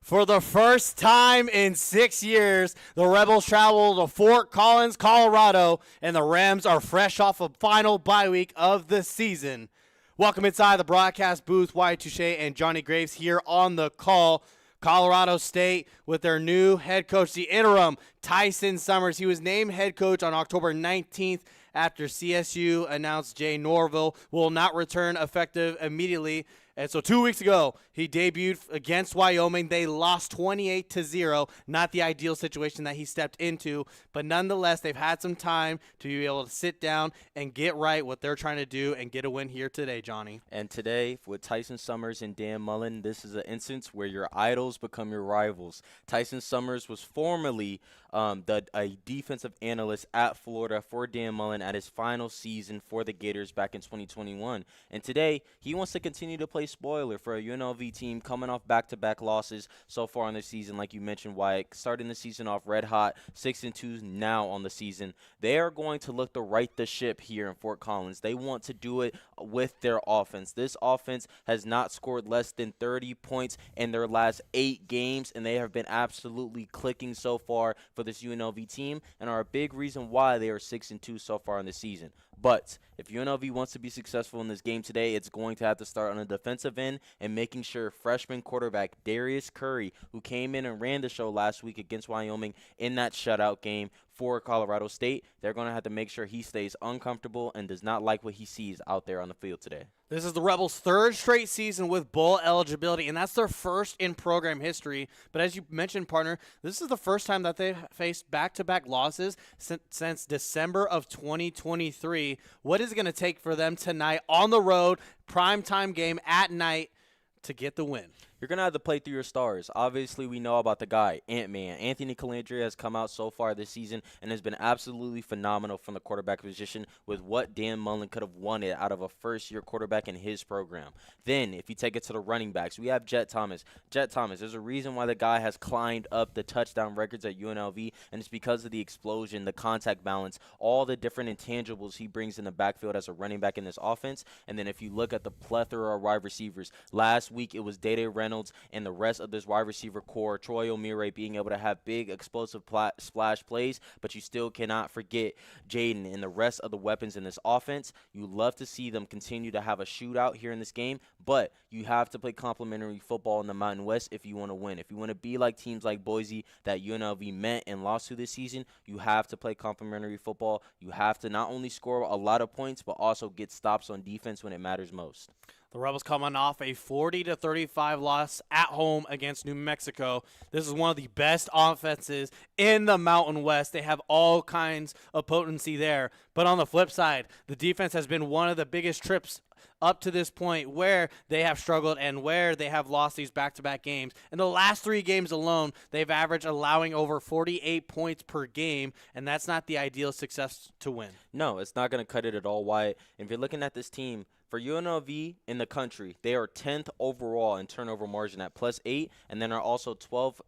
For the first time in 6 years, the Rebels travel to Fort Collins, Colorado, and the Rams are fresh off a final bye week of the season. Welcome inside the broadcast booth. Wyatt, Touchet, and Johnnie Graves here on the call. Colorado State with their new head coach, the interim Tyson Summers. He was named head coach on October 19th after CSU announced Jay Norville will not return effective immediately. And so 2 weeks ago, he debuted against Wyoming. They lost 28-0. Not the ideal situation that he stepped into, but nonetheless, they've had some time to be able to sit down and get right what they're trying to do and get a win here today, Johnny. And today, with Tyson Summers and Dan Mullen, this is an instance where your idols become your rivals. Tyson Summers was formerly a defensive analyst at Florida for Dan Mullen at his final season for the Gators back in 2021. And today, he wants to continue to play spoiler for a UNLV team coming off back-to-back losses so far in the season. Like you mentioned, Wyatt, starting the season off red hot, 6-2 now on the season. They are going to look to right the ship here in Fort Collins. They want to do it with their offense. This offense has not scored less than 30 points in their last 8 games, and they have been absolutely clicking so far for this UNLV team and are a big reason why they are 6-2 so far in the season. But if UNLV wants to be successful in this game today, it's going to have to start on the defensive end and making sure freshman quarterback Darius Curry, who came in and ran the show last week against Wyoming in that shutout game for Colorado State, they're going to have to make sure he stays uncomfortable and does not like what he sees out there on the field today. This is the Rebels' third straight season with bowl eligibility, and that's their first in program history. But as you mentioned, partner, this is the first time that they've faced back-to-back losses since December of 2023. What is it going to take for them tonight on the road, primetime game at night, to get the win? You're going to have to play through your stars. Obviously, we know about the guy, Ant-Man. Anthony Calandria has come out so far this season and has been absolutely phenomenal from the quarterback position with what Dan Mullen could have wanted out of a first-year quarterback in his program. Then, if you take it to the running backs, we have Jet Thomas. Jet Thomas, there's a reason why the guy has climbed up the touchdown records at UNLV, and it's because of the explosion, the contact balance, all the different intangibles he brings in the backfield as a running back in this offense. And then if you look at the plethora of wide receivers, last week it was Day-Day Reynolds and the rest of this wide receiver core, Troy O'Meara being able to have big explosive splash plays, but you still cannot forget Jaden and the rest of the weapons in this offense. You love to see them continue to have a shootout here in this game, but you have to play complementary football in the Mountain West if you want to win. If you want to be like teams like Boise that UNLV met and lost to this season, you have to play complementary football. You have to not only score a lot of points, but also get stops on defense when it matters most. The Rebels coming off a 40-35 loss at home against New Mexico. This is one of the best offenses in the Mountain West. They have all kinds of potency there. But on the flip side, the defense has been one of the biggest trips up to this point where they have struggled and where they have lost these back-to-back games. In the last 3 games alone, they've averaged allowing over 48 points per game, and that's not the ideal success to win. No, it's not going to cut it at all, Wyatt. If you're looking at this team, for UNLV in the country, they are 10th overall in turnover margin at +8, and then are also 12th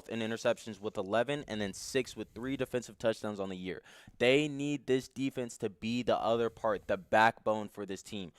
in interceptions with 11, and then 6th with 3 defensive touchdowns on the year. They need this defense to be the other part, the backbone for this team.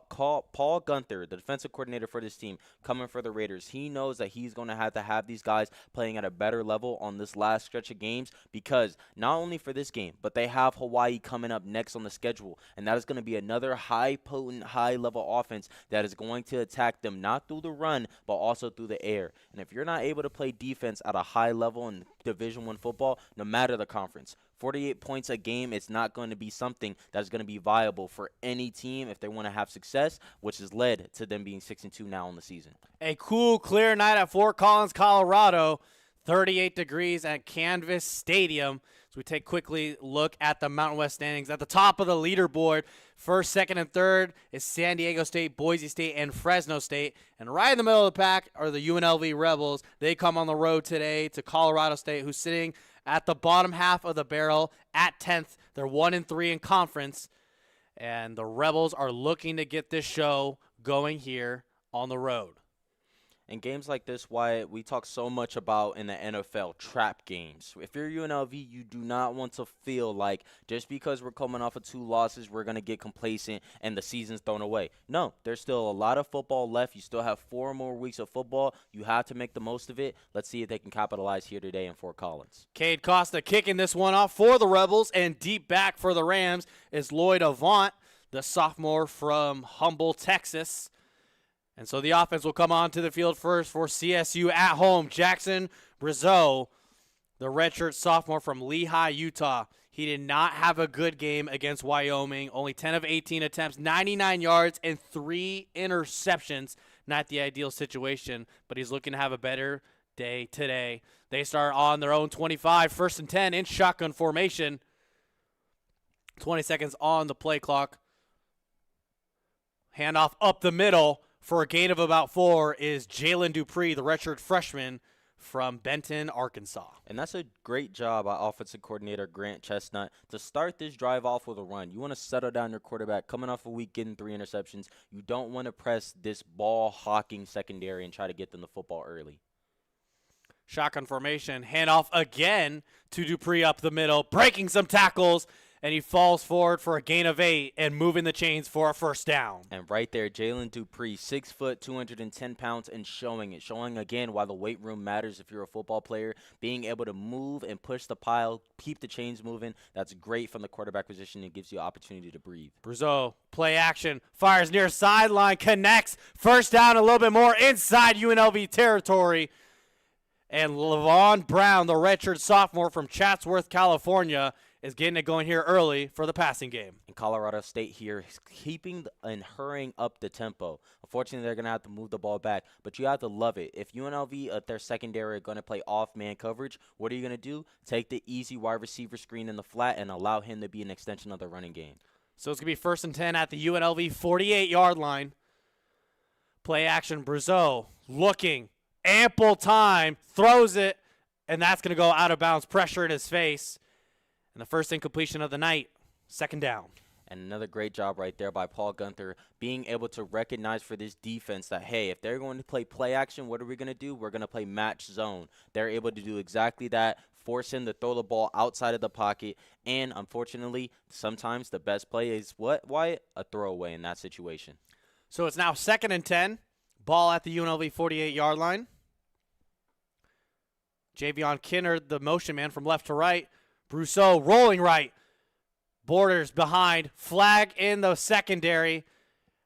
Paul Gunther, the defensive coordinator for this team, coming for the Raiders, he knows that he's going to have these guys playing at a better level on this last stretch of games, because not only for this game, but they have Hawaii coming up next on the schedule, and that is going to be another high-potent, high-level offense that is going to attack them not through the run, but also through the air. And if you're not able to play defense at a high level in Division I football, no matter the conference, 48 points a game is not going to be something that's going to be viable for any team if they want to have success, which has led to them being 6-2 now in the season. A cool, clear night at Fort Collins, Colorado. 38 degrees at Canvas Stadium. So we take quickly look at the Mountain West standings. At the top of the leaderboard, first, second, and third is San Diego State, Boise State, and Fresno State. And right in the middle of the pack are the UNLV Rebels. They come on the road today to Colorado State, who's sitting at the bottom half of the barrel at 10th. They're 1-3 in conference. And the Rebels are looking to get this show going here on the road. In games like this, Wyatt, we talk so much about in the NFL trap games. If you're UNLV, you do not want to feel like just because we're coming off of 2 losses, we're going to get complacent and the season's thrown away. No, there's still a lot of football left. You still have 4 more weeks of football. You have to make the most of it. Let's see if they can capitalize here today in Fort Collins. Cade Costa kicking this one off for the Rebels, and deep back for the Rams is Lloyd Avant, the sophomore from Humble, Texas. And so the offense will come onto the field first for CSU at home. Jackson Brazeau, the redshirt sophomore from Lehigh, Utah. He did not have a good game against Wyoming. Only 10 of 18 attempts, 99 yards, and 3 interceptions. Not the ideal situation, but he's looking to have a better day today. They start on their own 25, 1st and 10 in shotgun formation. 20 seconds on the play clock. Handoff up the middle for a gain of about 4 is Jalen Dupree, the redshirt freshman from Benton, Arkansas. And that's a great job by offensive coordinator Grant Chestnut to start this drive off with a run. You want to settle down your quarterback coming off a week getting 3 interceptions. You don't want to press this ball-hawking secondary and try to get them the football early. Shotgun formation, handoff again to Dupree up the middle, breaking some tackles, and he falls forward for a gain of 8 and moving the chains for a 1st down. And right there, Jalen Dupree, 6 foot, 210 pounds, and showing it. Showing again why the weight room matters if you're a football player. Being able to move and push the pile, keep the chains moving. That's great from the quarterback position. It gives you opportunity to breathe. Brazeau, play action, fires near sideline, connects. 1st down, a little bit more inside UNLV territory. And Levon Brown, the redshirt sophomore from Chatsworth, California, is getting it going here early for the passing game. And Colorado State here is keeping and hurrying up the tempo. Unfortunately, they're going to have to move the ball back, but you have to love it. If UNLV at their secondary are going to play off-man coverage, what are you going to do? Take the easy wide receiver screen in the flat and allow him to be an extension of the running game. So it's going to be 1st and 10 at the UNLV 48-yard line. Play action, Brazeau looking, ample time, throws it, and that's going to go out of bounds, pressure in his face. And the first incompletion of the night, 2nd down. And another great job right there by Paul Gunther, being able to recognize for this defense that, hey, if they're going to play play action, what are we going to do? We're going to play match zone. They're able to do exactly that, force him to throw the ball outside of the pocket. And unfortunately, sometimes the best play is what, Wyatt? A throwaway in that situation. So it's now 2nd and 10. Ball at the UNLV 48-yard line. Javion Kinnard, the motion man from left to right. Brazeau rolling right. Borders behind. Flag in the secondary.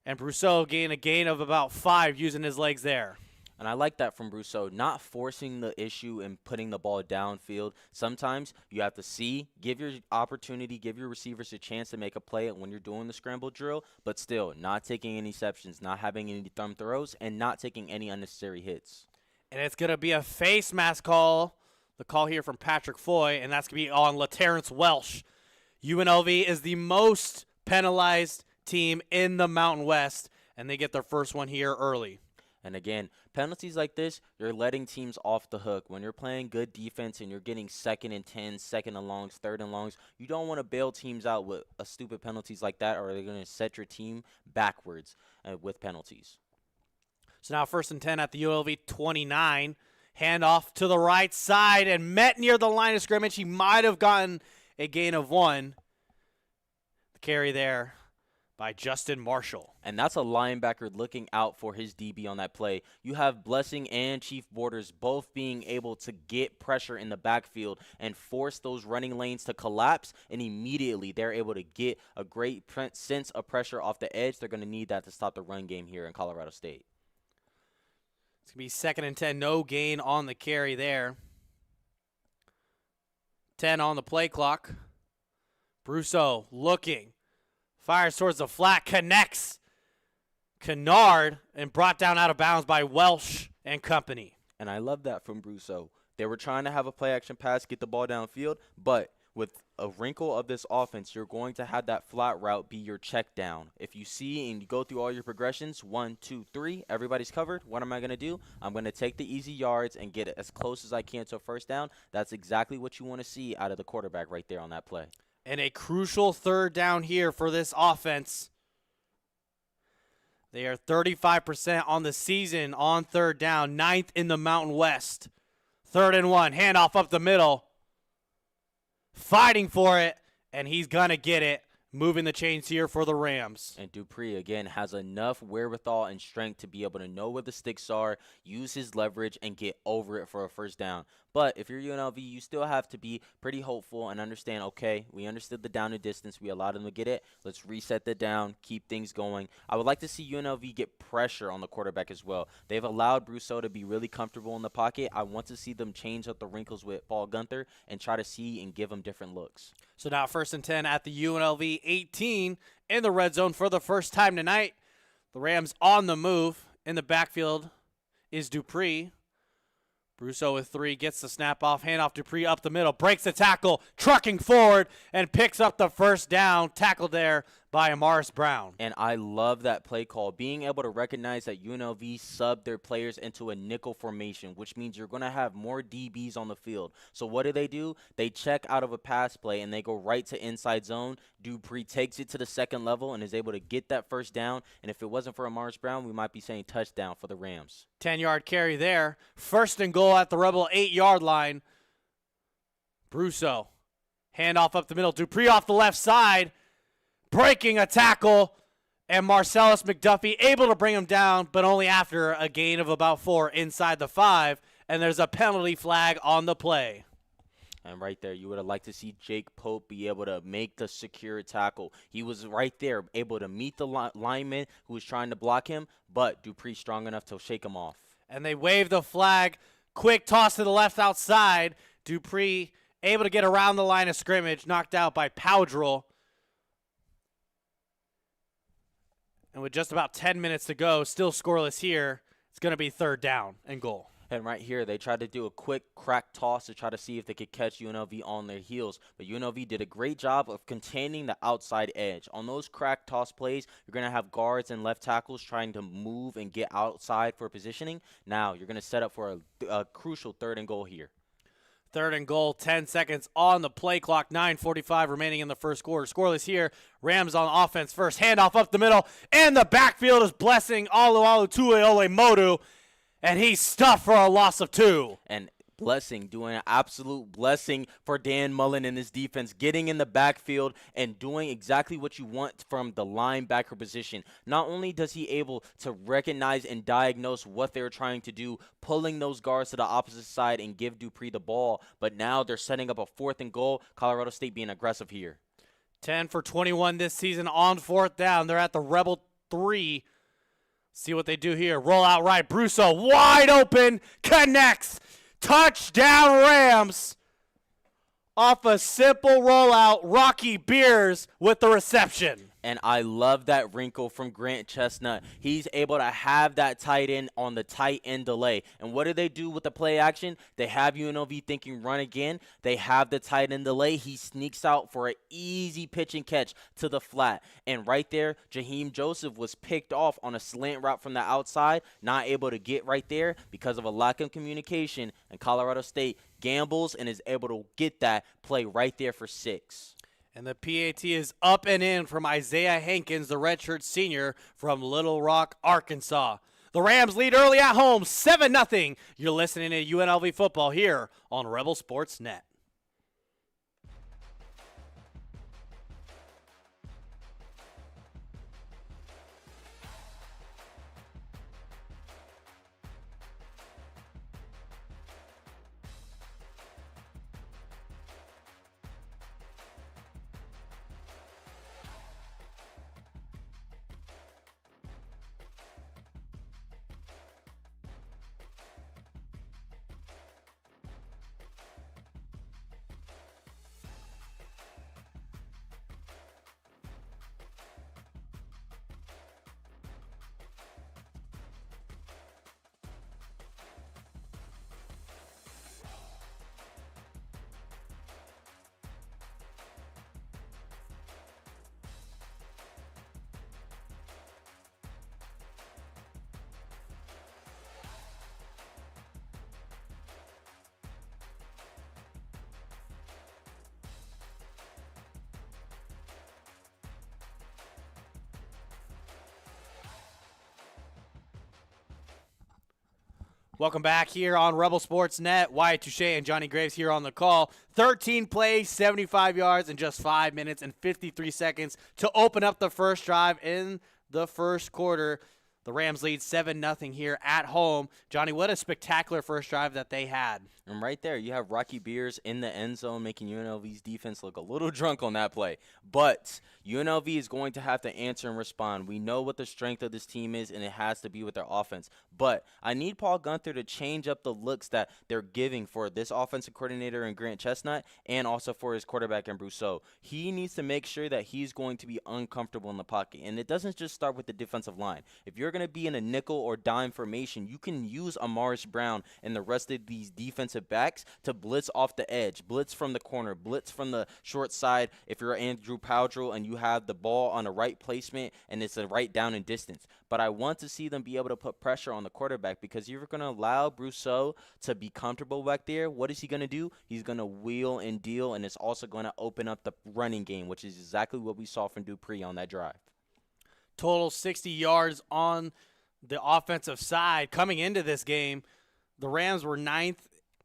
And Brazeau gained a gain of about 5 using his legs there. And I like that from Brazeau, not forcing the issue and putting the ball downfield. Sometimes you have to see, give your opportunity, give your receivers a chance to make a play when you're doing the scramble drill, but still not taking any exceptions, not having any thumb throws, and not taking any unnecessary hits. And it's going to be a face mask call. The call here from Patrick Foy, and that's going to be on LaTerrence Welsh. UNLV is the most penalized team in the Mountain West, and they get their first one here early. And again, penalties like this, you're letting teams off the hook. When you're playing good defense and you're getting 2nd and 10, 2nd and longs, 3rd and longs, you don't want to bail teams out with stupid penalties like that, or they're going to set your team backwards with penalties. So now 1st and 10 at the UNLV 29. Handoff to the right side and met near the line of scrimmage. He might have gotten a gain of 1. The carry there by Justin Marshall. And that's a linebacker looking out for his DB on that play. You have Blessing and Chief Borders both being able to get pressure in the backfield and force those running lanes to collapse, and immediately they're able to get a great sense of pressure off the edge. They're going to need that to stop the run game here in Colorado State. It's going to be 2nd and 10, no gain on the carry there. 10 on the play clock. Brazeau looking. Fires towards the flat, connects. Kennard, and brought down out of bounds by Welsh and company. And I love that from Brazeau. They were trying to have a play-action pass, get the ball downfield, but with a wrinkle of this offense, you're going to have that flat route be your check down. If you see and you go through all your progressions, 1, 2, 3, everybody's covered. What am I going to do? I'm going to take the easy yards and get it as close as I can to a 1st down. That's exactly what you want to see out of the quarterback right there on that play. And a crucial 3rd down here for this offense. They are 35% on the season on third down, 9th in the Mountain West. 3rd and 1, handoff up the middle. Fighting for it, and he's going to get it. Moving the chains here for the Rams. And Dupree, again, has enough wherewithal and strength to be able to know where the sticks are, use his leverage, and get over it for a first down. But if you're UNLV, you still have to be pretty hopeful and understand, okay, we understood the down and distance. We allowed them to get it. Let's reset the down, keep things going. I would like to see UNLV get pressure on the quarterback as well. They've allowed Brousseau to be really comfortable in the pocket. I want to see them change up the wrinkles with Paul Gunther and try to see and give him different looks. So now 1st and 10 at the UNLV 18 in the red zone for the first time tonight. The Rams on the move. In the backfield is Dupree. Brousseau with 3, gets the snap off, handoff Dupree up the middle, breaks the tackle, trucking forward, and picks up the first down. Tackled there by Amaris Brown. And I love that play call, being able to recognize that UNLV subbed their players into a nickel formation, which means you're going to have more DBs on the field. So what do? They check out of a pass play, and they go right to inside zone. Dupree takes it to the second level and is able to get that first down. And if it wasn't for Amaris Brown, we might be saying touchdown for the Rams. 10-yard carry there. 1st and goal at the Rebel 8-yard line. Brousseau, handoff up the middle. Dupree off the left side, breaking a tackle, and Marcellus McDuffie able to bring him down, but only after a gain of about 4 inside the 5, and there's a penalty flag on the play. And right there, you would have liked to see Jake Pope be able to make the secure tackle. He was right there, able to meet the lineman who was trying to block him, but Dupree strong enough to shake him off. And they wave the flag. Quick toss to the left outside. Dupree able to get around the line of scrimmage, knocked out by Powdrell. And with just about 10 minutes to go, still scoreless here, it's going to be 3rd down and goal. And right here, they tried to do a quick crack toss to try to see if they could catch UNLV on their heels. But UNLV did a great job of containing the outside edge. On those crack toss plays, you're going to have guards and left tackles trying to move and get outside for positioning. Now, you're going to set up for a crucial 3rd and goal here. 3rd and goal, 10 seconds on the play clock, 9:45 remaining in the first quarter. Scoreless here. Rams on offense first. Handoff up the middle, and the backfield is blessing Alualu Tuiole Modu, and he's stuffed for a loss of 2. And blessing, doing an absolute blessing for Dan Mullen and his defense, getting in the backfield and doing exactly what you want from the linebacker position. Not only does he able to recognize and diagnose what they're trying to do, pulling those guards to the opposite side and give Dupree the ball, but now they're setting up a 4th and goal. Colorado State being aggressive here. 10 for 21 this season on 4th down. They're at the Rebel 3. See what they do here. Roll out right. Brousseau wide open. Connects. Touchdown Rams. Off a simple rollout. Rocky Beers with the reception. And I love that wrinkle from Grant Chestnut. He's able to have that tight end on the tight end delay. And what do they do with the play action? They have UNLV thinking run again. They have the tight end delay. He sneaks out for an easy pitch and catch to the flat. And right there, Jaheim Joseph was picked off on a slant route from the outside, not able to get right there because of a lack of communication. And Colorado State gambles and is able to get that play right there for 6. And the PAT is up and in from Isaiah Hankins, the redshirt senior from Little Rock, Arkansas. The Rams lead early at home, 7-0. You're listening to UNLV football here on Rebel Sports Net. Welcome back here on Rebel Sports Net. Wyatt, Touchet, and Johnnie Graves here on the call. 13 plays, 75 yards in just 5 minutes and 53 seconds to open up the first drive in the first quarter. The Rams lead 7-0 here at home. Johnny, what a spectacular first drive that they had. And right there, you have Rocky Beers in the end zone making UNLV's defense look a little drunk on that play. But UNLV is going to have to answer and respond. We know what the strength of this team is, and it has to be with their offense. But I need Paul Gunther to change up the looks that they're giving for this offensive coordinator in Grant Chestnut and also for his quarterback in Brousseau. He needs to make sure that he's going to be uncomfortable in the pocket. And it doesn't just start with the defensive line. If you're going to be in a nickel or dime formation, you can use Amaris Brown and the rest of these defensive backs to blitz off the edge, blitz from the corner, blitz from the short side. If you're Andrew Powdrell and you have the ball on the right placement and it's a right down and distance. But I want to see them be able to put pressure on the quarterback, because you're going to allow Brousseau to be comfortable back there. What is he going to do? He's going to wheel and deal, and it's also going to open up the running game, which is exactly what we saw from Dupree on that drive. Total 60 yards on the offensive side. Coming into this game, the Rams were 9th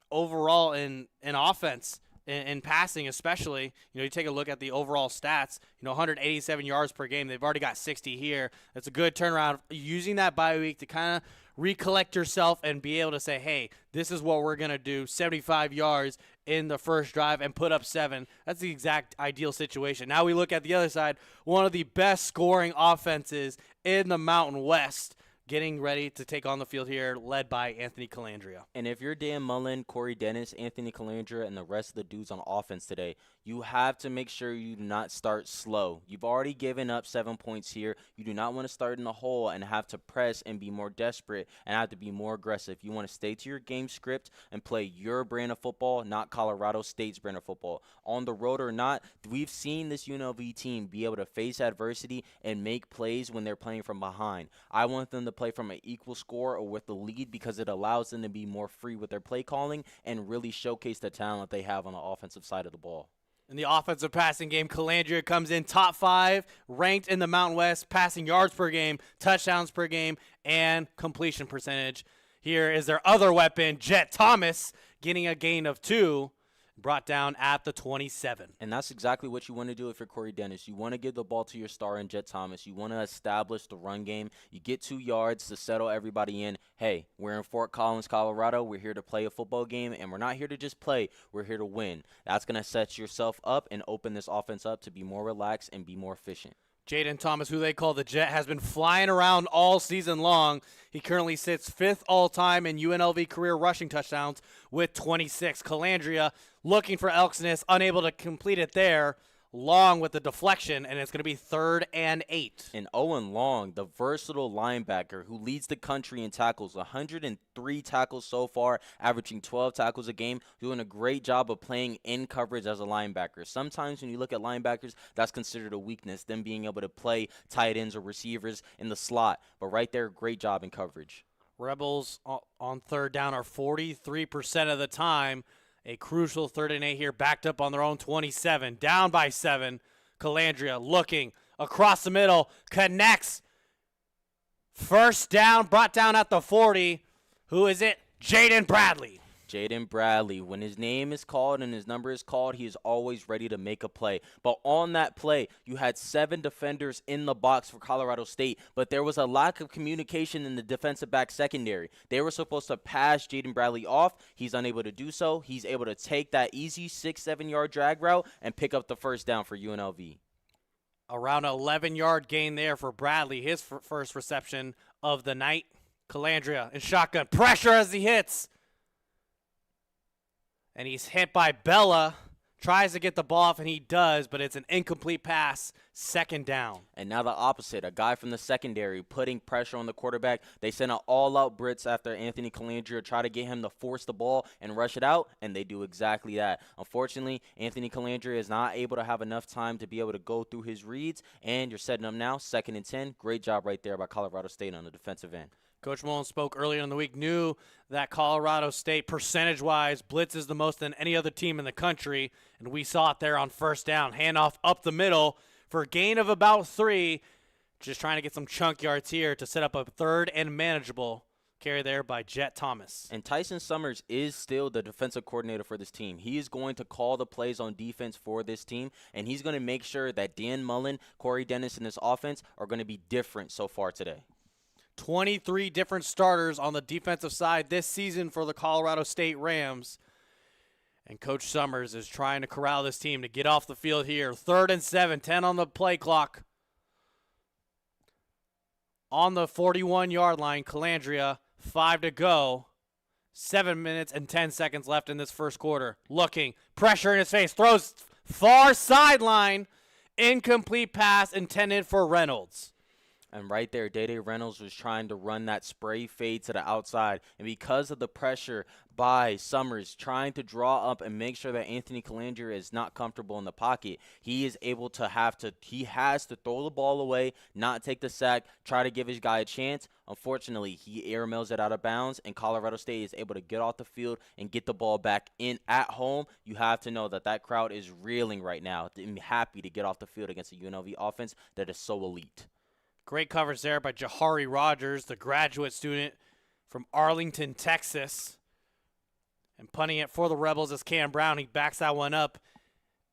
overall in offense, in passing especially. You take a look at the overall stats, 187 yards per game. They've already got 60 here. That's a good turnaround. Using that bye week to kind of recollect yourself and be able to say, hey, this is what we're going to do, 75 yards in the first drive and put up 7. That's the exact ideal situation. Now we look at the other side, one of the best scoring offenses in the Mountain West, getting ready to take on the field here, led by Anthony Calandria. And if you're Dan Mullen, Corey Dennis, Anthony Calandria, and the rest of the dudes on offense today, you have to make sure you do not start slow. You've already given up 7 points here. You do not want to start in the hole and have to press and be more desperate and have to be more aggressive. You want to stay to your game script and play your brand of football, not Colorado State's brand of football. On the road or not, we've seen this UNLV team be able to face adversity and make plays when they're playing from behind. I want them to play from an equal score or with the lead, because it allows them to be more free with their play calling and really showcase the talent they have on the offensive side of the ball. In the offensive passing game, Calandria comes in top 5, ranked in the Mountain West, passing yards per game, touchdowns per game, and completion percentage. Here is their other weapon, Jet Thomas, getting a gain of 2. Brought down at the 27. And that's exactly what you want to do if you're Corey Dennis. You want to give the ball to your star in Jet Thomas. You want to establish the run game. You get 2 yards to settle everybody in. Hey, we're in Fort Collins, Colorado. We're here to play a football game, and we're not here to just play. We're here to win. That's going to set yourself up and open this offense up to be more relaxed and be more efficient. Jaden Thomas, who they call the Jet, has been flying around all season long. He currently sits 5th all-time in UNLV career rushing touchdowns with 26. Calandria looking for Elksness, unable to complete it there. Long with the deflection, and it's going to be 3rd and 8. And Owen Long, the versatile linebacker who leads the country in tackles, 103 tackles so far, averaging 12 tackles a game, doing a great job of playing in coverage as a linebacker. Sometimes when you look at linebackers, that's considered a weakness, them being able to play tight ends or receivers in the slot. But right there, great job in coverage. Rebels on 3rd down are 43% of the time. A crucial 3rd and 8 here, backed up on their own 27. Down by 7. Calandria looking across the middle. Connects. First down, brought down at the 40. Who is it? Jaden Bradley. Jaden Bradley, when his name is called and his number is called, he is always ready to make a play. But on that play, you had 7 defenders in the box for Colorado State, but there was a lack of communication in the defensive back secondary. They were supposed to pass Jaden Bradley off. He's unable to do so. He's able to take that easy 6-7 yard drag route and pick up the first down for UNLV. Around an 11-yard gain there for Bradley, his first reception of the night. Calandria in shotgun. Pressure as he hits. And he's hit by Bella. Tries to get the ball off, and he does, but it's an incomplete pass. 2nd down. And now the opposite, a guy from the secondary putting pressure on the quarterback. They send an all-out blitz after Anthony Calandria, try to get him to force the ball and rush it out, and they do exactly that. Unfortunately, Anthony Calandria is not able to have enough time to be able to go through his reads, and you're setting up now, 2nd and 10. Great job right there by Colorado State on the defensive end. Coach Mullen spoke earlier in the week, knew that Colorado State, percentage-wise, blitzes the most than any other team in the country, and we saw it there on 1st down. Handoff up the middle for a gain of about 3, just trying to get some chunk yards here to set up a 3rd and manageable. Carry there by Jet Thomas. And Tyson Summers is still the defensive coordinator for this team. He is going to call the plays on defense for this team, and he's going to make sure that Dan Mullen, Corey Dennis, and this offense are going to be different so far today. 23 different starters on the defensive side this season for the Colorado State Rams. And Coach Summers is trying to corral this team to get off the field here. 3rd and 7, 10 on the play clock. On the 41-yard line, Calandria, 5 to go. 7 minutes and 10 seconds left in this first quarter. Looking, pressure in his face, throws far sideline. Incomplete pass intended for Reynolds. And right there, Day-Day Reynolds was trying to run that spray fade to the outside. And because of the pressure by Summers trying to draw up and make sure that Anthony Calandria is not comfortable in the pocket, he is able to he has to throw the ball away, not take the sack, try to give his guy a chance. Unfortunately, he airmails it out of bounds, and Colorado State is able to get off the field and get the ball back in at home. You have to know that that crowd is reeling right now. They're happy to get off the field against a UNLV offense that is so elite. Great coverage there by Jahari Rogers, the graduate student from Arlington, Texas. And punting it for the Rebels as Cam Brown. He backs that one up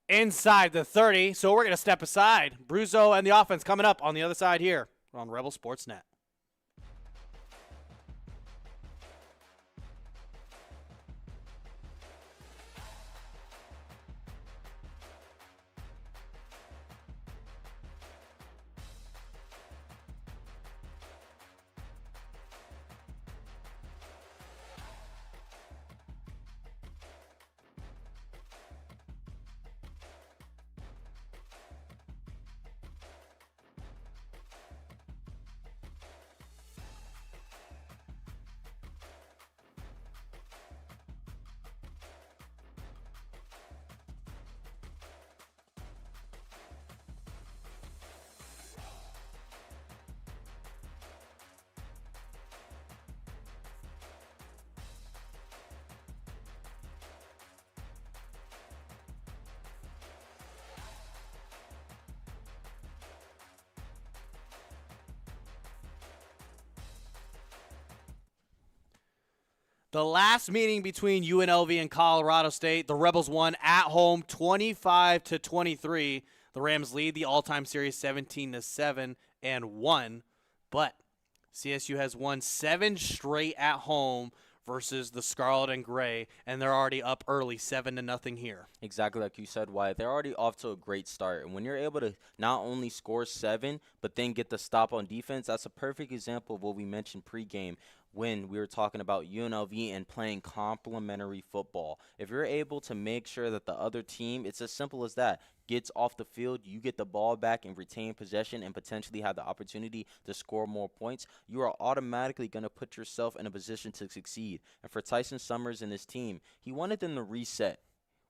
inside the 30. So we're going to step aside. Bruzo and the offense coming up on the other side here on Rebel Sports Net. The last meeting between UNLV and Colorado State, the Rebels won at home 25-23. The Rams lead the all-time series 17-7 and 1, but CSU has won 7 straight at home versus the Scarlet and Gray, and they're already up early 7-0 here. Exactly like you said, Wyatt. They're already off to a great start. And when you're able to not only score 7, but then get the stop on defense, that's a perfect example of what we mentioned pregame when we were talking about UNLV and playing complementary football. If you're able to make sure that the other team, it's as simple as that, gets off the field, you get the ball back and retain possession and potentially have the opportunity to score more points, you are automatically going to put yourself in a position to succeed. And for Tyson Summers and his team, he wanted them to reset.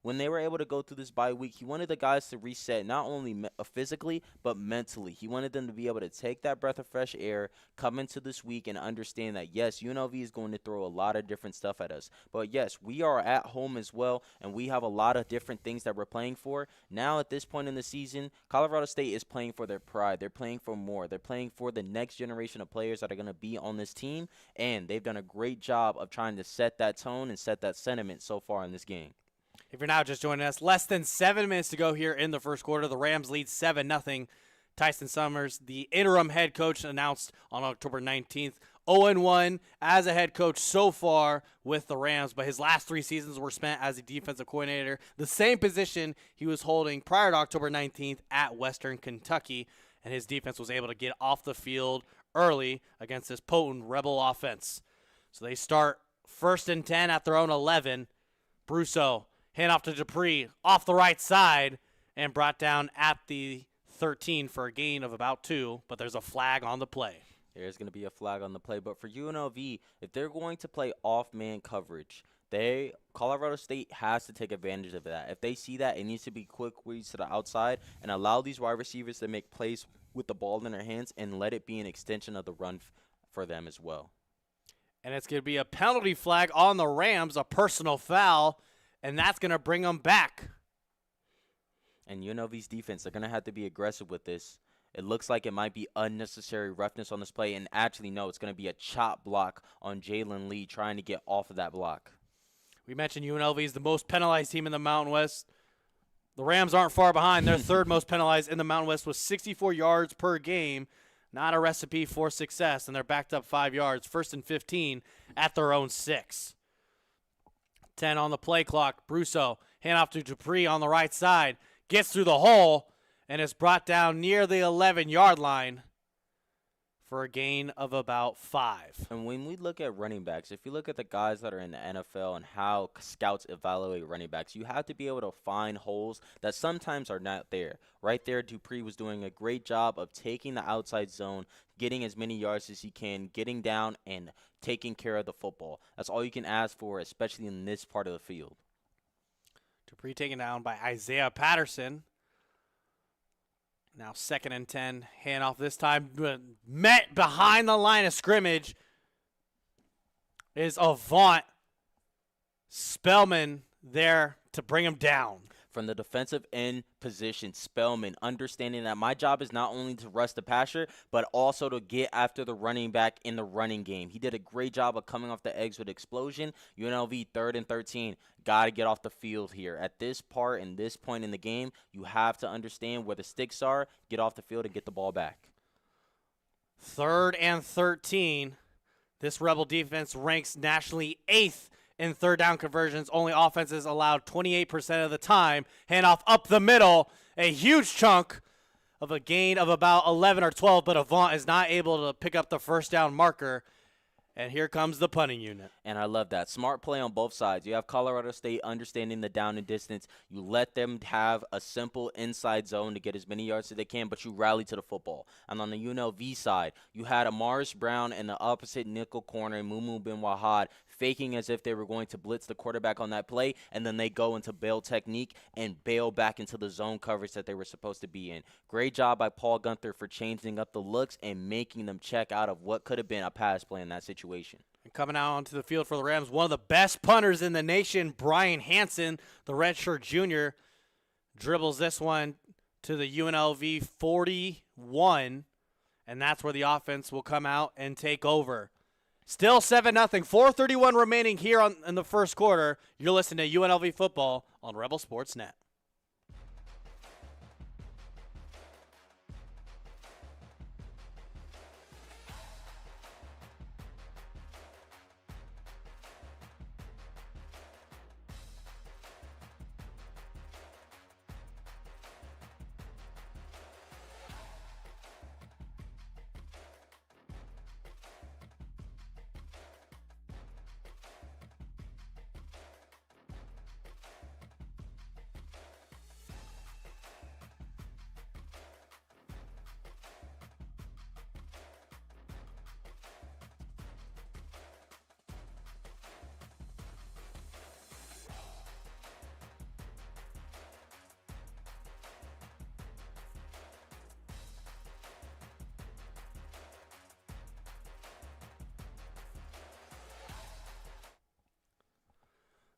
When they were able to go through this bye week, he wanted the guys to reset not only physically but mentally. He wanted them to be able to take that breath of fresh air, come into this week and understand that, yes, UNLV is going to throw a lot of different stuff at us. But, yes, we are at home as well, and we have a lot of different things that we're playing for. Now at this point in the season, Colorado State is playing for their pride. They're playing for more. They're playing for the next generation of players that are going to be on this team, and they've done a great job of trying to set that tone and set that sentiment so far in this game. If you're now just joining us, less than 7 minutes to go here in the first quarter. The Rams lead 7-0. Tyson Summers, the interim head coach, announced on October 19th, 0-1 as a head coach so far with the Rams, but his last 3 seasons were spent as a defensive coordinator, the same position he was holding prior to October 19th at Western Kentucky, and his defense was able to get off the field early against this potent Rebel offense. So they start 1st and 10 at their own 11. Brusso, hand off to Dupree, off the right side, and brought down at the 13 for a gain of about 2, but there's a flag on the play. There's going to be a flag on the play, but for UNLV, if they're going to play off-man coverage, Colorado State has to take advantage of that. If they see that, it needs to be quick reads to the outside and allow these wide receivers to make plays with the ball in their hands and let it be an extension of the run for them as well. And it's going to be a penalty flag on the Rams, a personal foul, and that's going to bring them back. And UNLV's defense, they're going to have to be aggressive with this. It looks like it might be unnecessary roughness on this play, and actually, no, it's going to be a chop block on Jalen Lee trying to get off of that block. We mentioned UNLV is the most penalized team in the Mountain West. The Rams aren't far behind. They're third most penalized in the Mountain West with 64 yards per game. Not a recipe for success, and they're backed up 5 yards. 1st and 15 at their own 6. 10 on the play clock. Brusso, handoff to Dupree on the right side. Gets through the hole and is brought down near the 11-yard line for a gain of about 5. And when we look at running backs, if you look at the guys that are in the NFL and how scouts evaluate running backs, you have to be able to find holes that sometimes are not there. Right there, Dupree was doing a great job of taking the outside zone, getting as many yards as he can, getting down and taking care of the football. That's all you can ask for, especially in this part of the field. Dupree taken down by Isaiah Patterson. Now 2nd and 10, handoff this time. Met behind the line of scrimmage is Avant Spellman there to bring him down. From the defensive end position, Spellman, understanding that my job is not only to rush the passer, but also to get after the running back in the running game. He did a great job of coming off the eggs with explosion. UNLV 3rd and 13. Got to get off the field here. At this part and this point in the game, you have to understand where the sticks are, get off the field, and get the ball back. 3rd and 13. This Rebel defense ranks nationally 8th in third down conversions. Only offenses allowed 28% of the time. Handoff up the middle. A huge chunk of a gain of about 11 or 12, but Avant is not able to pick up the first down marker. And here comes the punting unit. And I love that. Smart play on both sides. You have Colorado State understanding the down and distance. You let them have a simple inside zone to get as many yards as they can, but you rally to the football. And on the UNLV side, you had Amaris Brown in the opposite nickel corner, Mumu Bin Wahad, faking as if they were going to blitz the quarterback on that play, and then they go into bail technique and bail back into the zone coverage that they were supposed to be in. Great job by Paul Gunther for changing up the looks and making them check out of what could have been a pass play in that situation. And coming out onto the field for the Rams, one of the best punters in the nation, Brian Hansen, the redshirt junior, dribbles this one to the UNLV 41, and that's where the offense will come out and take over. Still 7-0, 4:31 remaining here in the first quarter. You're listening to UNLV football on Rebel Sports Net.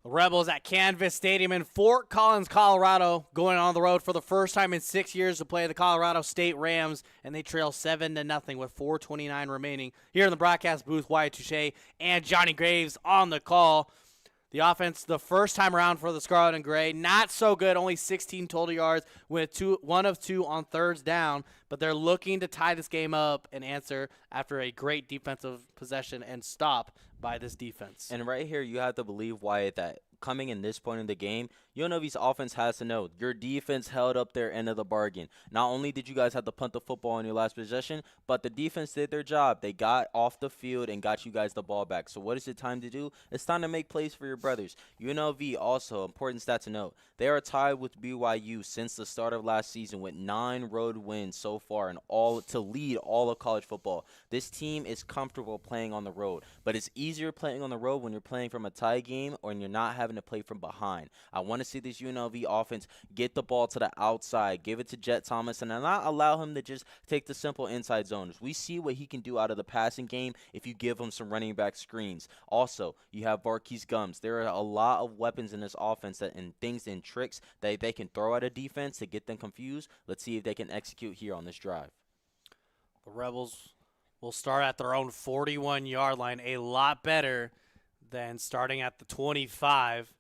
The Rebels at Canvas Stadium in Fort Collins, Colorado, going on the road for the first time in 6 years to play the Colorado State Rams, and they trail 7-0 with 4:29 remaining. Here in the broadcast booth, Wyatt, Touchet, and Johnnie Graves on the call. The offense, the first time around for the Scarlet and Gray, not so good, only 16 total yards with 1 of 2 on thirds down, but they're looking to tie this game up and answer after a great defensive possession and stop by this defense. And right here, you have to believe, Wyatt, that coming in this point in the game, UNLV's offense has to know your defense held up their end of the bargain. Not only did you guys have to punt the football on your last possession, but the defense did their job. They got off the field and got you guys the ball back. So what is it time to do? It's time to make plays for your brothers. UNLV also, important stat to note, they are tied with BYU since the start of last season with 9 road wins so far and all to lead all of college football. This team is comfortable playing on the road, but it's easier playing on the road when you're playing from a tie game or when you're not having to play from behind. I want to see this UNLV offense get the ball to the outside, give it to Jet Thomas, and not allow him to just take the simple inside zones. We see what he can do out of the passing game if you give him some running back screens. Also, you have Barquise Gums. There are a lot of weapons in this offense and things and tricks that they can throw at a defense to get them confused. Let's see if they can execute here on this drive. The Rebels will start at their own 41-yard line, a lot better than starting at the 25.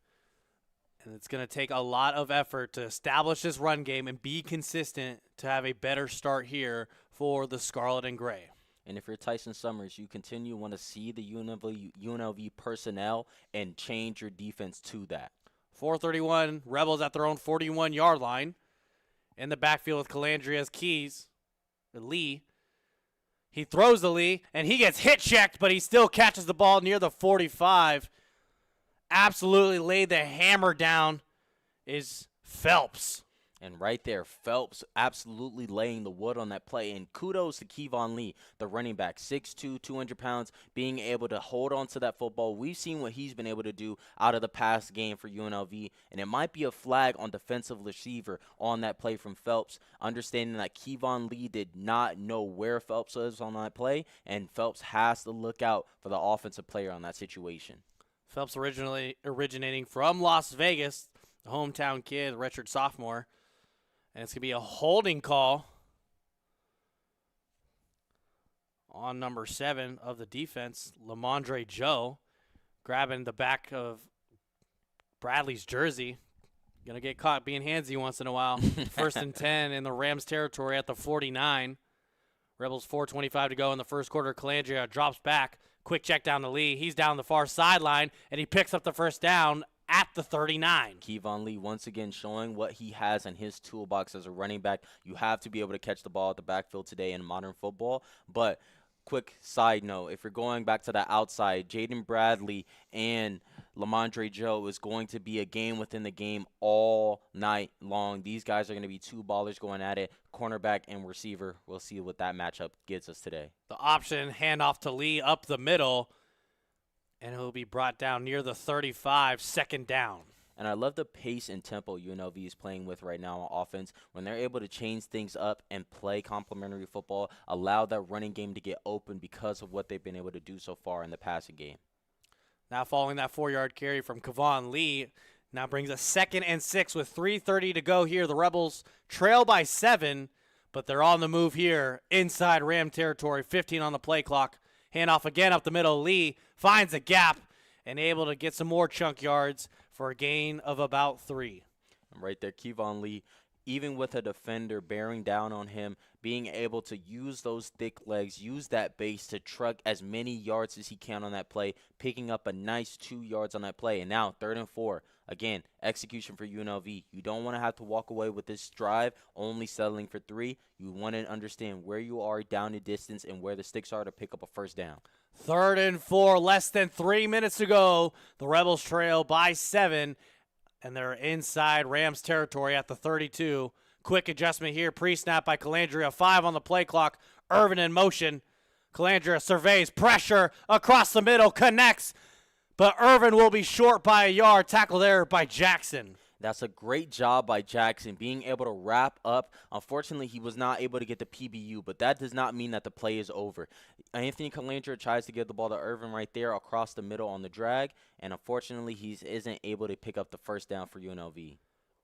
And it's going to take a lot of effort to establish this run game and be consistent to have a better start here for the Scarlet and Gray. And if you're Tyson Summers, you want to see the UNLV personnel and change your defense to that. 4:31, Rebels at their own 41-yard line. In the backfield with Calandria's keys, Lee. He throws the Lee, and he gets hit-checked, but he still catches the ball near the 45. Absolutely laid the hammer down is Phelps. And right there, Phelps absolutely laying the wood on that play. And kudos to Kevon Lee, the running back, 6'2", 200 pounds, being able to hold on to that football. We've seen what he's been able to do out of the past game for UNLV. And it might be a flag on defensive receiver on that play from Phelps, understanding that Kevon Lee did not know where Phelps was on that play. And Phelps has to look out for the offensive player on that situation. Phelps originating from Las Vegas, the hometown kid, redshirt sophomore. And it's going to be a holding call on number 7 of the defense, Lamondre Joe, grabbing the back of Bradley's jersey. Going to get caught being handsy once in a while. 1st and 10 in the Rams territory at the 49. Rebels 4:25 to go in the first quarter. Calandria drops back. Quick check down to Lee. He's down the far sideline, and he picks up the first down at the 39. Kevon Lee once again showing what he has in his toolbox as a running back. You have to be able to catch the ball at the backfield today in modern football. But quick side note, if you're going back to the outside, Jaden Bradley and Lamondre Joe is going to be a game within the game all night long. These guys are going to be two ballers going at it, cornerback and receiver. We'll see what that matchup gets us today. The option, handoff to Lee up the middle, and he'll be brought down near the 35, 2nd down. And I love the pace and tempo UNLV is playing with right now on offense. When they're able to change things up and play complementary football, allow that running game to get open because of what they've been able to do so far in the passing game. Now following that 4-yard carry from Kevon Lee, now brings a 2nd and 6 with 3:30 to go here. The Rebels trail by 7, but they're on the move here inside Ram territory, 15 on the play clock. Handoff again up the middle. Lee finds a gap and able to get some more chunk yards for a gain of about 3. And right there, Kevon Lee, even with a defender bearing down on him, being able to use those thick legs, use that base to truck as many yards as he can on that play, picking up a nice 2 yards on that play. And now 3rd and 4. Again, execution for UNLV. You don't want to have to walk away with this drive only settling for 3. You want to understand where you are down the distance and where the sticks are to pick up a first down. 3rd and 4, less than 3 minutes to go. The Rebels trail by 7, and they're inside Rams territory at the 32. Quick adjustment here, pre-snap by Calandria. 5 on the play clock. Irvin in motion. Calandria surveys, pressure across the middle, connects. But Irvin will be short by a yard. Tackle there by Jackson. That's a great job by Jackson, being able to wrap up. Unfortunately, he was not able to get the PBU, but that does not mean that the play is over. Anthony Calandria tries to give the ball to Irvin right there across the middle on the drag, and unfortunately, he isn't able to pick up the first down for UNLV.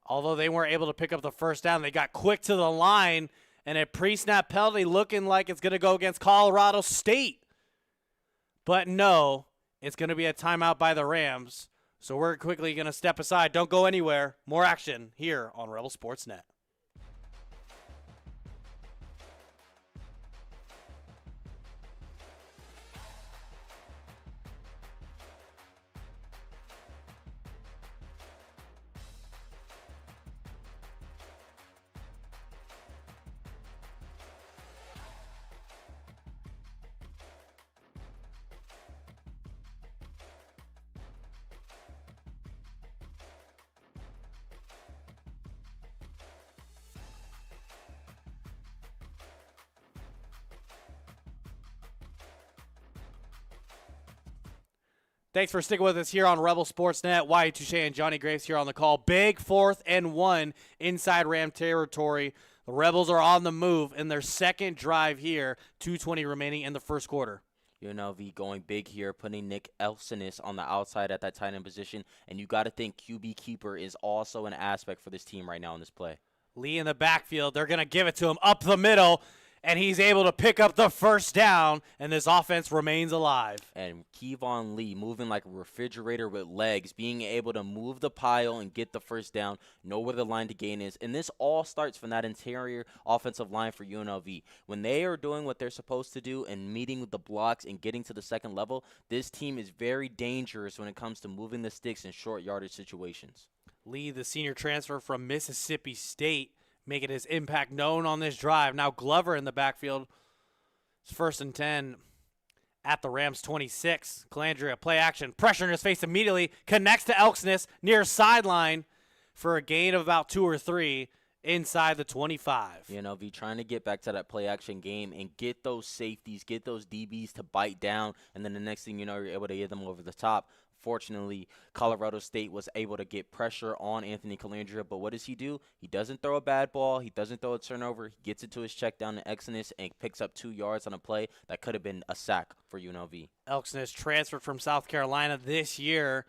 Although they weren't able to pick up the first down, they got quick to the line, and a pre-snap penalty looking like it's going to go against Colorado State. But no, it's going to be a timeout by the Rams. So we're quickly going to step aside. Don't go anywhere. More action here on Rebel Sports Net. Thanks for sticking with us here on Rebel Sports Net. Wyatt, Touchet, and Johnnie Graves here on the call. Big 4th and 1 inside Ram territory. The Rebels are on the move in their second drive here. 2:20 remaining in the first quarter. UNLV going big here, putting Nick Elsonis on the outside at that tight end position. And you got to think QB keeper is also an aspect for this team right now in this play. Lee in the backfield. They're going to give it to him up the middle. and he's able to pick up the first down, and this offense remains alive. And Kevon Lee moving like a refrigerator with legs, being able to move the pile and get the first down, know where the line to gain is. And this all starts from that interior offensive line for UNLV. When they are doing what they're supposed to do and meeting with the blocks and getting to the second level, this team is very dangerous when it comes to moving the sticks in short yardage situations. Lee, the senior transfer from Mississippi State, making his impact known on this drive. Now Glover in the backfield. It's 1st and 10 at the Rams 26. Calandria, play action, pressure in his face immediately, connects to Elksness near sideline for a gain of about 2 or 3 inside the 25. UNLV trying to get back to that play action game and get those safeties, get those DBs to bite down, and then the next thing you know, you're able to get them over the top. Fortunately, Colorado State was able to get pressure on Anthony Calandria, but what does he do? He doesn't throw a bad ball. He doesn't throw a turnover. He gets it to his check down to Exodus and picks up 2 yards on a play that could have been a sack for UNLV. Elksness transferred from South Carolina this year,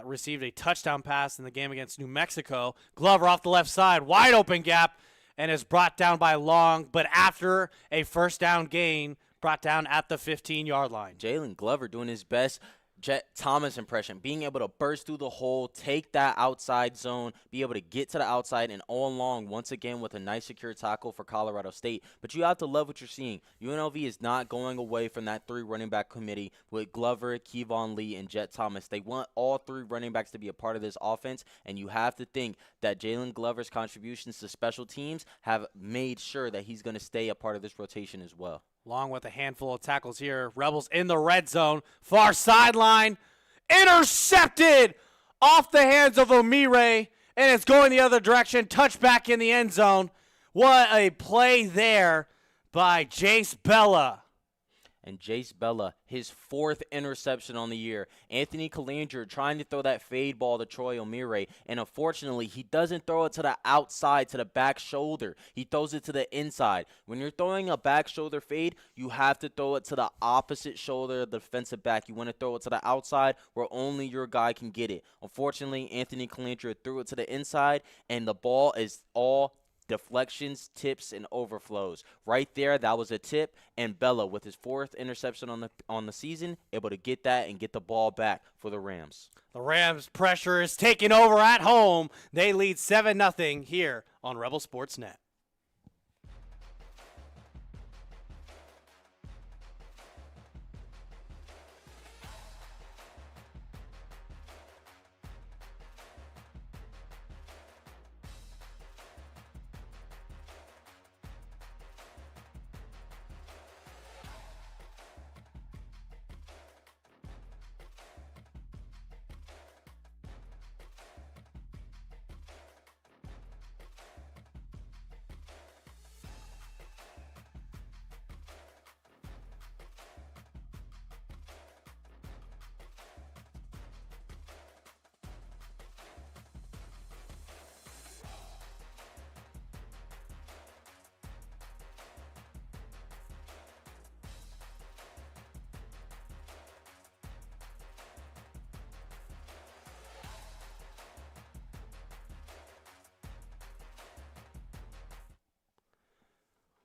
received a touchdown pass in the game against New Mexico. Glover off the left side, wide open gap, and is brought down by Long, but after a first down gain, brought down at the 15-yard line. Jalen Glover doing his best Jet Thomas impression, being able to burst through the hole, take that outside zone, be able to get to the outside and all along once again with a nice secure tackle for Colorado State. But you have to love what you're seeing. UNLV is not going away from that 3 running back committee with Glover, Kevon Lee, and Jet Thomas. They want all 3 running backs to be a part of this offense, and you have to think that Jalen Glover's contributions to special teams have made sure that he's going to stay a part of this rotation as well. Along with a handful of tackles here. Rebels in the red zone. Far sideline. Intercepted off the hands of Omire. And it's going the other direction. Touchback in the end zone. What a play there by Jace Bella. And Jace Bella, his 4th interception on the year. Anthony Calandria trying to throw that fade ball to Troy Omire, and unfortunately, he doesn't throw it to the outside, to the back shoulder. He throws it to the inside. When you're throwing a back shoulder fade, you have to throw it to the opposite shoulder of the defensive back. You want to throw it to the outside where only your guy can get it. Unfortunately, Anthony Calandria threw it to the inside, and the ball is all deflections, tips, and overflows. Right there, that was a tip, and Bella with his 4th interception on the season, able to get that and get the ball back for the Rams. The Rams' pressure is taking over at home. They lead 7-0 here on Rebel Sports Net.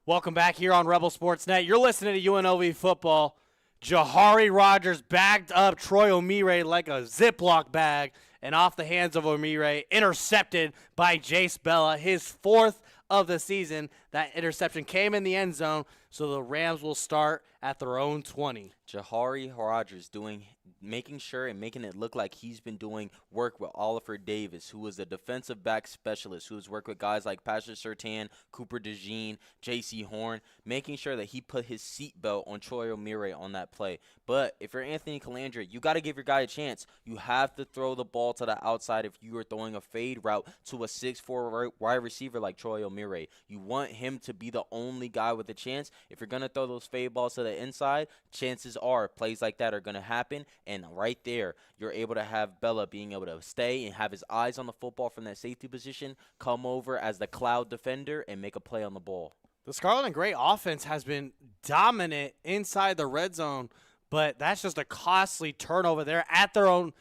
Welcome back here on Rebel Sports Net. You're listening to UNLV football. Jahari Rogers bagged up Troy Omire like a Ziploc bag, and off the hands of Omire, intercepted by Jace Bella, his 4th of the season. That interception came in the end zone, so the Rams will start at their own 20. Jahari Rogers making sure and making it look like he's been doing work with Oliver Davis, who was a defensive back specialist, who has worked with guys like Patrick Surtain, Cooper DeJean, J.C. Horn, making sure that he put his seatbelt on Troy Omire on that play. But if you're Anthony Calandria, you got to give your guy a chance. You have to throw the ball to the outside if you are throwing a fade route to a 6'4" wide receiver like Troy Omire. You want him to be the only guy with a chance. If you're going to throw those fade balls to the inside, chances are plays like that are going to happen. And right there, you're able to have Bella being able to stay and have his eyes on the football from that safety position, come over as the cloud defender, and make a play on the ball. The Scarlet and Gray offense has been dominant inside the red zone, but that's just a costly turnover there at the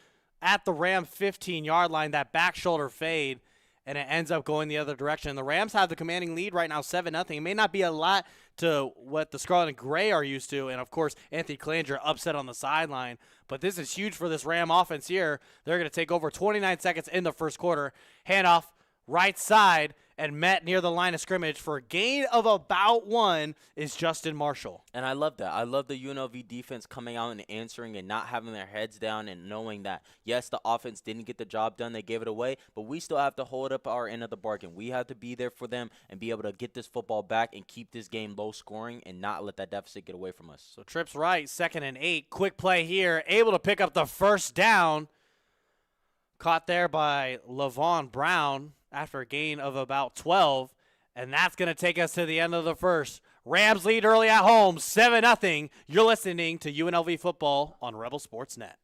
Ram 15-yard line, that back shoulder fade, and it ends up going the other direction. The Rams have the commanding lead right now, 7-0. It may not be a lot to what the Scarlet and Gray are used to. And, of course, Anthony Calanger upset on the sideline. But this is huge for this Ram offense here. They're going to take over 29 seconds in the first quarter. Handoff right side and met near the line of scrimmage for a gain of about 1 is Justin Marshall. And I love that. I love the UNLV defense coming out and answering and not having their heads down and knowing that, yes, the offense didn't get the job done. They gave it away, but we still have to hold up our end of the bargain. We have to be there for them and be able to get this football back and keep this game low scoring and not let that deficit get away from us. So trips right, 2nd and 8. Quick play here, able to pick up the first down. Caught there by Lavon Brown after a gain of about 12. And that's going to take us to the end of the first. Rams lead early at home, 7-0. You're listening to UNLV football on Rebel Sports Net.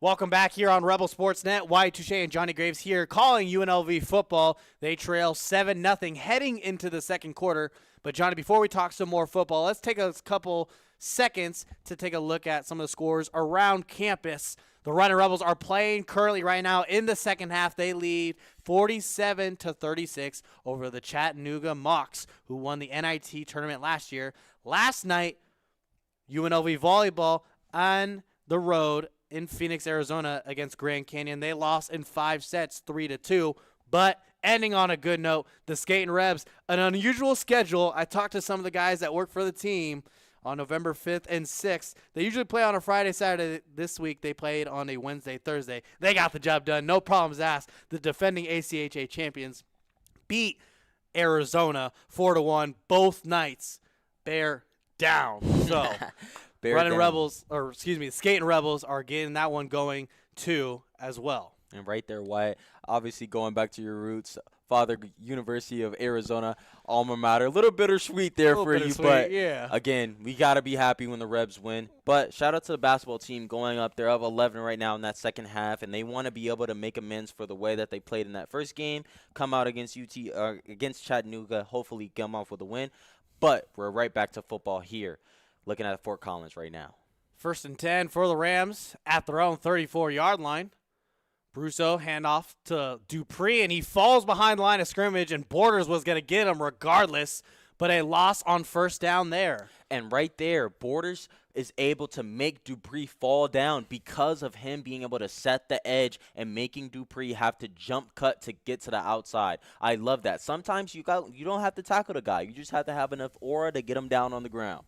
Welcome back here on Rebel Sports Net. Wyatt, Touchet, and Johnny Graves here calling UNLV football. They trail 7-0 heading into the second quarter. But, Johnny, before we talk some more football, let's take a couple seconds to take a look at some of the scores around campus. The Running Rebels are playing currently right now in the second half. They lead 47-36 over the Chattanooga Mocs, who won the NIT tournament last year. Last night, UNLV volleyball on the road in Phoenix, Arizona against Grand Canyon. They lost in 5 sets, 3-2. But ending on a good note, the Skating Rebs, an unusual schedule. I talked to some of the guys that work for the team on November 5th and 6th. They usually play on a Friday, Saturday. This week they played on a Wednesday, Thursday. They got the job done. No problems asked. The defending ACHA champions beat Arizona 4-1 both nights. Bear down. So the Skating Rebels are getting that one going too as well. And right there, Wyatt, obviously going back to your roots, Father University of Arizona, alma mater. A little bittersweet there for you, but yeah. Again, we got to be happy when the Rebs win. But shout out to the basketball team going up. They're up 11 right now in that second half, and they want to be able to make amends for the way that they played in that first game, come out against against Chattanooga, hopefully come off with a win. But we're right back to football here, looking at Fort Collins right now. 1st and 10 for the Rams at their own 34-yard line. Brusso handoff to Dupree, and he falls behind the line of scrimmage, and Borders was going to get him regardless, but a loss on first down there. And right there, Borders is able to make Dupree fall down because of him being able to set the edge and making Dupree have to jump cut to get to the outside. I love that. Sometimes you don't have to tackle the guy. You just have to have enough aura to get him down on the ground.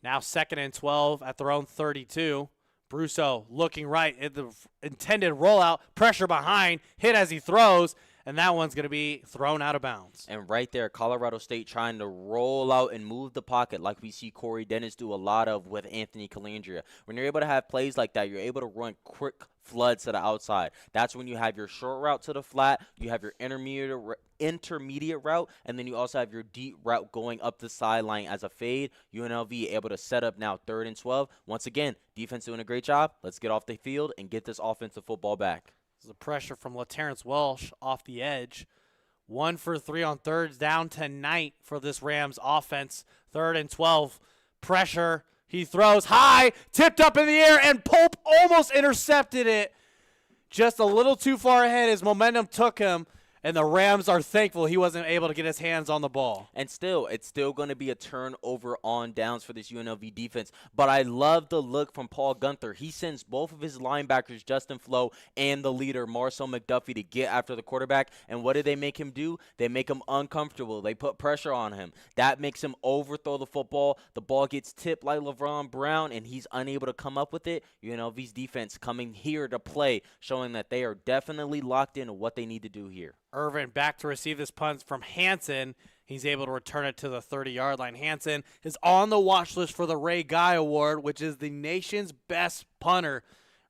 Now 2nd and 12 at their own 32. Brusso looking right at the intended rollout, pressure behind, hit as he throws, and that one's going to be thrown out of bounds. And right there, Colorado State trying to roll out and move the pocket like we see Corey Dennis do a lot of with Anthony Calandria. When you're able to have plays like that, you're able to run quick floods to the outside. That's when you have your short route to the flat, you have your intermediate route, and then you also have your deep route going up the sideline as a fade. UNLV able to set up now 3rd and 12. Once again, defense doing a great job. Let's get off the field and get this offensive football back. This is a pressure from LaTerrence Welsh off the edge. 1 for 3 on thirds down tonight for this Rams offense. 3rd and 12. Pressure. He throws high, tipped up in the air, and Pope almost intercepted it. Just a little too far ahead. His momentum took him, and the Rams are thankful he wasn't able to get his hands on the ball. And still, it's still going to be a turnover on downs for this UNLV defense. But I love the look from Paul Gunther. He sends both of his linebackers, Justin Flo and the leader, Marcel McDuffie, to get after the quarterback. And what do they make him do? They make him uncomfortable. They put pressure on him. That makes him overthrow the football. The ball gets tipped like LeVron Brown, and he's unable to come up with it. UNLV's defense coming here to play, showing that they are definitely locked into what they need to do here. Irvin back to receive this punt from Hansen. He's able to return it to the 30-yard line. Hansen is on the watch list for the Ray Guy Award, which is the nation's best punter.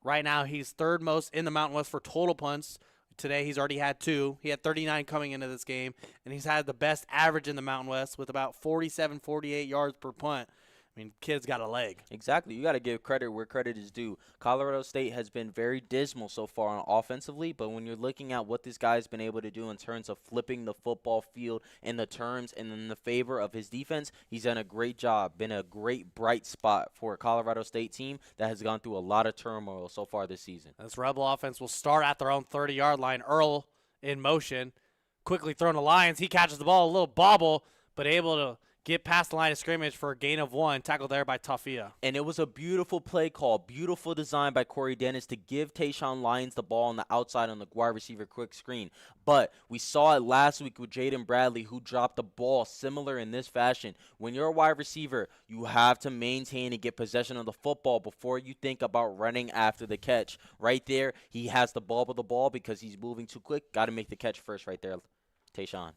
Right now, he's 3rd most in the Mountain West for total punts. Today, he's already had 2. He had 39 coming into this game, and he's had the best average in the Mountain West with about 47, 48 yards per punt. I mean, kid's got a leg. Exactly. You got to give credit where credit is due. Colorado State has been very dismal so far on offensively, but when you're looking at what this guy has been able to do in terms of flipping the football field in the terms and in the favor of his defense, he's done a great job. Been a great bright spot for a Colorado State team that has gone through a lot of turmoil so far this season. This Rebel offense will start at their own 30-yard line. Earl in motion, quickly thrown to Lyons. He catches the ball, a little bobble, but able to get past the line of scrimmage for a gain of 1. Tackled there by Tafia. And it was a beautiful play call, beautiful design by Corey Dennis to give Tayshawn Lyons the ball on the outside on the wide receiver quick screen. But we saw it last week with Jaden Bradley, who dropped the ball similar in this fashion. When you're a wide receiver, you have to maintain and get possession of the football before you think about running after the catch. Right there, he has the ball with the ball because he's moving too quick. Got to make the catch first right there, Tayshawn.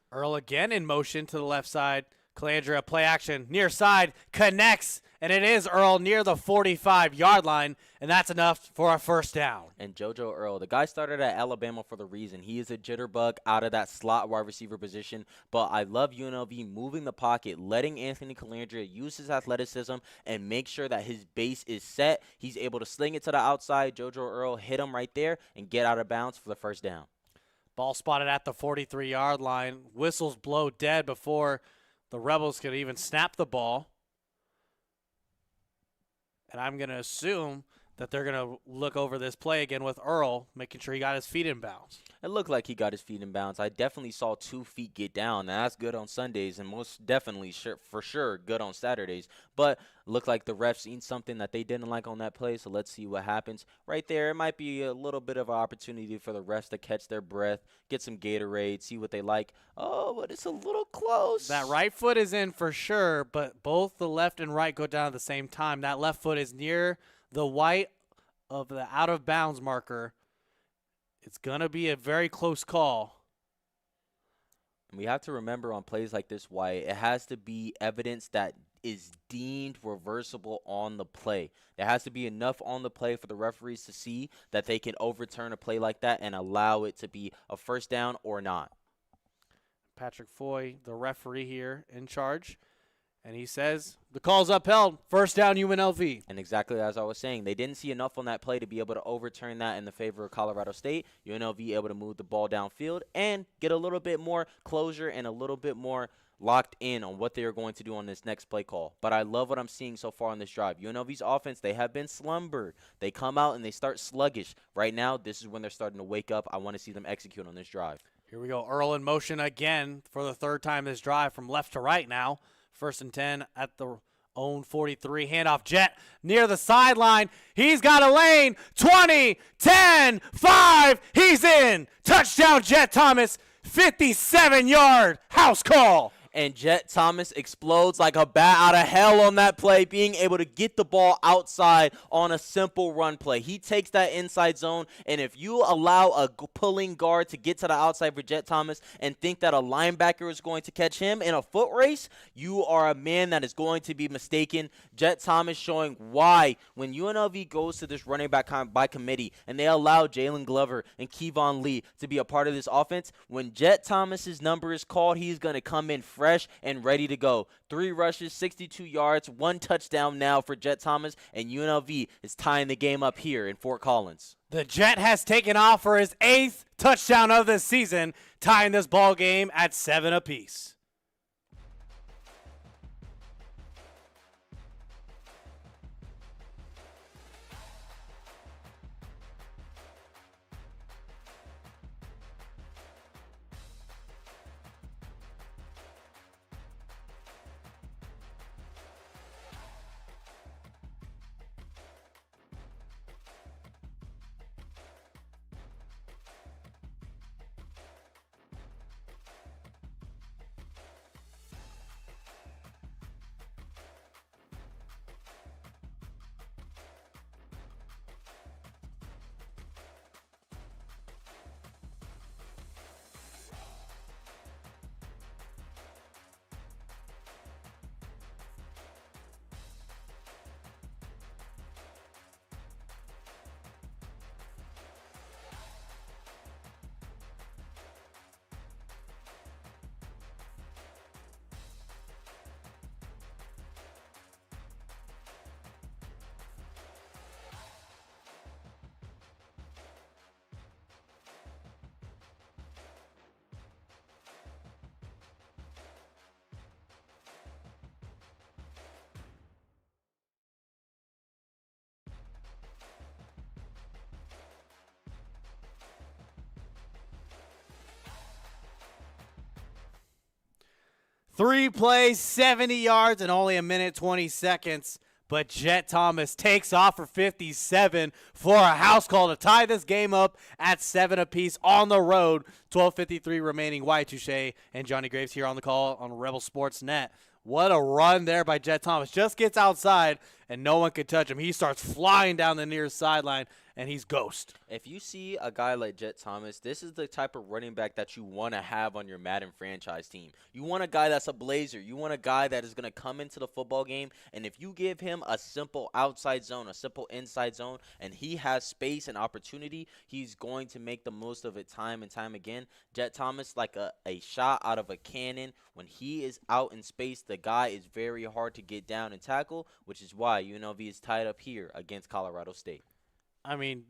Earl again in motion to the left side. Calandria, play action, near side, connects, and it is Earl near the 45-yard line, and that's enough for a 1st down. And JoJo Earl, the guy started at Alabama for the reason. He is a jitterbug out of that slot wide receiver position, but I love UNLV moving the pocket, letting Anthony Calandria use his athleticism and make sure that his base is set. He's able to sling it to the outside. JoJo Earl hit him right there and get out of bounds for the 1st down. Ball spotted at the 43-yard line. Whistles blow dead before the Rebels could even snap the ball. And I'm going to assume that they're going to look over this play again with Earl, making sure he got his feet in bounds. It looked like he got his feet in bounds. I definitely saw 2 feet get down. Now, that's good on Sundays and most definitely, for sure, good on Saturdays. But looked like the refs seen something that they didn't like on that play, so let's see what happens. Right there, it might be a little bit of an opportunity for the refs to catch their breath, get some Gatorade, see what they like. Oh, but it's a little close. That right foot is in for sure, but both the left and right go down at the same time. That left foot is near the white of the out-of-bounds marker. It's going to be a very close call. And we have to remember on plays like this, Wyatt, it has to be evidence that is deemed reversible on the play. There has to be enough on the play for the referees to see that they can overturn a play like that and allow it to be a 1st down or not. Patrick Foy, the referee here, in charge. And he says the call's upheld. 1st down UNLV. And exactly as I was saying, they didn't see enough on that play to be able to overturn that in the favor of Colorado State. UNLV able to move the ball downfield and get a little bit more closure and a little bit more locked in on what they are going to do on this next play call. But I love what I'm seeing so far on this drive. UNLV's offense, they have been slumbered. They come out and they start sluggish. Right now, this is when they're starting to wake up. I want to see them execute on this drive. Here we go. Earl in motion again for the 3rd time this drive from left to right now. 1st and 10 at the own 43. Handoff Jet near the sideline. He's got a lane. 20, 10, 5. He's in. Touchdown Jet Thomas. 57-yard house call. and Jet Thomas explodes like a bat out of hell on that play, being able to get the ball outside on a simple run play. He takes that inside zone, and if you allow a pulling guard to get to the outside for Jet Thomas and think that a linebacker is going to catch him in a foot race, you are a man that is going to be mistaken. Jet Thomas showing why when UNLV goes to this running back by committee and they allow Jalen Glover and Kevon Lee to be a part of this offense, when Jet Thomas's number is called, he's going to come in fresh and ready to go. 3 rushes, 62 yards, 1 touchdown now for Jet Thomas, and UNLV is tying the game up here in Fort Collins. The Jet has taken off for his 8th touchdown of the season, tying this ball game at 7 apiece. Three plays, 70 yards, and only a minute 20 seconds. But Jet Thomas takes off for 57 for a house call to tie this game up at 7 apiece on the road. 12:53 remaining. Wyatt, Touchet, and Johnnie Graves here on the call on Rebel Sports Net. What a run there by Jet Thomas. Just gets outside, and no one can touch him. He starts flying down the near sideline, and he's ghost. If you see a guy like Jet Thomas, this is the type of running back that you want to have on your Madden franchise team. You want a guy that's a blazer. You want a guy that is going to come into the football game, and if you give him a simple outside zone, a simple inside zone, and he has space and opportunity, he's going to make the most of it time and time again. Jet Thomas, like a shot out of a cannon. When he is out in space, the guy is very hard to get down and tackle, which is why UNLV is tied up here against Colorado State. I mean,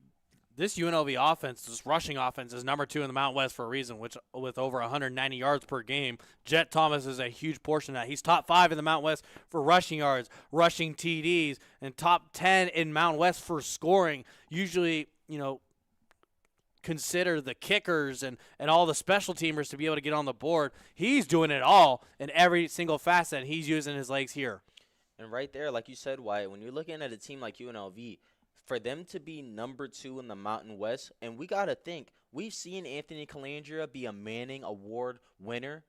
this UNLV offense, this rushing offense, is number 2 in the Mountain West for a reason, which with over 190 yards per game. Jet Thomas is a huge portion of that. He's top 5 in the Mountain West for rushing yards, rushing TDs, and top 10 in Mountain West for scoring. Usually, consider the kickers and all the special teamers to be able to get on the board. He's doing it all in every single facet, and he's using his legs here. And right there, like you said, Wyatt, when you're looking at a team like UNLV, for them to be number 2 in the Mountain West, and we got to think, we've seen Anthony Calandria be a Manning Award winner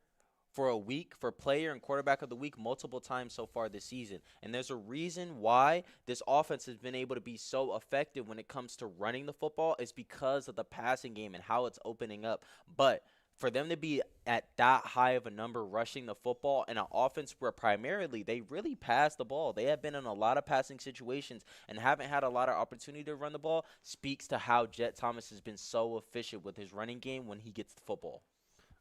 for a week for player and quarterback of the week multiple times so far this season. And there's a reason why this offense has been able to be so effective when it comes to running the football is because of the passing game and how it's opening up. But for them to be at that high of a number rushing the football in an offense where primarily they really pass the ball, they have been in a lot of passing situations and haven't had a lot of opportunity to run the ball, speaks to how Jet Thomas has been so efficient with his running game when he gets the football.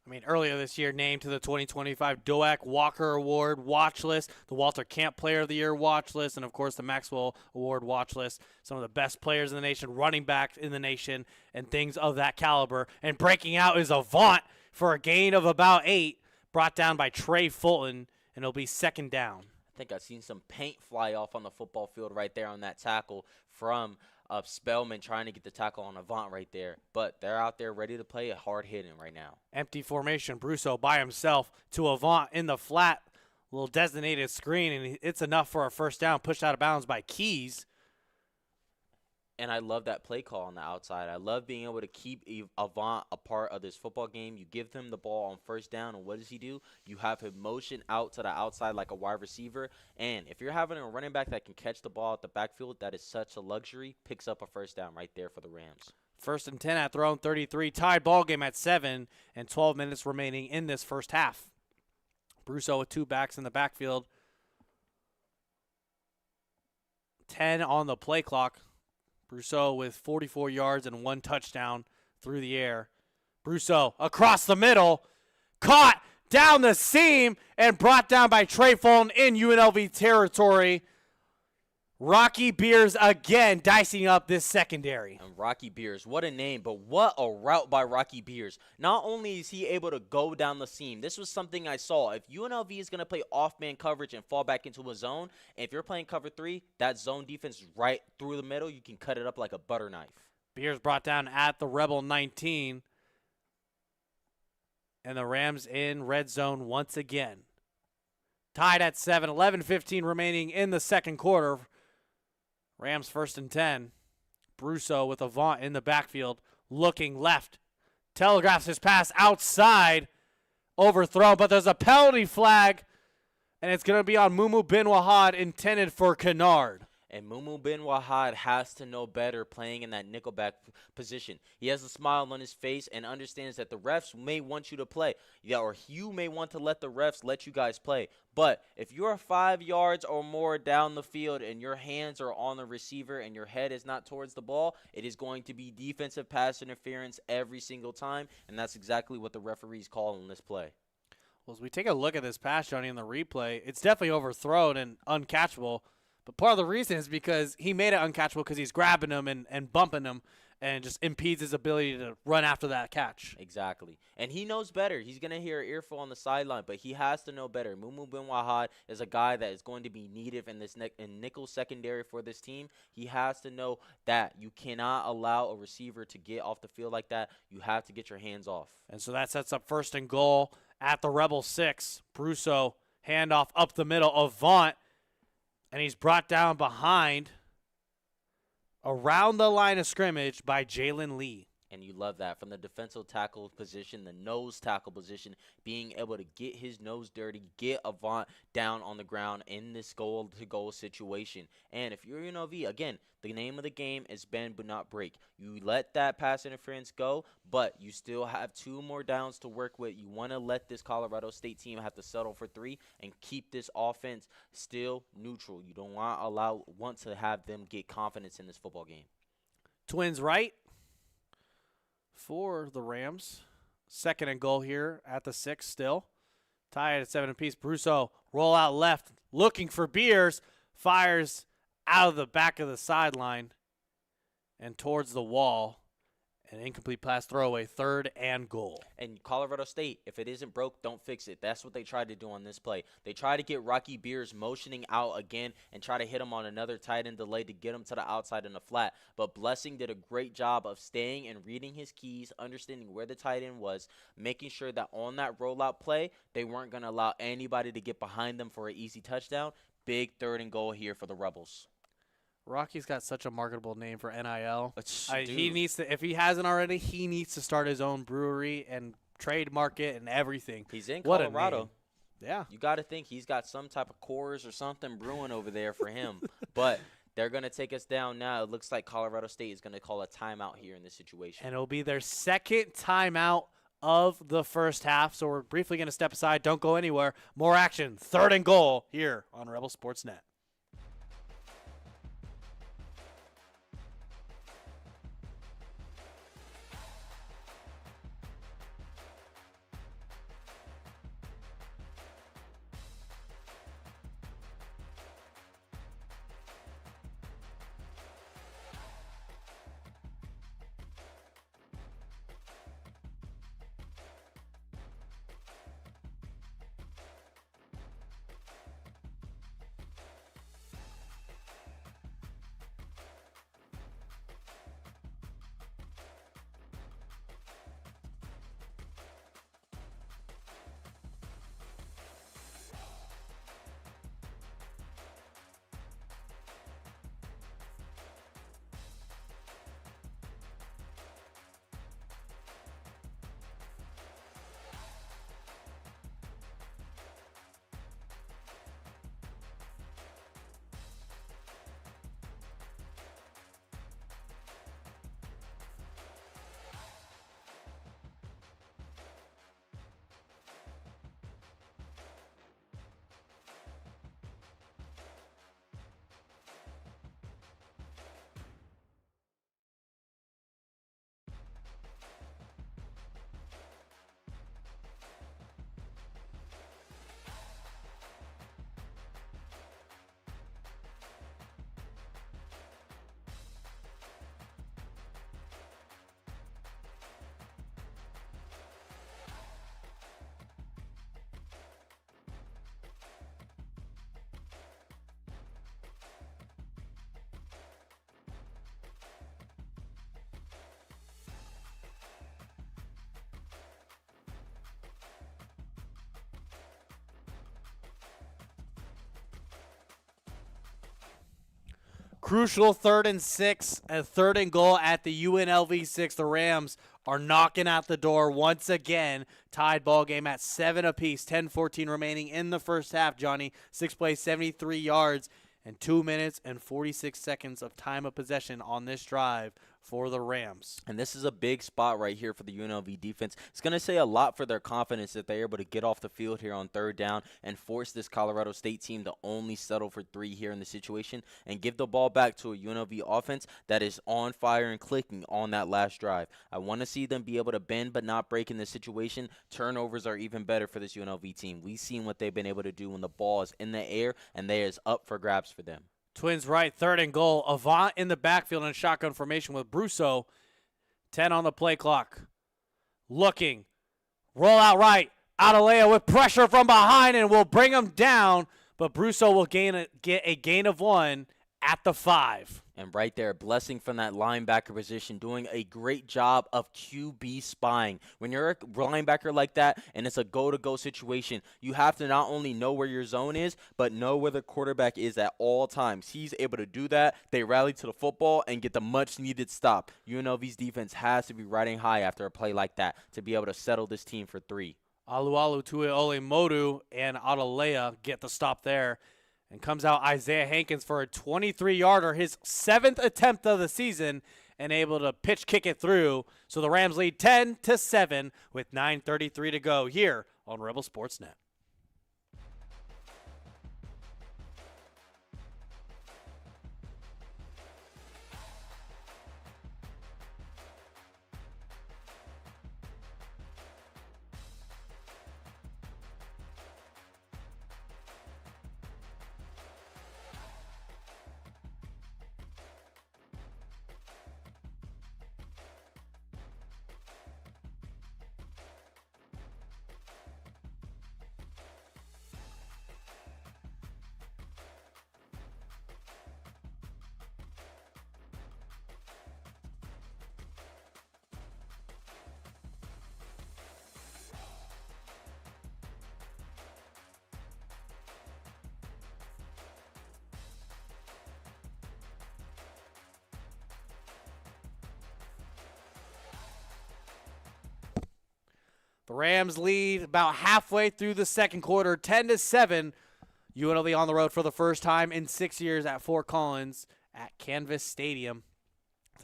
I mean, earlier this year, named to the 2025 Doak Walker Award watch list, the Walter Camp Player of the Year watch list, and, of course, the Maxwell Award watch list. Some of the best players in the nation, running backs in the nation, and things of that caliber. And breaking out is Avant for a gain of about 8, brought down by Trey Fulton, and it'll be second down. I think I've seen some paint fly off on the football field right there on that tackle from Spellman trying to get the tackle on Avant right there. But they're out there ready to play a hard hitting right now. Empty formation. Brusso by himself to Avant in the flat. Little designated screen, and it's enough for a first down. Pushed out of bounds by Keys. And I love that play call on the outside. I love being able to keep Avant a part of this football game. You give him the ball on first down, and what does he do? You have him motion out to the outside like a wide receiver. And if you're having a running back that can catch the ball at the backfield, that is such a luxury. Picks up a first down right there for the Rams. 1st and 10 at their own 33. Tied ball game at 7 and 12 minutes remaining in this first half. Brousseau with 2 backs in the backfield. 10 on the play clock. Brousseau with 44 yards and 1 touchdown through the air. Brousseau across the middle, caught down the seam and brought down by Trey Fulton in UNLV territory. Rocky Beers again dicing up this secondary. And Rocky Beers, what a name, but what a route by Rocky Beers. Not only is he able to go down the seam, this was something I saw. If UNLV is going to play off-man coverage and fall back into a zone, if you're playing cover 3, that zone defense is right through the middle. You can cut it up like a butter knife. Beers brought down at the Rebel 19. And the Rams in red zone once again. Tied at 7, 11:15 remaining in the second quarter. Rams 1st and 10. Brousseau with Avant in the backfield, looking left. Telegraphs his pass outside. Overthrown, but there's a penalty flag, and it's going to be on Mumu bin Wahad, intended for Kennard. And Mumu bin Wahad has to know better playing in that nickelback position. He has a smile on his face and understands that the refs may want you to play. Yeah, or you may want to let the refs let you guys play. But if you're 5 yards or more down the field and your hands are on the receiver and your head is not towards the ball, it is going to be defensive pass interference every single time. And that's exactly what the referees call in this play. Well, as we take a look at this pass, Johnny, in the replay, it's definitely overthrown and uncatchable. But part of the reason is because he made it uncatchable because he's grabbing him and bumping him and just impedes his ability to run after that catch. Exactly. And he knows better. He's going to hear an earful on the sideline, but he has to know better. Mumu bin Wahad is a guy that is going to be needed in this nickel secondary for this team. He has to know that you cannot allow a receiver to get off the field like that. You have to get your hands off. And so that sets up 1st and goal at the Rebel 6. Brousseau, handoff up the middle, Avant. And he's brought down behind around the line of scrimmage by Jalen Lee. And you love that. From the defensive tackle position, the nose tackle position, being able to get his nose dirty, get Avant down on the ground in this goal-to-goal situation. And if you're UNLV, again, the name of the game is bend but not break. You let that pass interference go, but you still have 2 more downs to work with. You want to let this Colorado State team have to settle for 3 and keep this offense still neutral. You don't want to have them get confidence in this football game. Twins right for the Rams. 2nd and goal here at the 6 still. Tied at 7 apiece. Brousseau roll out left, looking for Beers. Fires out of the back of the sideline and towards the wall. An incomplete pass throwaway, 3rd and goal. And Colorado State, if it isn't broke, don't fix it. That's what they tried to do on this play. They tried to get Rocky Beers motioning out again and try to hit him on another tight end delay to get him to the outside in the flat. But Blessing did a great job of staying and reading his keys, understanding where the tight end was, making sure that on that rollout play, they weren't going to allow anybody to get behind them for an easy touchdown. Big 3rd and goal here for the Rebels. Rocky's got such a marketable name for NIL. Dude. He needs to, if he hasn't already, he needs to start his own brewery and trademark it and everything. He's in What Colorado. a name. Yeah. You got to think he's got some type of Coors or something brewing over there for him. But they're going to take us down now. It looks like Colorado State is going to call a timeout here in this situation. And it'll be their 2nd timeout of the first half. So we're briefly going to step aside. Don't go anywhere. More action. 3rd and goal here on Rebel Sports Net. crucial 3rd and 6, a 3rd and goal at the UNLV 6. The Rams are knocking at the door once again. Tied ball game at 7 apiece. 10-14 remaining in the first half, Johnny. 6 plays, 73 yards, and 2 minutes and 46 seconds of time of possession on this drive for the Rams. And this is a big spot right here for the UNLV defense. It's going to say a lot for their confidence that they're able to get off the field here on 3rd down and force this Colorado State team to only settle for 3 here in the situation and give the ball back to a UNLV offense that is on fire and clicking on that last drive. I want to see them be able to bend but not break in this situation. Turnovers are even better for this UNLV team. We've seen what they've been able to do when the ball is in the air and they is up for grabs for them. Twins right, 3rd and goal. Avant in the backfield in shotgun formation with Brousseau. 10 on the play clock. Looking. Roll out right. Adelea with pressure from behind and will bring him down. But Brousseau will get a gain of 1 at the 5. And right there, blessing from that linebacker position, doing a great job of QB spying. When you're a linebacker like that and it's a go-to-go situation, you have to not only know where your zone is, but know where the quarterback is at all times. He's able to do that. They rally to the football and get the much-needed stop. UNLV's defense has to be riding high after a play like that to be able to settle this team for 3. Alualu Tuiole Modu and Adelea get the stop there. And comes out Isaiah Hankins for a 23-yarder, his 7th attempt of the season, and able to pitch kick it through. So the Rams lead 10-7 with 9:33 to go here on Rebel Sportsnet. The Rams lead about halfway through the second quarter, 10-7. UNLV on the road for the first time in 6 years at Fort Collins at Canvas Stadium.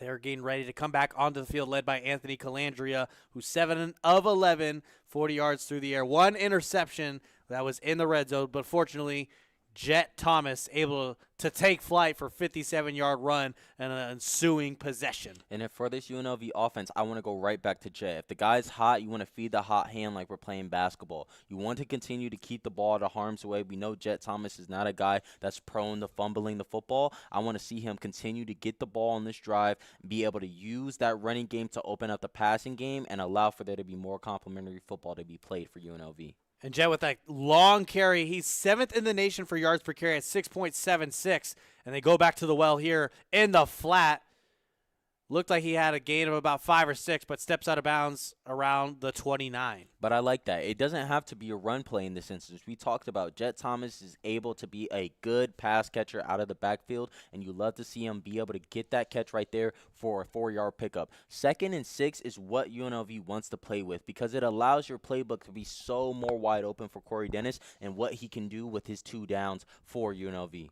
They're getting ready to come back onto the field, led by Anthony Calandria, who's 7 of 11, 40 yards through the air. 1 interception that was in the red zone, but fortunately, Jet Thomas able to take flight for 57-yard run and an ensuing possession. And if for this UNLV offense, I want to go right back to Jet. If the guy's hot, you want to feed the hot hand like we're playing basketball. You want to continue to keep the ball out of harm's way. We know Jet Thomas is not a guy that's prone to fumbling the football. I want to see him continue to get the ball on this drive, be able to use that running game to open up the passing game and allow for there to be more complimentary football to be played for UNLV. And Jet with that long carry, he's 7th in the nation for yards per carry at 6.76. And they go back to the well here in the flat. Looked like he had a gain of about 5 or 6, but steps out of bounds around the 29. But I like that. It doesn't have to be a run play in this instance. We talked about Jet Thomas is able to be a good pass catcher out of the backfield, and you love to see him be able to get that catch right there for a 4-yard pickup. 2nd and 6 is what UNLV wants to play with because it allows your playbook to be so more wide open for Corey Dennis and what he can do with his 2 downs for UNLV.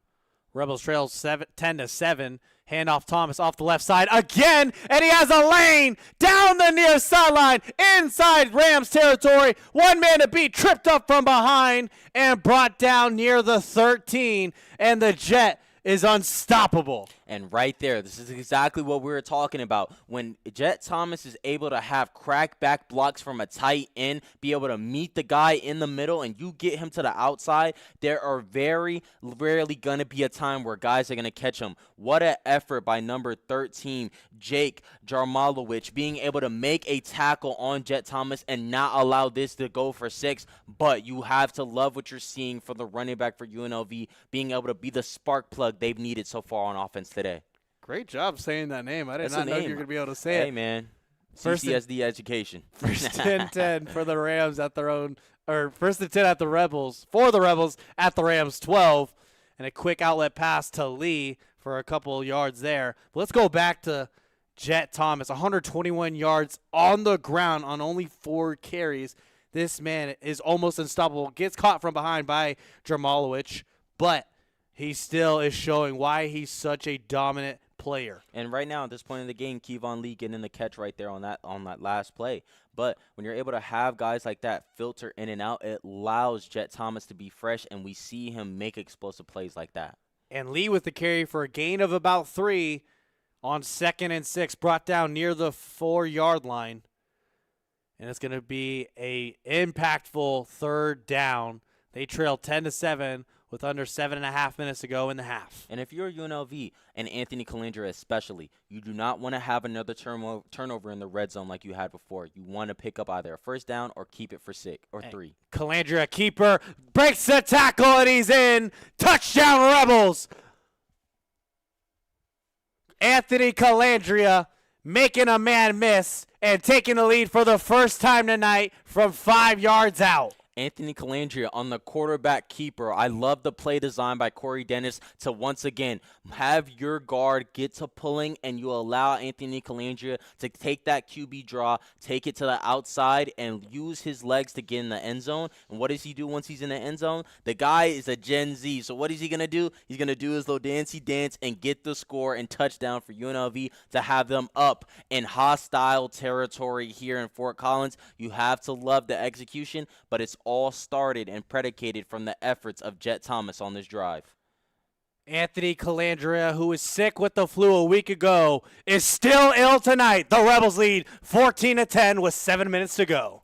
Rebels trails 10-7. Handoff Thomas off the left side again, and he has a lane down the near sideline inside Rams territory. 1 man to beat, tripped up from behind and brought down near the 13, and the Jet is unstoppable. And right there, this is exactly what we were talking about. When Jet Thomas is able to have crack back blocks from a tight end, be able to meet the guy in the middle, and you get him to the outside, there are very rarely going to be a time where guys are going to catch him. What an effort by number 13, Jake Jarmalowicz, being able to make a tackle on Jet Thomas and not allow this to go for 6. But you have to love what you're seeing from the running back for UNLV, being able to be the spark plug they've needed so far on offense today. Great job saying that name. I did That's not know name. you were going to be able to say it. Hey, man. First CCSD education. First and 10 for the Rams at their own, or first and 10 at the Rebels, for the Rebels at the Rams 12. and a quick outlet pass to Lee for a couple yards there. But let's go back to Jet Thomas, 121 yards on the ground on only 4 carries. This man is almost unstoppable. Gets caught from behind by Jamalowicz, but he still is showing why he's such a dominant player. And right now, at this point in the game, Kevon Lee getting the catch right there on that last play. But when you're able to have guys like that filter in and out, it allows Jet Thomas to be fresh, and we see him make explosive plays like that. And Lee with the carry for a gain of about 3 on 2nd and 6, brought down near the 4-yard line. And it's going to be a impactful 3rd down. They trail 10-7 with under 7.5 minutes to go in the half. And if you're UNLV, and Anthony Calandra especially, you do not want to have another turnover in the red zone like you had before. You want to pick up either a 1st down or keep it for 6 or 3. Calandra, keeper, breaks the tackle, and he's in. Touchdown, Rebels. Anthony Calandria making a man miss and taking the lead for the first time tonight from 5 yards out. Anthony Calandria on the quarterback keeper. I love the play design by Corey Dennis to once again have your guard get to pulling, and you allow Anthony Calandria to take that QB draw, take it to the outside, and use his legs to get in the end zone. And what does he do once he's in the end zone? The guy is a Gen Z. So what is he going to do? He's going to do his little dancey dance and get the score and touchdown for UNLV to have them up in hostile territory here in Fort Collins. You have to love the execution, but it's all started and predicated from the efforts of Jet Thomas on this drive. Anthony Calandria, who was sick with the flu a week ago, is still ill tonight. The Rebels lead 14-10 with 7 minutes to go.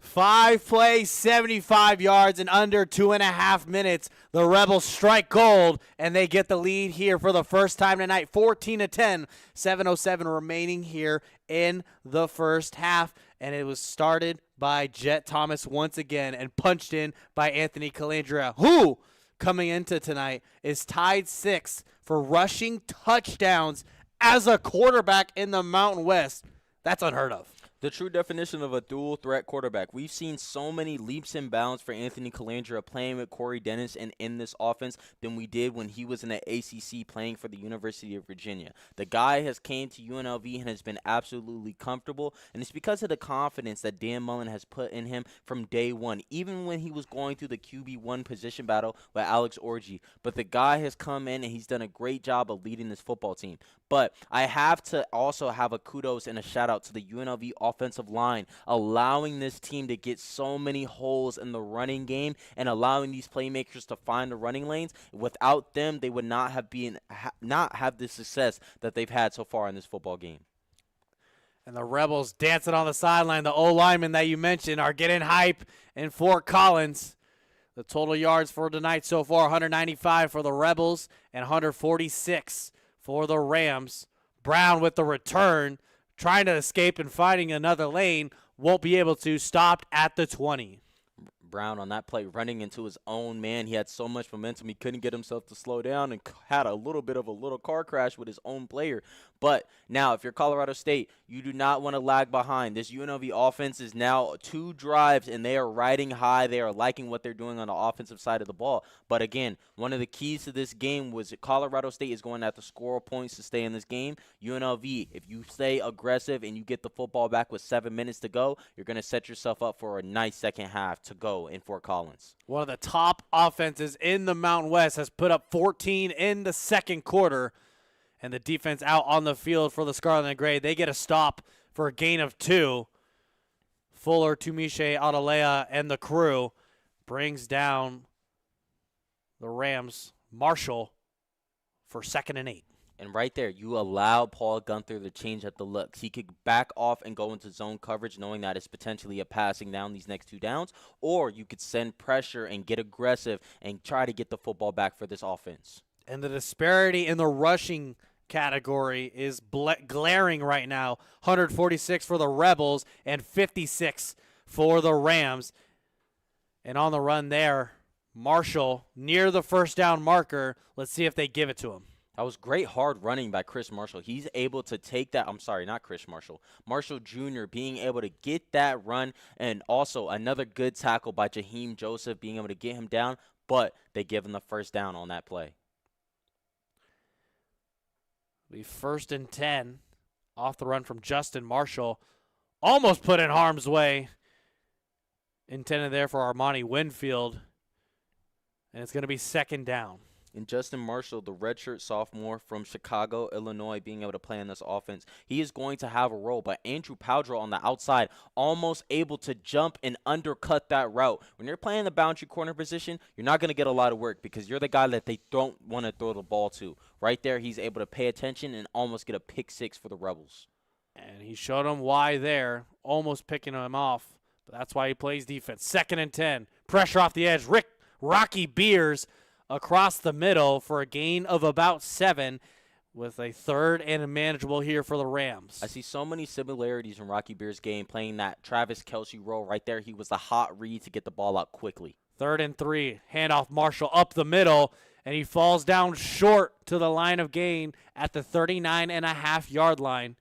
Five plays, 75 yards in under 2.5 minutes. The Rebels strike gold, and they get the lead here for the first time tonight, 14-10. 7:07 remaining here in the first half, and it was started by Jet Thomas once again and punched in by Anthony Calandria, who, coming into tonight, is tied 6th for rushing touchdowns as a quarterback in the Mountain West. That's unheard of. The true definition of a dual threat quarterback. We've seen so many leaps and bounds for Anthony Calandria playing with Corey Dennis and in this offense than we did when he was in the ACC playing for the University of Virginia. The guy has came to UNLV and has been absolutely comfortable, and it's because of the confidence that Dan Mullen has put in him from day one, even when he was going through the QB1 position battle with Alex Orji. But the guy has come in and he's done a great job of leading this football team. But I have to also have a kudos and a shout out to the UNLV offensive line, allowing this team to get so many holes in the running game and allowing these playmakers to find the running lanes. Without them, they would not have the success that they've had so far in this football game. And the Rebels dancing on the sideline. The O-linemen that you mentioned are getting hype in Fort Collins. The total yards for tonight so far, 195 for the Rebels and 146 for the Rams. Brown with the return, trying to escape and finding another lane. won't be able to. Stopped at the 20. Brown on that play running into his own man. He had so much momentum. He couldn't get himself to slow down and had a little bit of a little car crash with his own player. But now, if you're Colorado State, you do not want to lag behind. This UNLV offense is now 2 drives, and they are riding high. They are liking what they're doing on the offensive side of the ball. But again, one of the keys to this game was that Colorado State is going to have to score points to stay in this game. UNLV, if you stay aggressive and you get the football back with 7 minutes to go, you're going to set yourself up for a nice second half to go in Fort Collins. One of the top offenses in the Mountain West has put up 14 in the second quarter. And the defense out on the field for the Scarlet and Gray. They get a stop for a gain of 2. Fuller, Touchet, Atalaya, and the crew brings down the Rams. Marshall for 2nd and 8. And right there, you allow Paul Gunther to change up the looks. He could back off and go into zone coverage knowing that it's potentially a passing down these next 2 downs. Or you could send pressure and get aggressive and try to get the football back for this offense. And the disparity in the rushing category is glaring right now. 146 for the Rebels and 56 for the Rams. And on the run there, Marshall near the first down marker. Let's see if they give it to him. That was great hard running by Chris Marshall. He's able to take that. I'm sorry, not Chris Marshall. Marshall Jr. being able to get that run, and also another good tackle by Jaheim Joseph being able to get him down, but they give him the first down on that play. Be 1st and 10 off the run from Justin Marshall. Almost put in harm's way. Intended there for Armani Winfield. And it's going to be 2nd down. And Justin Marshall, the redshirt sophomore from Chicago, Illinois, being able to play in this offense, he is going to have a role. But Andrew Powdrell on the outside, almost able to jump and undercut that route. When you're playing the boundary corner position, you're not going to get a lot of work because you're the guy that they don't want to throw the ball to. Right there, he's able to pay attention and almost get a pick 6 for the Rebels. And he showed him why there, almost picking him off. But that's why he plays defense. 2nd and 10. Pressure off the edge. Rocky Beers across the middle for a gain of about 7 with a 3rd and a manageable here for the Rams. I see so many similarities in Rocky Beer's game playing that Travis Kelce role right there. He was the hot read to get the ball out quickly. 3rd and 3. Handoff Marshall up the middle, and he falls down short to the line of gain at the 39.5-yard line.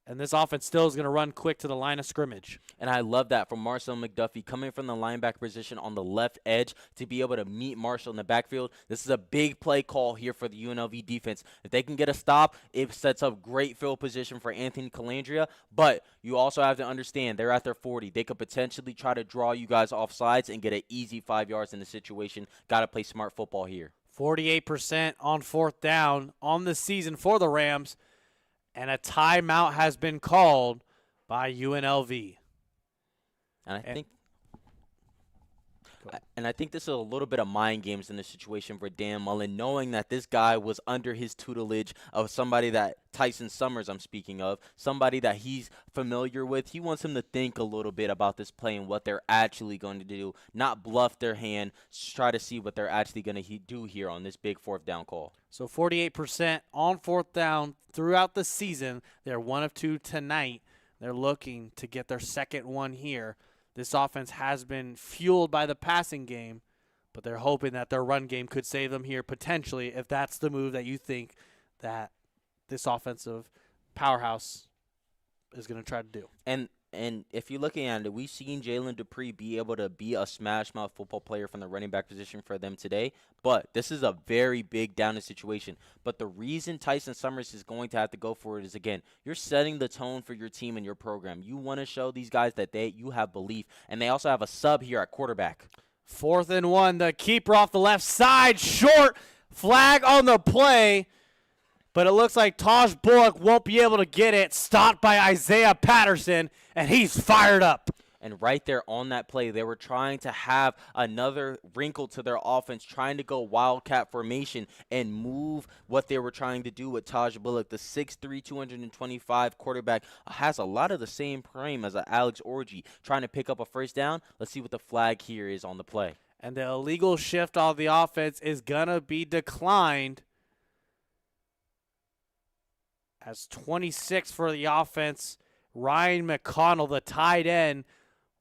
And this offense still is going to run quick to the line of scrimmage. And I love that from Marcel McDuffie coming from the linebacker position on the left edge to be able to meet Marshall in the backfield. This is a big play call here for the UNLV defense. If they can get a stop, it sets up great field position for Anthony Calandria. But you also have to understand they're at their 40. They could potentially try to draw you guys off sides and get an easy 5 yards in the situation. Got to play smart football here. 48% on 4th down on the season for the Rams. And a timeout has been called by UNLV. And I think this is a little bit of mind games in this situation for Dan Mullen, knowing that this guy was under his tutelage of somebody that Tyson Summers I'm speaking of, somebody that he's familiar with. He wants him to think a little bit about this play and what they're actually going to do, not bluff their hand, try to see what they're actually going to do here on this big 4th down call. So 48% on 4th down throughout the season. They're 1 of 2 tonight. They're looking to get their 2nd one here. This offense has been fueled by the passing game, but they're hoping that their run game could save them here potentially if that's the move that you think that this offensive powerhouse is going to try to do. And if you're looking at it, we've seen Jalen Dupree be able to be a smash-mouth football player from the running back position for them today. But this is a very big down situation. But the reason Tyson Summers is going to have to go for it is, again, you're setting the tone for your team and your program. You want to show these guys that you have belief. And they also have a sub here at quarterback. 4th and 1. The keeper off the left side. Short. Flag on the play. But it looks like Taj Bullock won't be able to get it. Stopped by Isaiah Patterson, and he's fired up. And right there on that play, they were trying to have another wrinkle to their offense, trying to go wildcat formation and move what they were trying to do with Taj Bullock. The 6'3", 225 quarterback has a lot of the same frame as Alex Orji, trying to pick up a first down. Let's see what the flag here is on the play. And the illegal shift on the offense is going to be declined. As 26 for the offense Ryan McConnell, the tight end,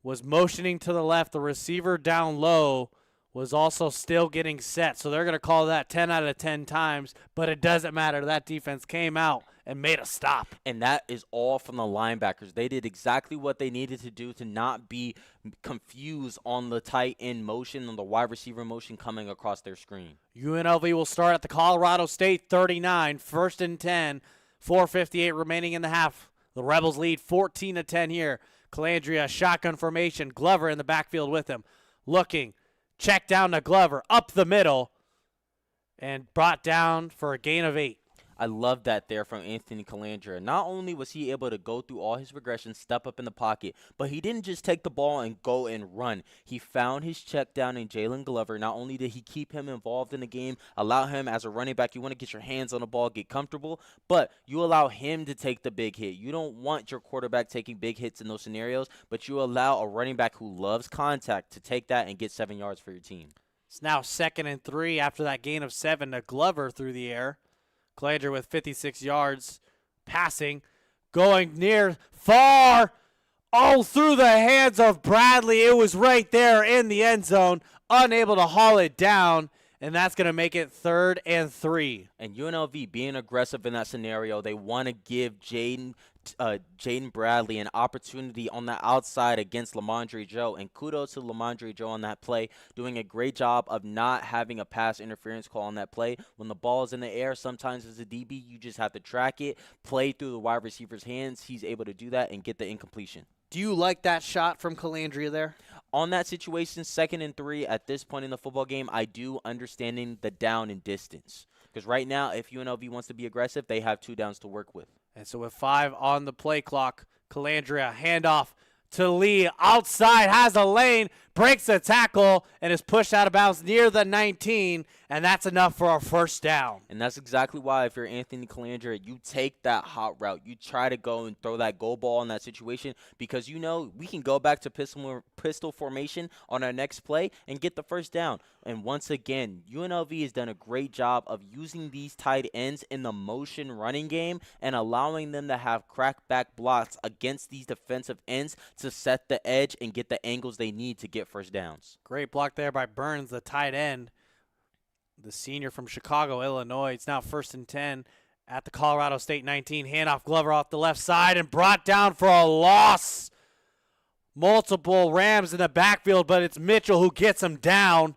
was motioning to the left. The receiver down low was also still getting set. So they're going to call that 10 out of 10 times, but it doesn't matter. That defense came out and made a stop. And that is all from the linebackers. They did exactly what they needed to do to not be confused on the tight end motion, on the wide receiver motion coming across their screen. UNLV will start at the Colorado State 39, 1st and 10, 4:58 remaining in the half. The Rebels lead 14-10 here. Calandria, shotgun formation, Glover in the backfield with him. Looking, check down to Glover, up the middle, and brought down for a gain of 8. I love that there from Anthony Calandria. Not only was he able to go through all his regressions, step up in the pocket, but he didn't just take the ball and go and run. He found his check down in Jalen Glover. Not only did he keep him involved in the game, allow him as a running back, you want to get your hands on the ball, get comfortable, but you allow him to take the big hit. You don't want your quarterback taking big hits in those scenarios, but you allow a running back who loves contact to take that and get 7 yards for your team. It's now 2nd and 3 after that gain of 7 to Glover through the air. Calandria with 56 yards passing, going near, far, through the hands of Bradley. It was right there in the end zone, unable to haul it down, and that's going to make it 3rd and 3. And UNLV being aggressive in that scenario, they want to give Jaden Bradley an opportunity on the outside against Lamondre Joe. And kudos to Lamondre Joe on that play, doing a great job of not having a pass interference call on that play. When the ball is in the air, sometimes as a DB, you just have to track it, play through the wide receiver's hands. He's able to do that and get the incompletion. Do you like that shot from Calandria there? On that situation, 2nd and 3 at this point in the football game, I do understanding the down and distance. Because right now, if UNLV wants to be aggressive, they have 2 downs to work with. And so with 5 on the play clock, Calandria handoff to Lee. Outside, has a lane, breaks a tackle, and is pushed out of bounds near the 19, and that's enough for a 1st down. And that's exactly why if you're Anthony Calandria, you take that hot route. You try to go and throw that go ball in that situation because you know we can go back to pistol formation on our next play and get the 1st down. And once again, UNLV has done a great job of using these tight ends in the motion running game and allowing them to have crackback blocks against these defensive ends to set the edge and get the angles they need to get 1st downs. Great block there by Burns, the tight end, the senior from Chicago, Illinois. It's now 1st and 10 at the Colorado State 19. Handoff Glover off the left side and brought down for a loss. Multiple Rams in the backfield, but it's Mitchell who gets him down.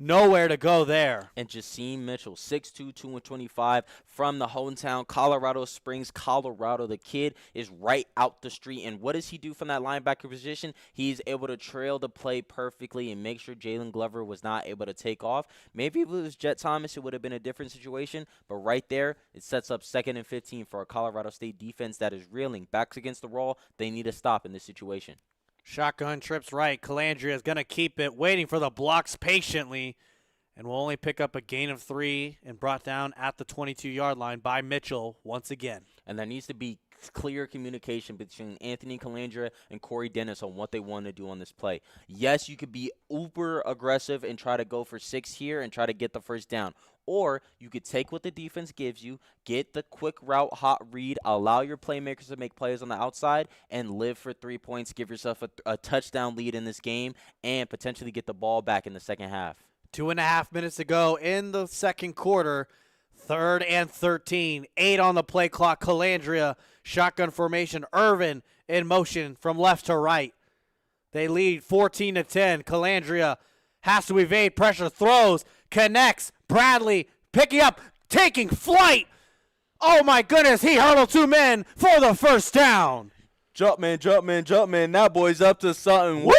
Nowhere to go there. And Jasim Mitchell, 6'2", 225, from the hometown, Colorado Springs, Colorado. The kid is right out the street. And what does he do from that linebacker position? He's able to trail the play perfectly and make sure Jalen Glover was not able to take off. Maybe if it was Jet Thomas, it would have been a different situation. But right there, it sets up 2nd and 15 for a Colorado State defense that is reeling. Backs against the wall. They need a stop in this situation. Shotgun trips right. Calandria is going to keep it, waiting for the blocks patiently, and will only pick up a gain of 3 and brought down at the 22-yard line by Mitchell once again. And there needs to be clear communication between Anthony Calandria and Corey Dennis on what they want to do on this play. Yes, you could be uber aggressive and try to go for 6 here and try to get the 1st down. Or you could take what the defense gives you, get the quick route, hot read, allow your playmakers to make plays on the outside, and live for 3 points, give yourself a touchdown lead in this game, and potentially get the ball back in the second half. 2.5 minutes to go in the second quarter. 3rd and 13. 8 on the play clock. Calandria, shotgun formation. Irvin in motion from left to right. They lead 14-10. Calandria has to evade pressure, throws, connects. Bradley picking up, taking flight. Oh my goodness, he hurdled 2 men for the 1st down. Jump man, jump man, jump man. That boy's up to something. Woo!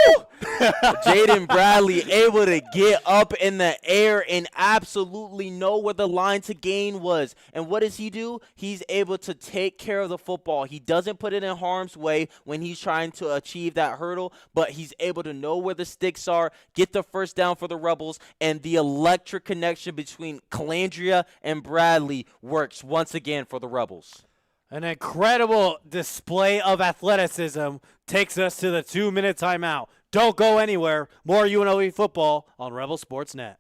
Jaden Bradley able to get up in the air and absolutely know where the line to gain was. And what does he do? He's able to take care of the football. He doesn't put it in harm's way when he's trying to achieve that hurdle, but he's able to know where the sticks are, get the 1st down for the Rebels, and the electric connection between Calandria and Bradley works once again for the Rebels. An incredible display of athleticism takes us to the 2-minute timeout. Don't go anywhere. More UNLV football on Rebel Sports Net.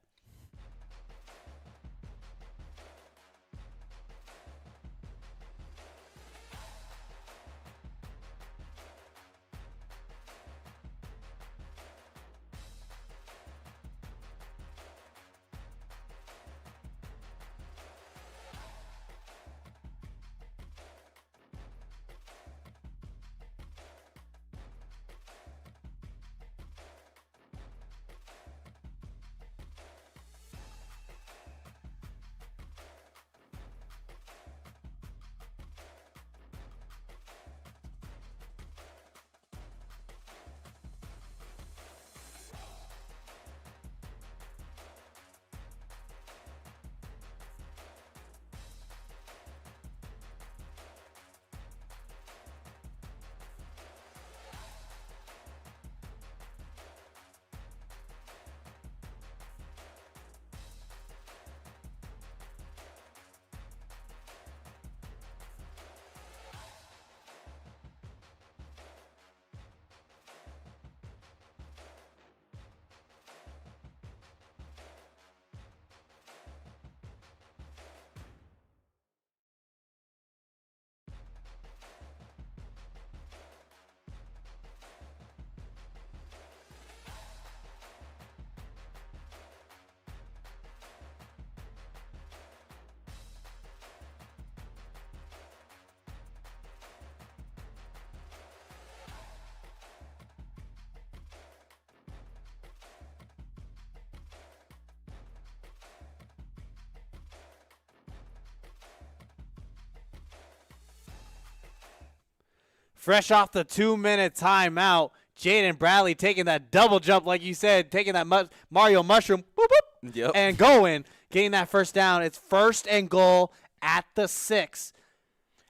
Fresh off the 2-minute timeout, Jaden Bradley taking that double jump, like you said, taking that Mario Mushroom, boop, boop, Yep. and going, getting that first down. It's 1st and goal at the 6.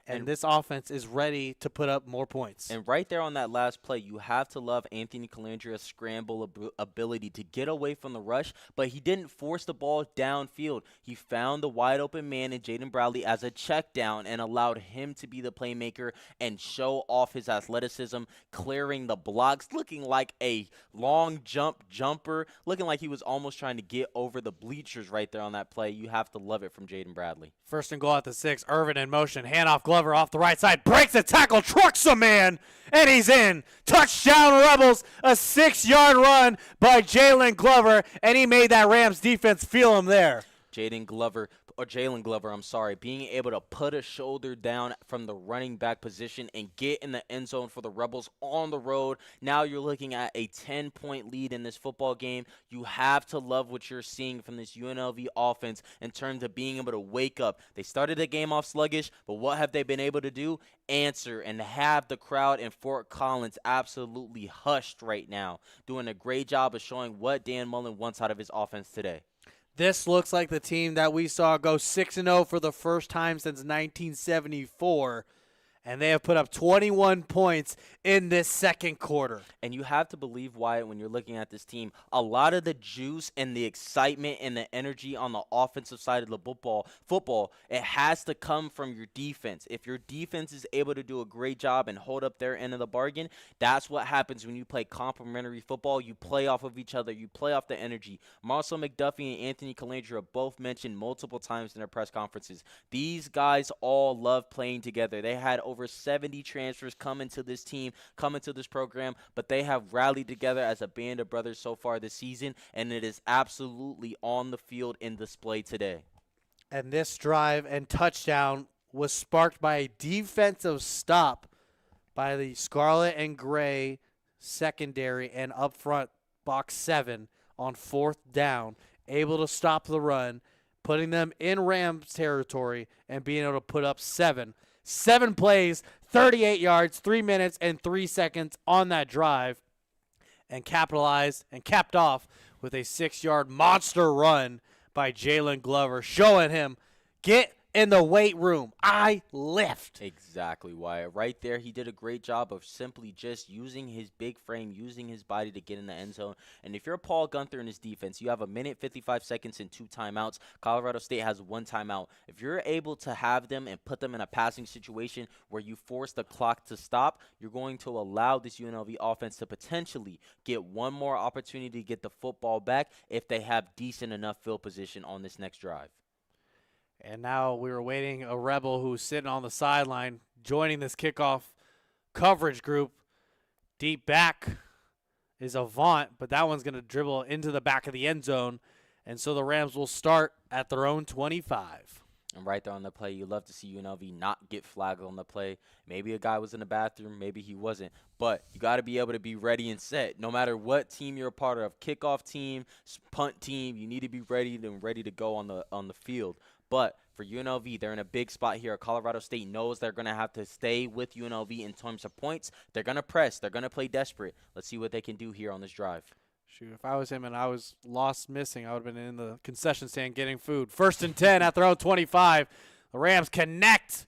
And this offense is ready to put up more points. And right there on that last play, you have to love Anthony Calandria's scramble ability to get away from the rush, but he didn't force the ball downfield. He found the wide open man in Jaden Bradley as a check down and allowed him to be the playmaker and show off his athleticism, clearing the blocks, looking like a long jumper, looking like he was almost trying to get over the bleachers right there on that play. You have to love it from Jaden Bradley. 1st and goal at the 6. Irvin in motion. Handoff Glover off the right side. Breaks the tackle. Trucks a man. And he's in. Touchdown Rebels. A 6-yard run by Jalen Glover. And he made that Rams defense feel him there. Jalen Glover, being able to put a shoulder down from the running back position and get in the end zone for the Rebels on the road. Now you're looking at a 10-point lead in this football game. You have to love what you're seeing from this UNLV offense in terms of being able to wake up. They started the game off sluggish, but what have they been able to do? Answer and have the crowd in Fort Collins absolutely hushed right now, doing a great job of showing what Dan Mullen wants out of his offense today. This looks like the team that we saw go 6-0 for the first time since 1974. And they have put up 21 points in this second quarter. And you have to believe, Wyatt, when you're looking at this team, a lot of the juice and the excitement and the energy on the offensive side of the football, it has to come from your defense. If your defense is able to do a great job and hold up their end of the bargain, that's what happens when you play complementary football. You play off of each other. You play off the energy. Marcel McDuffie and Anthony Calandria both mentioned multiple times in their press conferences. These guys all love playing together. They had over 70 transfers come into this team, come into this program, but they have rallied together as a band of brothers so far this season, and it is absolutely on the field in display today. And this drive and touchdown was sparked by a defensive stop by the Scarlet and Gray secondary and up front box 7 on 4th down, able to stop the run, putting them in Rams territory and being able to put up 7. 7 plays, 38 yards, 3 minutes, and 3 seconds on that drive, and capitalized and capped off with a 6-yard monster run by Jalen Glover, showing him, get in the weight room. I lift. Exactly, Wyatt. Right there, he did a great job of simply just using his big frame, using his body to get in the end zone. And if you're Paul Gunther in his defense, you have 1 minute, 55 seconds and 2 timeouts. Colorado State has 1 timeout. If you're able to have them and put them in a passing situation where you force the clock to stop, you're going to allow this UNLV offense to potentially get one more opportunity to get the football back if they have decent enough field position on this next drive. And now we were waiting a Rebel who's sitting on the sideline, joining this kickoff coverage group. Deep back is Avant, but that one's going to dribble into the back of the end zone. And so the Rams will start at their own 25. And right there on the play, you love to see UNLV not get flagged on the play. Maybe a guy was in the bathroom, maybe he wasn't. But you got to be able to be ready and set. No matter what team you're a part of, kickoff team, punt team, you need to be ready to go on the field. But for UNLV, they're in a big spot here. Colorado State knows they're going to have to stay with UNLV in terms of points. They're going to press. They're going to play desperate. Let's see what they can do here on this drive. Shoot, if I was him and I was missing, I would have been in the concession stand getting food. 1st and 10 at their own 25. The Rams connect.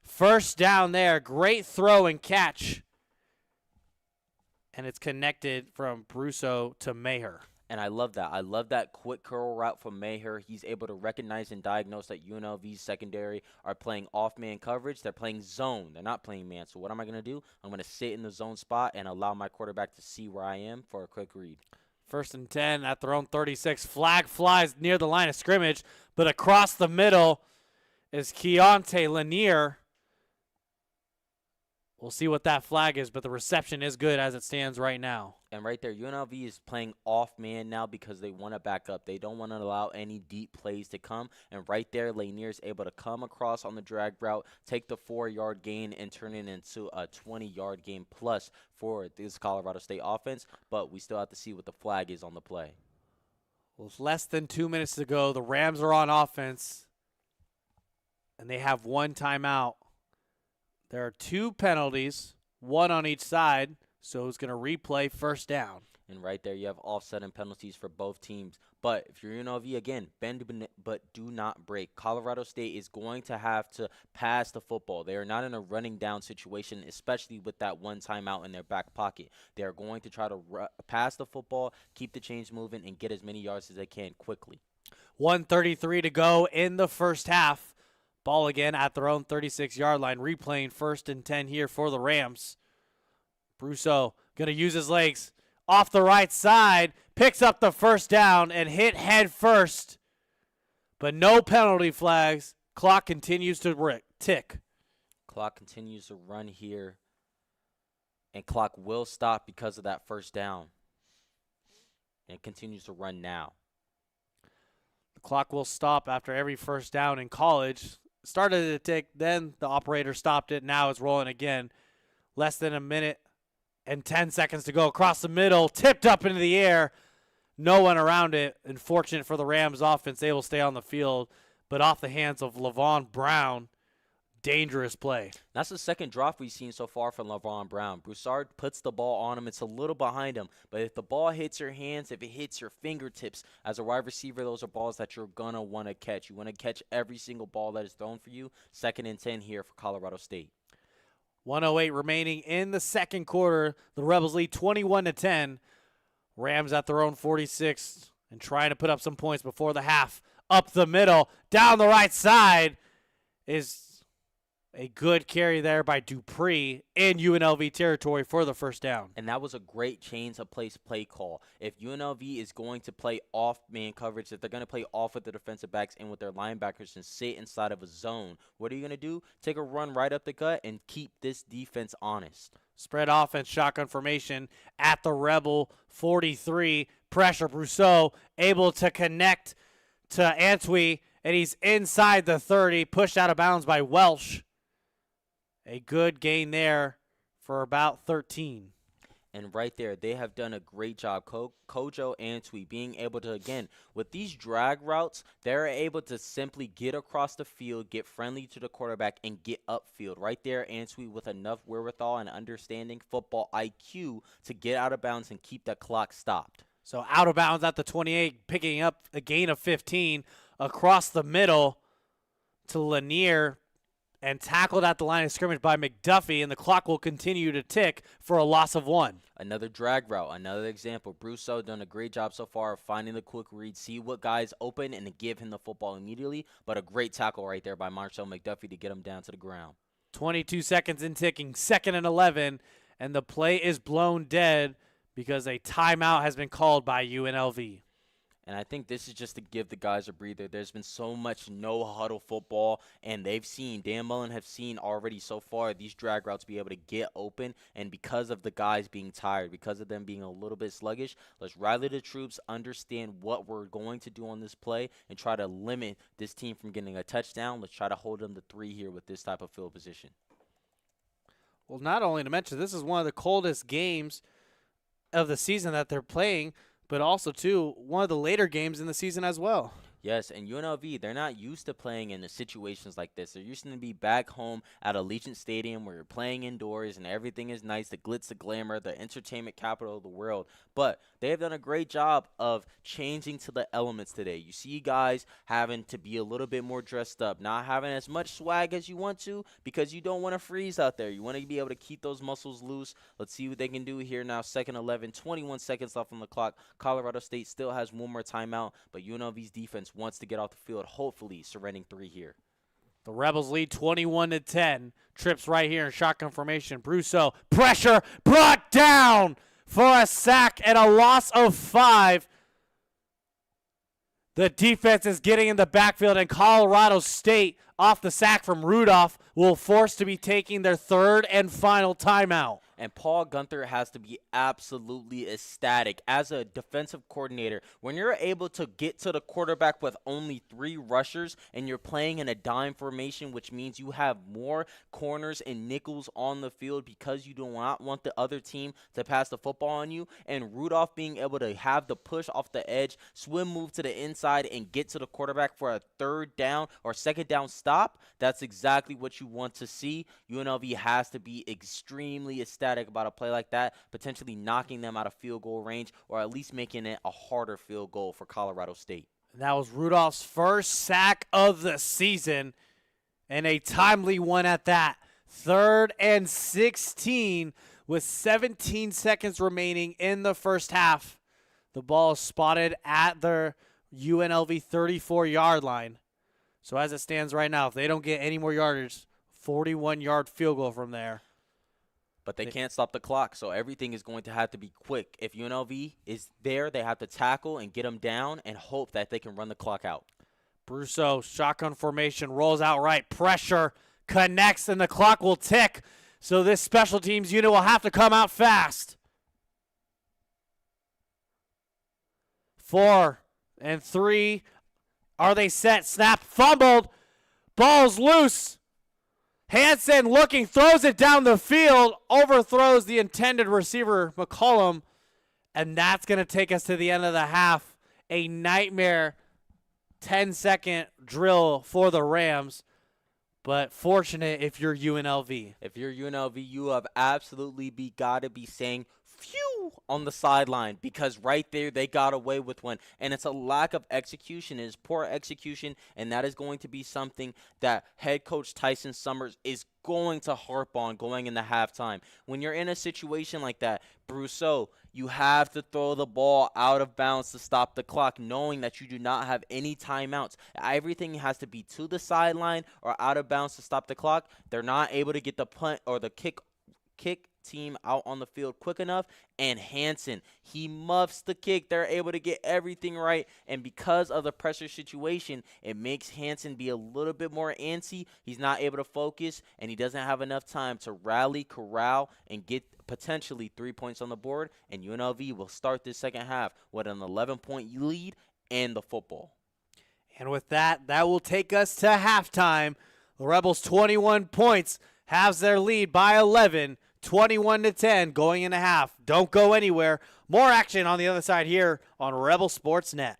First down there. Great throw and catch. And it's connected from Brusso to Maher. And I love that. I love that quick curl route from Maher. He's able to recognize and diagnose that UNLV's secondary are playing off-man coverage. They're playing zone. They're not playing man. So what am I going to do? I'm going to sit in the zone spot and allow my quarterback to see where I am for a quick read. 1st and 10 at their own 36. Flag flies near the line of scrimmage, but across the middle is Keontae Lanier. We'll see what that flag is, but the reception is good as it stands right now. And right there, UNLV is playing off man now because they want to back up. They don't want to allow any deep plays to come. And right there, Lanier is able to come across on the drag route, take the 4-yard gain, and turn it into a 20-yard gain plus for this Colorado State offense. But we still have to see what the flag is on the play. Well, it's less than 2 minutes to go. The Rams are on offense, and they have 1 timeout. There are 2 penalties, one on each side, so it's going to replay first down. And right there, you have offset and penalties for both teams. But if you're UNLV, again, bend but do not break. Colorado State is going to have to pass the football. They are not in a running down situation, especially with that one timeout in their back pocket. They are going to try to pass the football, keep the chains moving, and get as many yards as they can quickly. 1:33 to go in the first half. Ball again at their own 36-yard line. Replaying 1st and 10 here for the Rams. Brousseau going to use his legs. Off the right side, picks up the first down and hit head first. But no penalty flags. Clock continues to tick. Clock continues to run here. And clock will stop because of that first down. And it continues to run now. The clock will stop after every first down in college. Started to tick, then the operator stopped it. Now it's rolling again. Less than a minute and 10 seconds to go across the middle, tipped up into the air. No one around it. Unfortunate for the Rams offense, they will stay on the field, but off the hands of LaVon Brown. Dangerous play. That's the second drop we've seen so far from LaVon Brown. Broussard puts the ball on him. It's a little behind him, but if the ball hits your hands, if it hits your fingertips, as a wide receiver, those are balls that you're going to want to catch. You want to catch every single ball that is thrown for you. 2nd and 10 here for Colorado State. 1:08 remaining in the second quarter. The Rebels lead 21-10. Rams at their own 46 and trying to put up some points before the half. Up the middle, down the right side is a good carry there by Dupree in UNLV territory for the first down. And that was a great change of place play call. If UNLV is going to play off man coverage, if they're going to play off with the defensive backs and with their linebackers and sit inside of a zone, what are you going to do? Take a run right up the gut and keep this defense honest. Spread offense, shotgun formation at the Rebel 43. Pressure, Brousseau able to connect to Antwi, and he's inside the 30, pushed out of bounds by Welsh. A good gain there for about 13. And right there, they have done a great job. Kojo Antwi being able to, again, with these drag routes, they're able to simply get across the field, get friendly to the quarterback, and get upfield. Right there, Antwi with enough wherewithal and understanding football IQ to get out of bounds and keep the clock stopped. So out of bounds at the 28, picking up a gain of 15 across the middle to Lanier. And tackled at the line of scrimmage by McDuffie, and the clock will continue to tick for a loss of 1. Another drag route, another example. Brousseau done a great job so far of finding the quick read, see what guy's open, and to give him the football immediately. But a great tackle right there by Marshall McDuffie to get him down to the ground. 22 seconds in ticking, 2nd and 11, and the play is blown dead because a timeout has been called by UNLV. And I think this is just to give the guys a breather. There's been so much no-huddle football, and Dan Mullen have seen already so far these drag routes be able to get open, and because of the guys being tired, because of them being a little bit sluggish, let's rally the troops, understand what we're going to do on this play, and try to limit this team from getting a touchdown. Let's try to hold them to 3 here with this type of field position. Well, not only to mention, this is one of the coldest games of the season that they're playing, but also, too, one of the later games in the season as well. Yes, and UNLV, they're not used to playing in the situations like this. They're used to be back home at Allegiant Stadium where you're playing indoors and everything is nice, the glitz, the glamour, the entertainment capital of the world. But they have done a great job of changing to the elements today. You see guys having to be a little bit more dressed up, not having as much swag as you want to because you don't want to freeze out there. You want to be able to keep those muscles loose. Let's see what they can do here now. 2nd 11, 21 seconds left on the clock. Colorado State still has one more timeout, but UNLV's defense wants to get off the field, hopefully surrendering 3 here. The Rebels lead 21-10. Trips right here in shotgun formation. Brousseau, pressure, brought down for a sack and a loss of 5. The defense is getting in the backfield, and Colorado State, off the sack from Rudolph, will force to be taking their 3rd and final timeout. and Paul Gunther has to be absolutely ecstatic as a defensive coordinator. When you're able to get to the quarterback with only 3 rushers and you're playing in a dime formation, which means you have more corners and nickels on the field because you do not want the other team to pass the football on you, and Rudolph being able to have the push off the edge, swim move to the inside, and get to the quarterback for a 3rd down or 2nd down stop, that's exactly what you want to see. UNLV has to be extremely ecstatic about a play like that, potentially knocking them out of field goal range or at least making it a harder field goal for Colorado State. That was Rudolph's first sack of the season, and a timely one at that. 3rd and 16 with 17 seconds remaining in the first half. The ball is spotted at the UNLV 34-yard line. So as it stands right now, if they don't get any more yardage, 41-yard field goal from there. But they can't stop the clock, so everything is going to have to be quick. If UNLV is there, they have to tackle and get them down and hope that they can run the clock out. Brousseau, shotgun formation, rolls out right. Pressure, connects, and the clock will tick. So this special teams unit will have to come out fast. 4 and 3. Are they set? Snap, fumbled. Ball's loose. Hansen looking, throws it down the field, overthrows the intended receiver, McCollum, and that's going to take us to the end of the half. A nightmare 10-second drill for the Rams, but fortunate if you're UNLV. If you're UNLV, you have absolutely got to be saying, phew, on the sideline, because right there they got away with one. And it's a lack of execution. It is poor execution, and that is going to be something that head coach Tyson Summers is going to harp on going into halftime. When you're in a situation like that, Brousseau, you have to throw the ball out of bounds to stop the clock, knowing that you do not have any timeouts. Everything has to be to the sideline or out of bounds to stop the clock. They're not able to get the punt or the kick team out on the field quick enough, and Hansen, he muffs the kick. They're able to get everything right, and because of the pressure situation, it makes Hansen be a little bit more antsy. He's not able to focus, and he doesn't have enough time to rally, corral, and get potentially 3 points on the board, and UNLV will start this second half with an 11-point lead and the football. And with that, that will take us to halftime. The Rebels 21 points, has their lead by 11, 21-10 going into half. Don't go anywhere. More action on the other side here on Rebel Sports Net.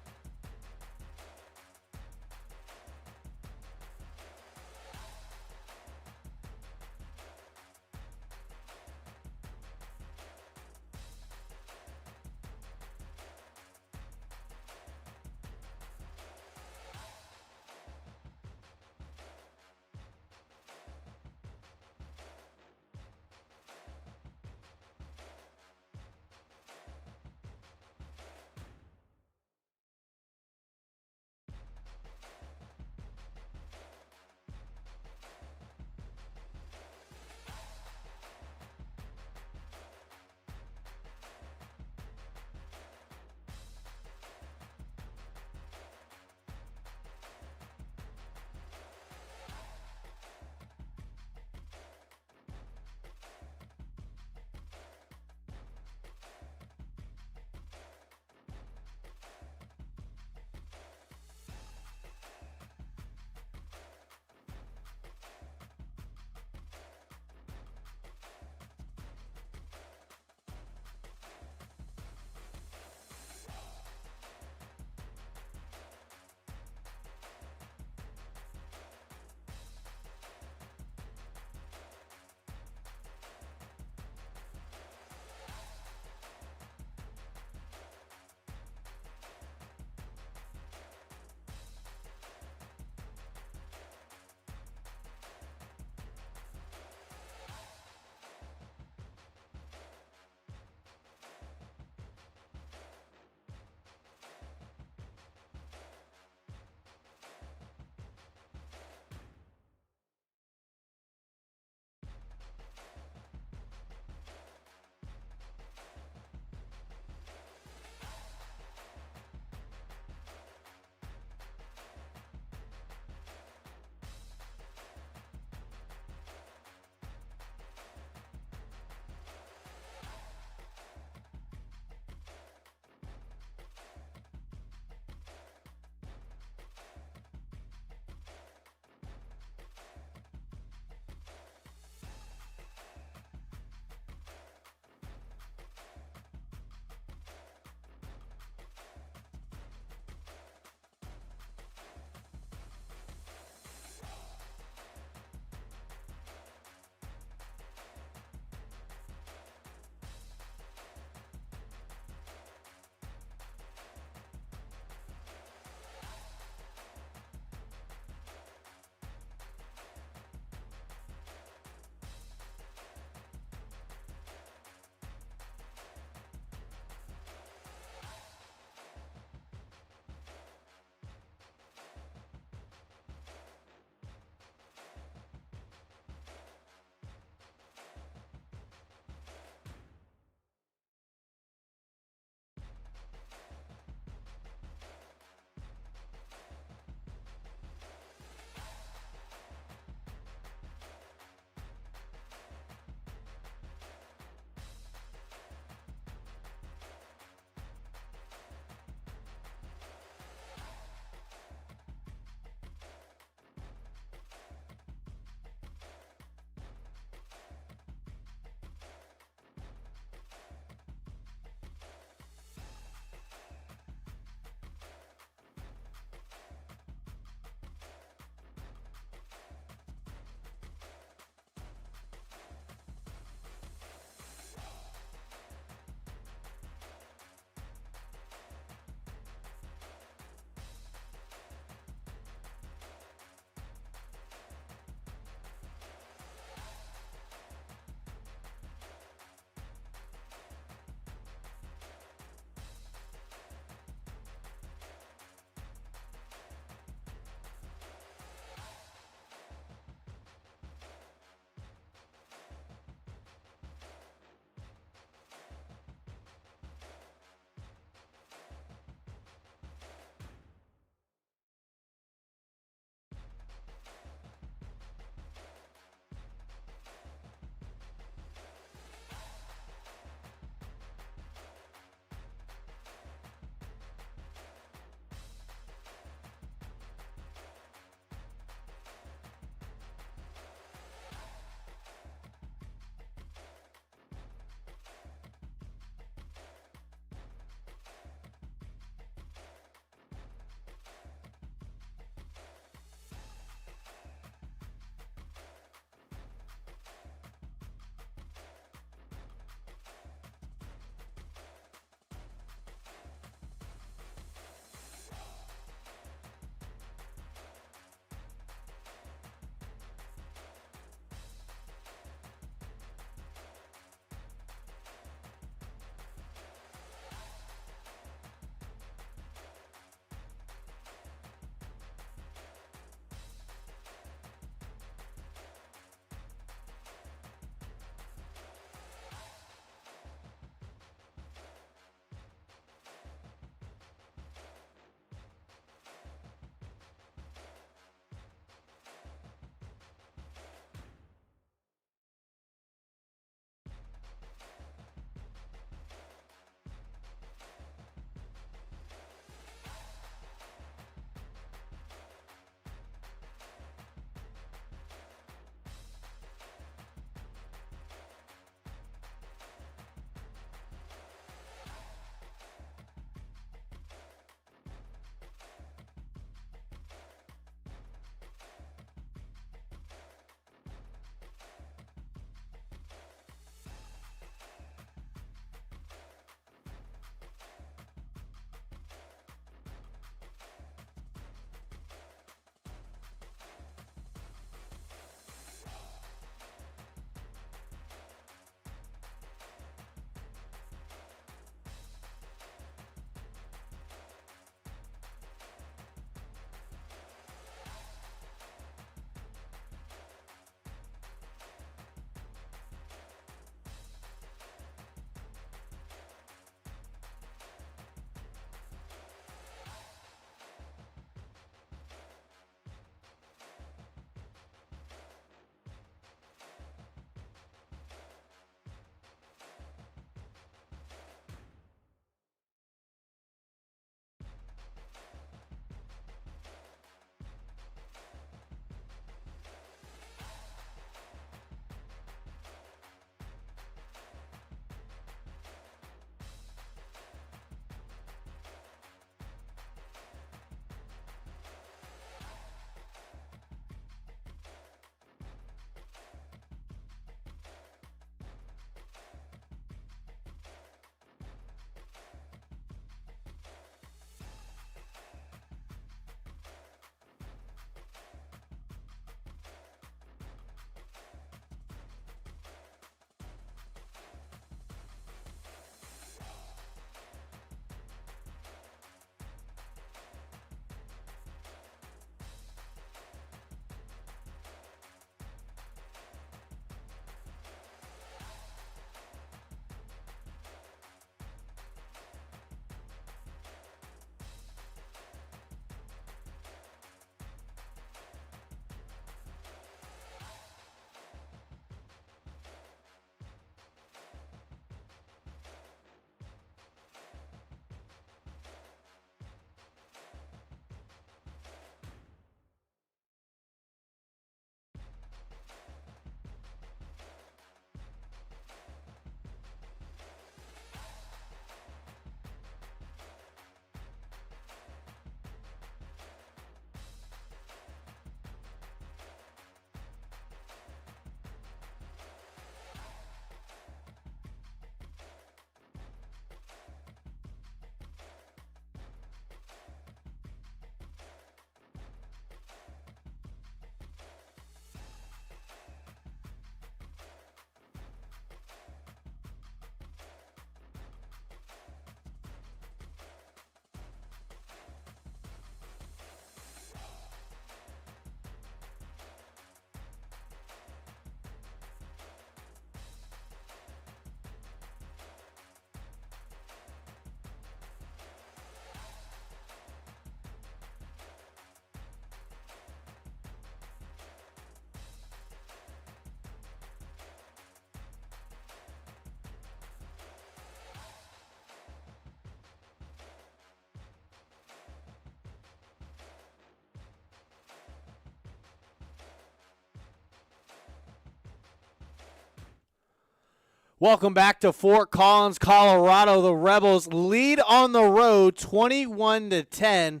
Welcome back to Fort Collins, Colorado. The Rebels lead on the road 21-10.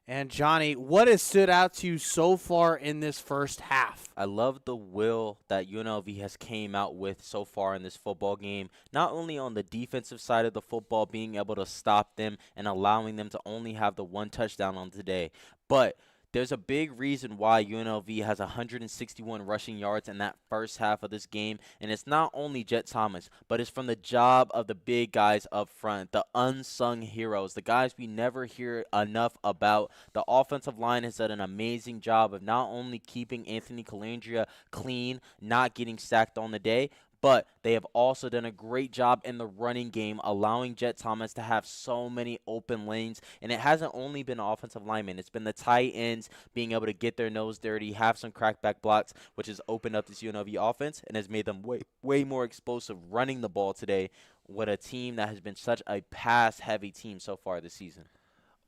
And Johnny, what has stood out to you so far in this first half? I love the will that UNLV has came out with so far in this football game, not only on the defensive side of the football, being able to stop them and allowing them to only have the one touchdown on today, but there's a big reason why UNLV has 161 rushing yards in that first half of this game, and it's not only Jet Thomas, but it's from the job of the big guys up front, the unsung heroes, the guys we never hear enough about. The offensive line has done an amazing job of not only keeping Anthony Calandria clean, not getting sacked on the day, but they have also done a great job in the running game, allowing Jet Thomas to have so many open lanes. And it hasn't only been offensive linemen. It's been the tight ends being able to get their nose dirty, have some crackback blocks, which has opened up this UNLV offense and has made them way more explosive running the ball today with a team that has been such a pass-heavy team so far this season.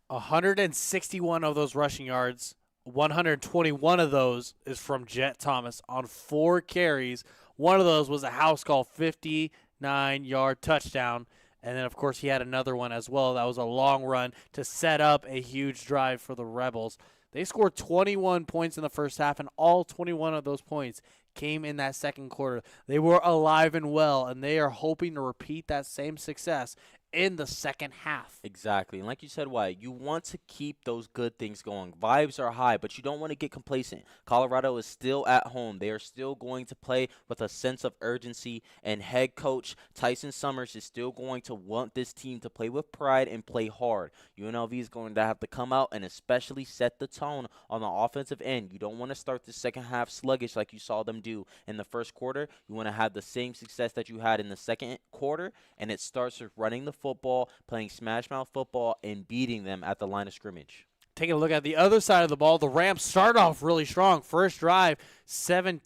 161 of those rushing yards, 121 of those is from Jet Thomas on 4 carries. One of those was a house call 59-yard touchdown. And then, of course, he had another one as well. That was a long run to set up a huge drive for the Rebels. They scored 21 points in the first half, and all 21 of those points came in that second quarter. They were alive and well, and they are hoping to repeat that same success in the second half. Exactly. And like you said, Wyatt, you want to keep those good things going. Vibes are high, but you don't want to get complacent. Colorado is still at home. They are still going to play with a sense of urgency, and head coach Tyson Summers is still going to want this team to play with pride and play hard. UNLV is going to have to come out and especially set the tone on the offensive end. You don't want to start the second half sluggish like you saw them do in the first quarter. You want to have the same success that you had in the second quarter, and it starts with running the football, playing smash mouth football, and beating them at the line of scrimmage. Taking a look at the other side of the ball, the Rams start off really strong. First drive, 7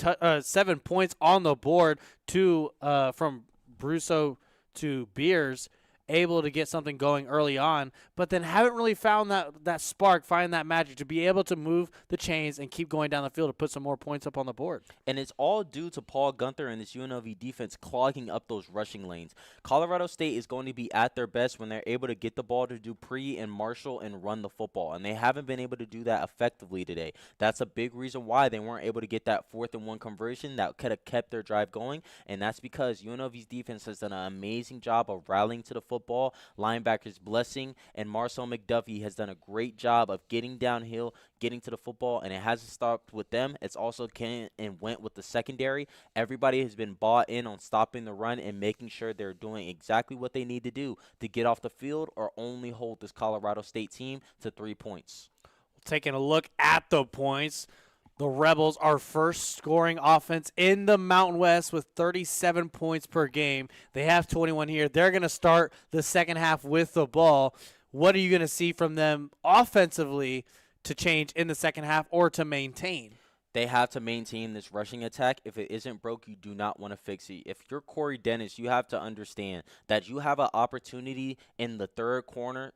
points on the board from Brusso to Beers, able to get something going early on, but then haven't really found that spark, find that magic to be able to move the chains and keep going down the field to put some more points up on the board. And it's all due to Paul Gunther and this UNLV defense clogging up those rushing lanes. Colorado State is going to be at their best when they're able to get the ball to Dupree and Marshall and run the football, and they haven't been able to do that effectively today. That's a big reason why they weren't able to get that 4th-and-1 conversion that could have kept their drive going, and that's because UNLV's defense has done an amazing job of rallying to the football. Linebackers Blessing and Marcel McDuffie has done a great job of getting downhill, getting to the football, and it hasn't stopped with them. It's also came and went with the secondary. Everybody has been bought in on stopping the run and making sure they're doing exactly what they need to do to get off the field or only hold this Colorado State team to 3 points. Taking a look at the points, the Rebels are first scoring offense in the Mountain West with 37 points per game. They have 21 here. They're going to start the second half with the ball. What are you going to see from them offensively to change in the second half or to maintain? They have to maintain this rushing attack. If it isn't broke, you do not want to fix it. If you're Corey Dennis, you have to understand that you have an opportunity in the third quarter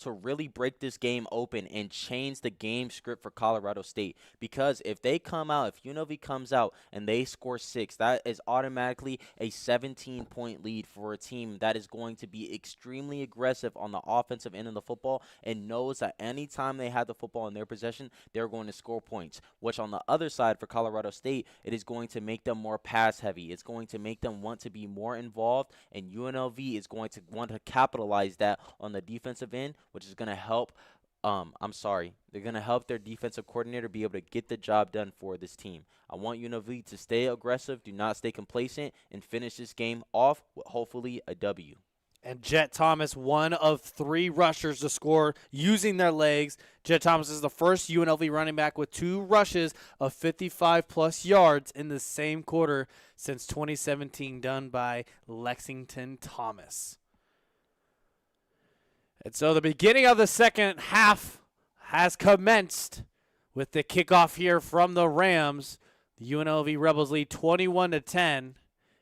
to really break this game open and change the game script for Colorado State. Because if they come out, if UNLV comes out and they score 6, that is automatically a 17-point lead for a team that is going to be extremely aggressive on the offensive end of the football and knows that anytime they have the football in their possession, they're going to score points, which on the other side for Colorado State, it is going to make them more pass heavy. It's going to make them want to be more involved, and UNLV is going to want to capitalize that on the defensive end, which is going to help they're going to help their defensive coordinator be able to get the job done for this team. I want UNLV to stay aggressive, do not stay complacent, and finish this game off with hopefully a W. And Jet Thomas, one of 3 rushers to score using their legs. Jet Thomas is the first UNLV running back with 2 rushes of 55-plus yards in the same quarter since 2017, done by Lexington Thomas. And so the beginning of the second half has commenced with the kickoff here from the Rams. The UNLV Rebels lead 21-10.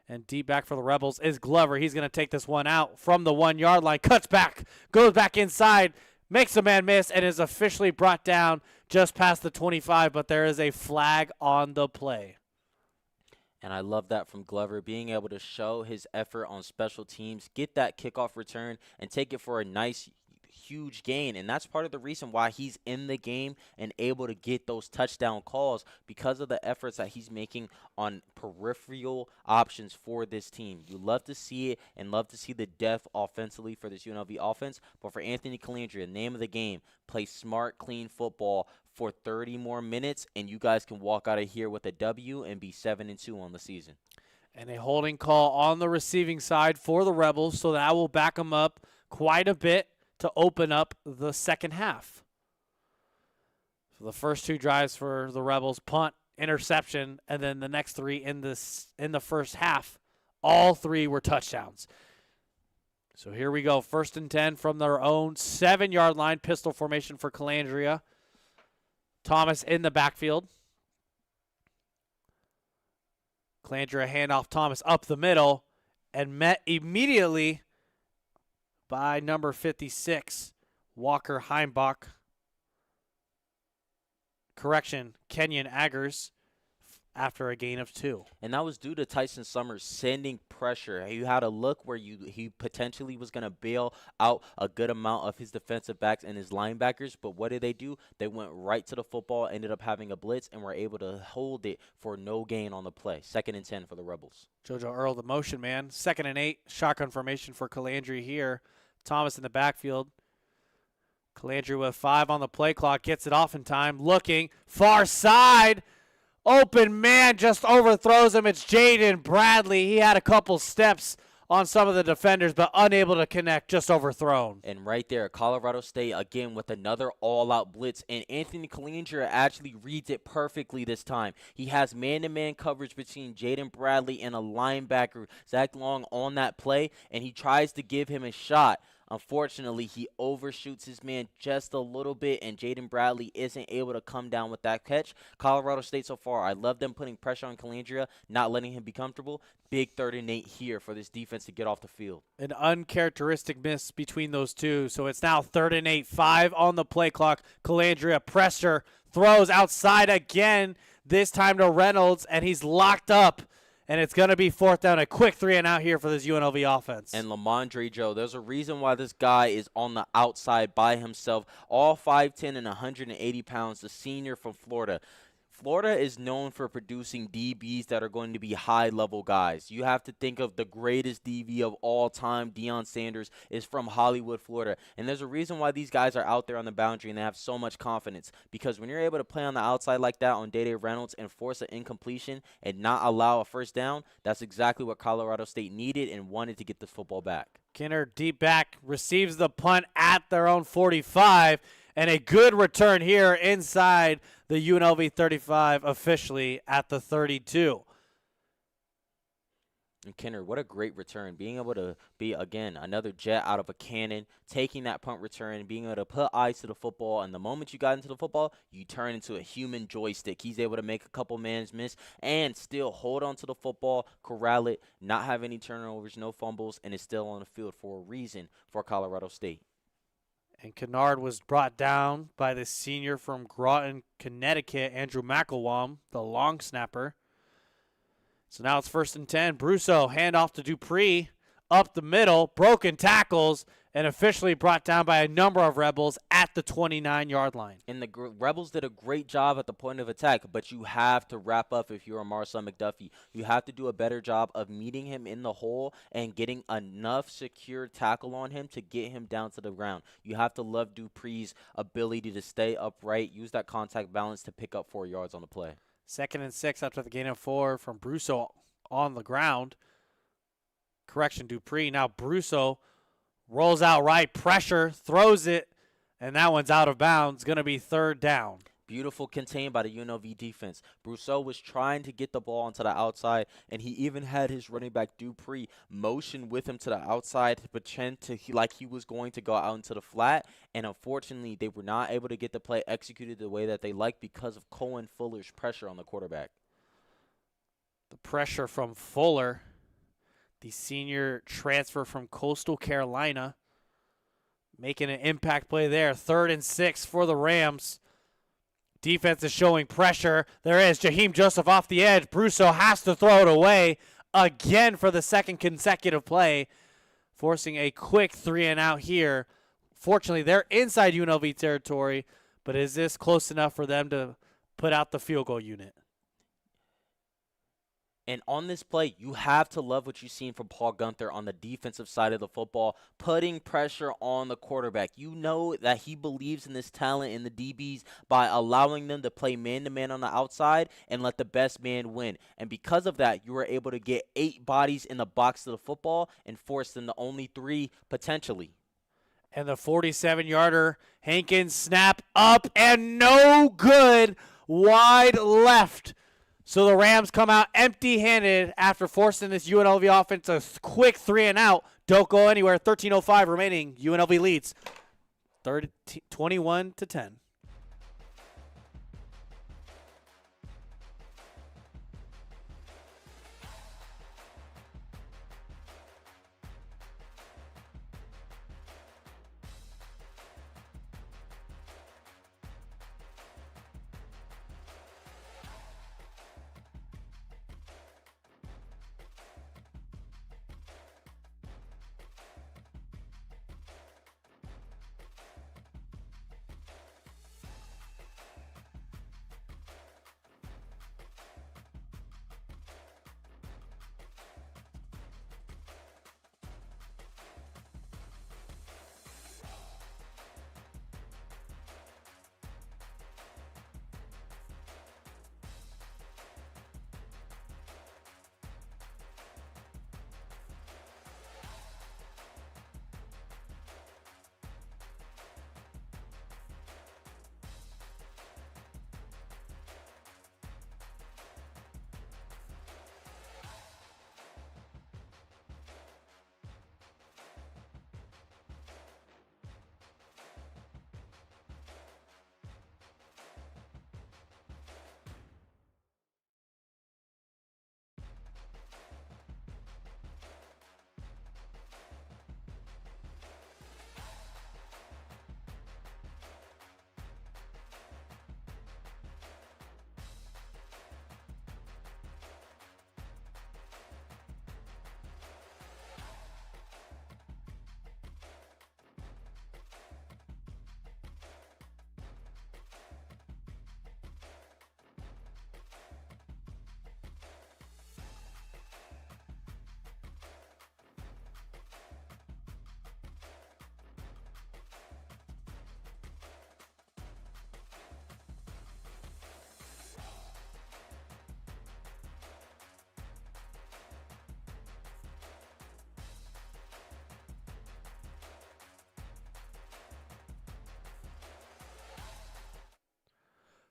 And deep back for the Rebels is Glover. He's going to take this one out from the 1-yard line. Cuts back, goes back inside, makes a man miss, and is officially brought down just past the 25. But there is a flag on the play. And I love that from Glover, being able to show his effort on special teams, get that kickoff return, and take it for a nice, huge gain. And that's part of the reason why he's in the game and able to get those touchdown calls because of the efforts that he's making on peripheral options for this team. You love to see it and love to see the depth offensively for this UNLV offense. But for Anthony Calandria, name of the game, play smart, clean football for 30 more minutes, and you guys can walk out of here with a W and be 7-2 on the season. And a holding call on the receiving side for the Rebels, so that will back them up quite a bit to open up the second half. So the first 2 drives for the Rebels, punt, interception, and then the next 3 in the first half, all 3 were touchdowns. So here we go, 1st and 10 from their own 7-yard line, pistol formation for Calandria. Thomas in the backfield. Calandria handoff Thomas up the middle and met immediately by number 56, Walker Heimbach. Kenyon Aggers after a gain of 2. And that was due to Tyson Summers sending pressure. You had a look where he potentially was going to bail out a good amount of his defensive backs and his linebackers, but what did they do? They went right to the football, ended up having a blitz, and were able to hold it for no gain on the play. 2nd and 10 for the Rebels. JoJo Earl, the motion man. 2nd and 8, shotgun formation for Calandria here. Thomas in the backfield. Calandria with 5 on the play clock, gets it off in time, looking, far side. Open man just overthrows him. It's Jaden Bradley. He had a couple steps on some of the defenders, but unable to connect, just overthrown. And right there, Colorado State again with another all-out blitz. And Anthony Calandria actually reads it perfectly this time. He has man-to-man coverage between Jaden Bradley and a linebacker, Zach Long, on that play, and he tries to give him a shot. Unfortunately, he overshoots his man just a little bit, and Jaden Bradley isn't able to come down with that catch. Colorado State so far, I love them putting pressure on Calandria, not letting him be comfortable. Big 3rd and 8 here for this defense to get off the field. An uncharacteristic miss between those two, so it's now 3rd and 8, 5 on the play clock. Calandria pressure, throws outside again, this time to Reynolds, and he's locked up. And it's going to be 4th down, a quick 3 and out here for this UNLV offense. And Lamondre Joe, there's a reason why this guy is on the outside by himself. All 5'10" and 180 pounds, the senior from Florida. Florida is known for producing DBs that are going to be high-level guys. You have to think of the greatest DB of all time, Deion Sanders, is from Hollywood, Florida. And there's a reason why these guys are out there on the boundary and they have so much confidence. Because when you're able to play on the outside like that on Day-Day Reynolds and force an incompletion and not allow a first down, that's exactly what Colorado State needed and wanted to get this football back. Kinner deep back receives the punt at their own 45. And a good return here inside the UNLV 35, officially at the 32. And Kenner, what a great return. Being able to be, again, another jet out of a cannon, taking that punt return, being able to put eyes to the football. And the moment you got into the football, you turn into a human joystick. He's able to make a couple man's miss and still hold on to the football, corral it, not have any turnovers, no fumbles, and is still on the field for a reason for Colorado State. And Kennard was brought down by the senior from Groton, Connecticut, Andrew McElwain, the long snapper. So now it's 1st and 10. Brusso, handoff to Dupree, up the middle, broken tackles, and officially brought down by a number of Rebels at the 29-yard line. And the Rebels did a great job at the point of attack, but you have to wrap up if you're a Marcel McDuffie. You have to do a better job of meeting him in the hole and getting enough secure tackle on him to get him down to the ground. You have to love Dupree's ability to stay upright, use that contact balance to pick up 4 yards on the play. 2nd and 6 after the gain of 4 from Brusso on the ground. Dupree. Now Brusso rolls out right, pressure, throws it, and that one's out of bounds. Going to be 3rd down. Beautiful contained by the UNLV defense. Brousseau was trying to get the ball onto the outside, and he even had his running back Dupree motion with him to the outside to pretend like he was going to go out into the flat. And unfortunately, they were not able to get the play executed the way that they liked because of Cohen Fuller's pressure on the quarterback. The pressure from Fuller, the senior transfer from Coastal Carolina, making an impact play there. 3rd and 6 for the Rams. Defense is showing pressure. There is Jaheim Joseph off the edge. Brusso has to throw it away again for the second consecutive play, forcing a quick 3-and-out here. Fortunately, they're inside UNLV territory, but is this close enough for them to put out the field goal unit? And on this play, you have to love what you've seen from Paul Gunther on the defensive side of the football, putting pressure on the quarterback. You know that he believes in this talent in the DBs by allowing them to play man-to-man on the outside and let the best man win. And because of that, you were able to get 8 bodies in the box of the football and force them to only 3 potentially. And the 47-yarder, Hankins snap up and no good, wide left. So the Rams come out empty-handed after forcing this UNLV offense a quick 3-and-out. Don't go anywhere. 13:05 remaining. UNLV leads 21-10.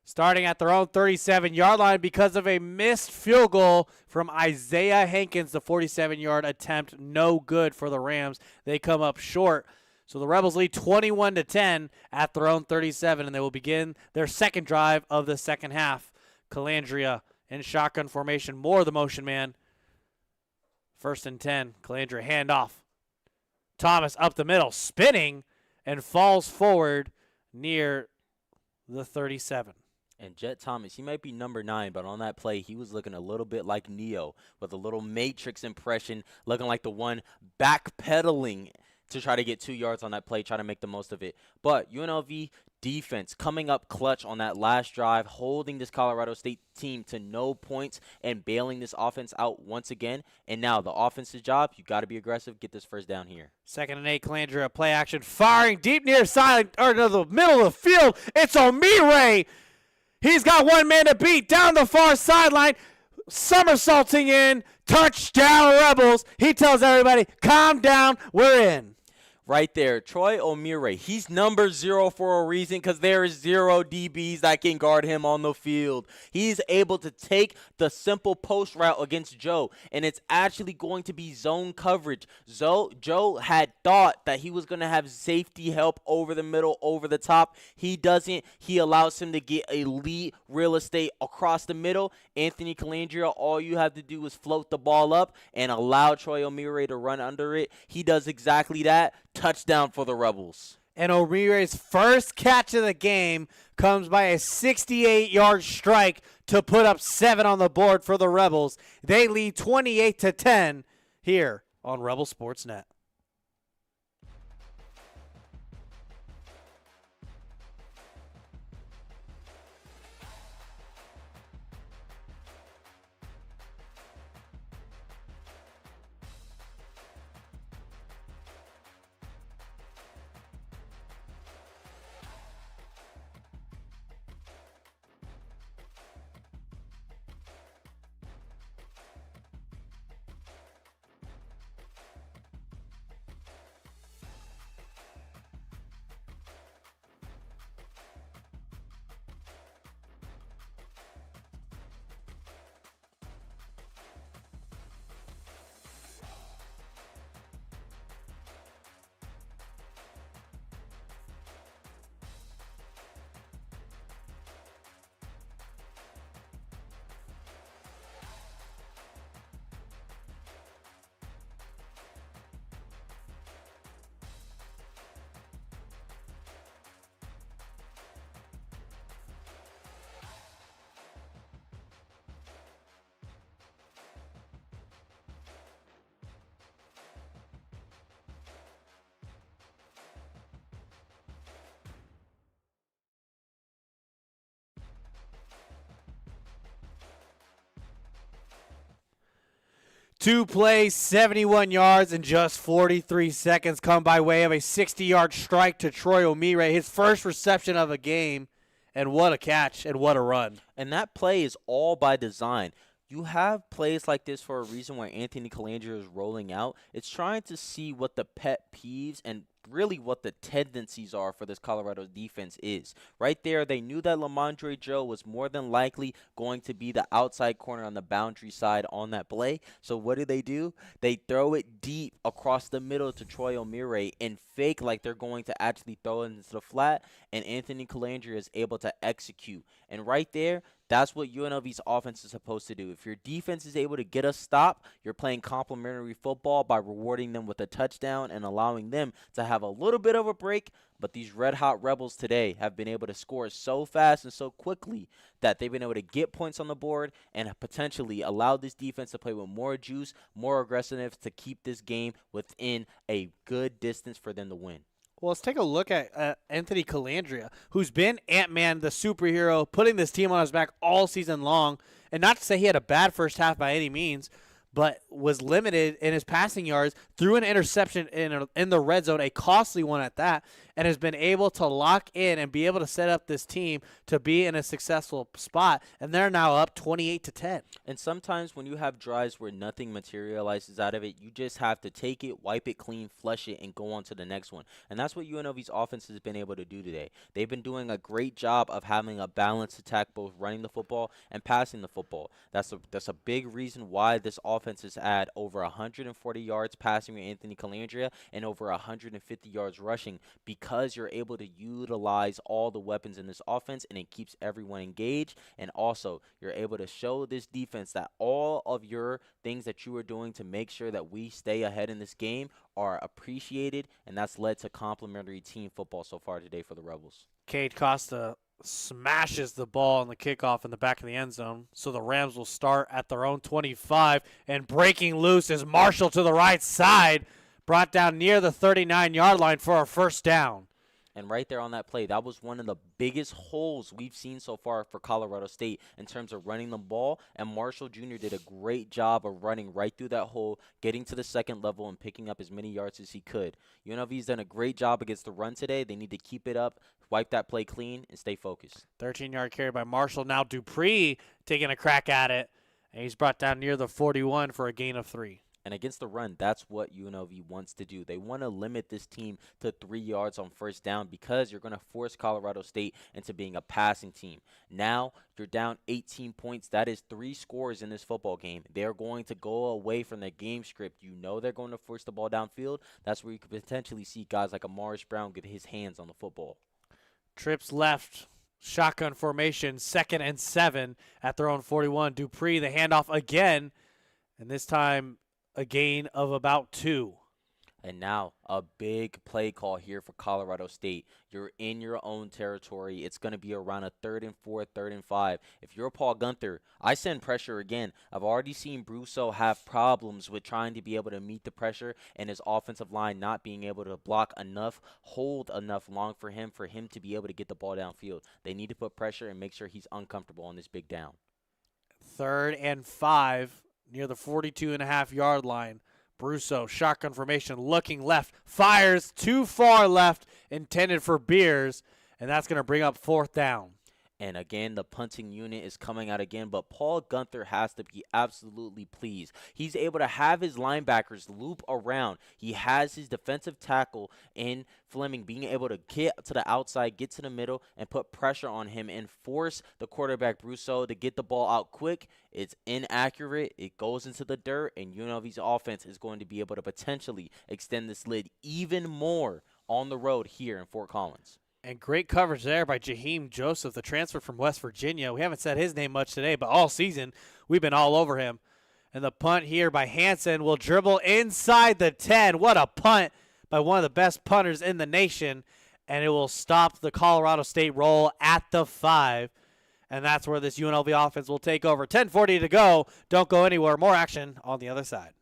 Starting at their own 37-yard line because of a missed field goal from Isaiah Hankins. The 47-yard attempt, no good for the Rams. They come up short. So the Rebels lead 21-10 at their own 37, and they will begin their second drive of the second half. Calandria in shotgun formation, more the motion man. 1st and 10, Calandria handoff. Thomas up the middle, spinning, and falls forward near the 37. And Jet Thomas, he might be number 9, but on that play, he was looking a little bit like Neo with a little Matrix impression, looking like the one backpedaling to try to get 2 yards on that play, try to make the most of it. But UNLV defense coming up clutch on that last drive, holding this Colorado State team to no points and bailing this offense out once again. And now the offensive job, you got to be aggressive, get this first down here. 2nd and 8, Calandria play action, firing deep near side or to the middle of the field. It's Omire. He's got one man to beat down the far sideline, somersaulting in, touchdown Rebels. He tells everybody, calm down, we're in. Right there, Troy Omire. He's number 0 for a reason because there is 0 DBs that can guard him on the field. He's able to take the simple post route against Joe, and it's actually going to be zone coverage. Joe had thought that he was going to have safety help over the middle, over the top. He doesn't. He allows him to get elite real estate across the middle. Anthony Calandria, all you have to do is float the ball up and allow Troy Omire to run under it. He does exactly that. Touchdown for the Rebels. And Omire's first catch of the game comes by a 68-yard strike to put up 7 on the board for the Rebels. They lead 28-10 here on Rebel Sports Net. Two plays, 71 yards in just 43 seconds come by way of a 60-yard strike to Troy O'Meara, his first reception of a game. And what a catch and what a run. And that play is all by design. You have plays like this for a reason where Anthony Calandria is rolling out. It's trying to see what the pet peeves and really what the tendencies are for this Colorado defense is. Right there, they knew that Lamondre Joe was more than likely going to be the outside corner on the boundary side on that play. So what do? They throw it deep across the middle to Troy O'Meara and fake like they're going to actually throw it into the flat, and Anthony Calandria is able to execute. And right there, that's what UNLV's offense is supposed to do. If your defense is able to get a stop, you're playing complementary football by rewarding them with a touchdown and allowing them to have a little bit of a break. But these red-hot Rebels today have been able to score so fast and so quickly that they've been able to get points on the board and potentially allow this defense to play with more juice, more aggressiveness to keep this game within a good distance for them to win. Well, let's take a look at Anthony Calandria, who's been Ant-Man, the superhero, putting this team on his back all season long. And not to say he had a bad first half by any means, but was limited in his passing yards through an interception in the red zone, a costly one at that, and has been able to lock in and be able to set up this team to be in a successful spot. And they're now up 28-10. And sometimes when you have drives where nothing materializes out of it, you just have to take it, wipe it clean, flush it, and go on to the next one. And that's what UNLV's offense has been able to do today. They've been doing a great job of having a balanced attack, both running the football and passing the football. That's a big reason why this offense has had over 140 yards passing with Anthony Calandria and over 150 yards rushing, because you're able to utilize all the weapons in this offense and it keeps everyone engaged. And also, you're able to show this defense that all of your things that you are doing to make sure that we stay ahead in this game are appreciated, and that's led to complimentary team football so far today for the Rebels. Cade Costa smashes the ball on the kickoff in the back of the end zone, so the Rams will start at their own 25, and breaking loose is Marshall to the right side, brought down near the 39-yard line for a first down. And right there on that play, that was one of the biggest holes we've seen so far for Colorado State in terms of running the ball. And Marshall Jr. did a great job of running right through that hole, getting to the second level and picking up as many yards as he could. UNLV's done a great job against the run today. They need to keep it up, wipe that play clean, and stay focused. 13-yard carry by Marshall. Now Dupree taking a crack at it, and he's brought down near the 41 for a gain of 3. And against the run, that's what UNLV wants to do. They want to limit this team to 3 yards on first down, because you're going to force Colorado State into being a passing team. Now you're down 18 points. That is 3 scores in this football game. They're going to go away from their game script. You know they're going to force the ball downfield. That's where you could potentially see guys like Amaris Brown get his hands on the football. Trips left. Shotgun formation, 2nd and 7 at their own 41. Dupree, the handoff again, and this time a gain of about 2. And now a big play call here for Colorado State. You're in your own territory. It's going to be around a 3rd and 4, 3rd and 5. If you're Paul Gunther, I send pressure again. I've already seen Brusso have problems with trying to be able to meet the pressure and his offensive line not being able to block enough, hold enough long for him to be able to get the ball downfield. They need to put pressure and make sure he's uncomfortable on this big down. 3rd and 5 near the 42.5-yard line. Brusso, shotgun formation, looking left, fires too far left, intended for Beers, and that's going to bring up 4th down. And again, the punting unit is coming out again, but Paul Gunther has to be absolutely pleased. He's able to have his linebackers loop around. He has his defensive tackle in Fleming being able to get to the outside, get to the middle, and put pressure on him and force the quarterback Brusso to get the ball out quick. It's inaccurate. It goes into the dirt, and UNLV's offense is going to be able to potentially extend this lead even more on the road here in Fort Collins. And great coverage there by Jaheim Joseph, the transfer from West Virginia. We haven't said his name much today, but all season we've been all over him. And the punt here by Hansen will dribble inside the 10. What a punt by one of the best punters in the nation. And it will stop the Colorado State roll at the 5. And that's where this UNLV offense will take over. 10:40 to go. Don't go anywhere. More action on the other side.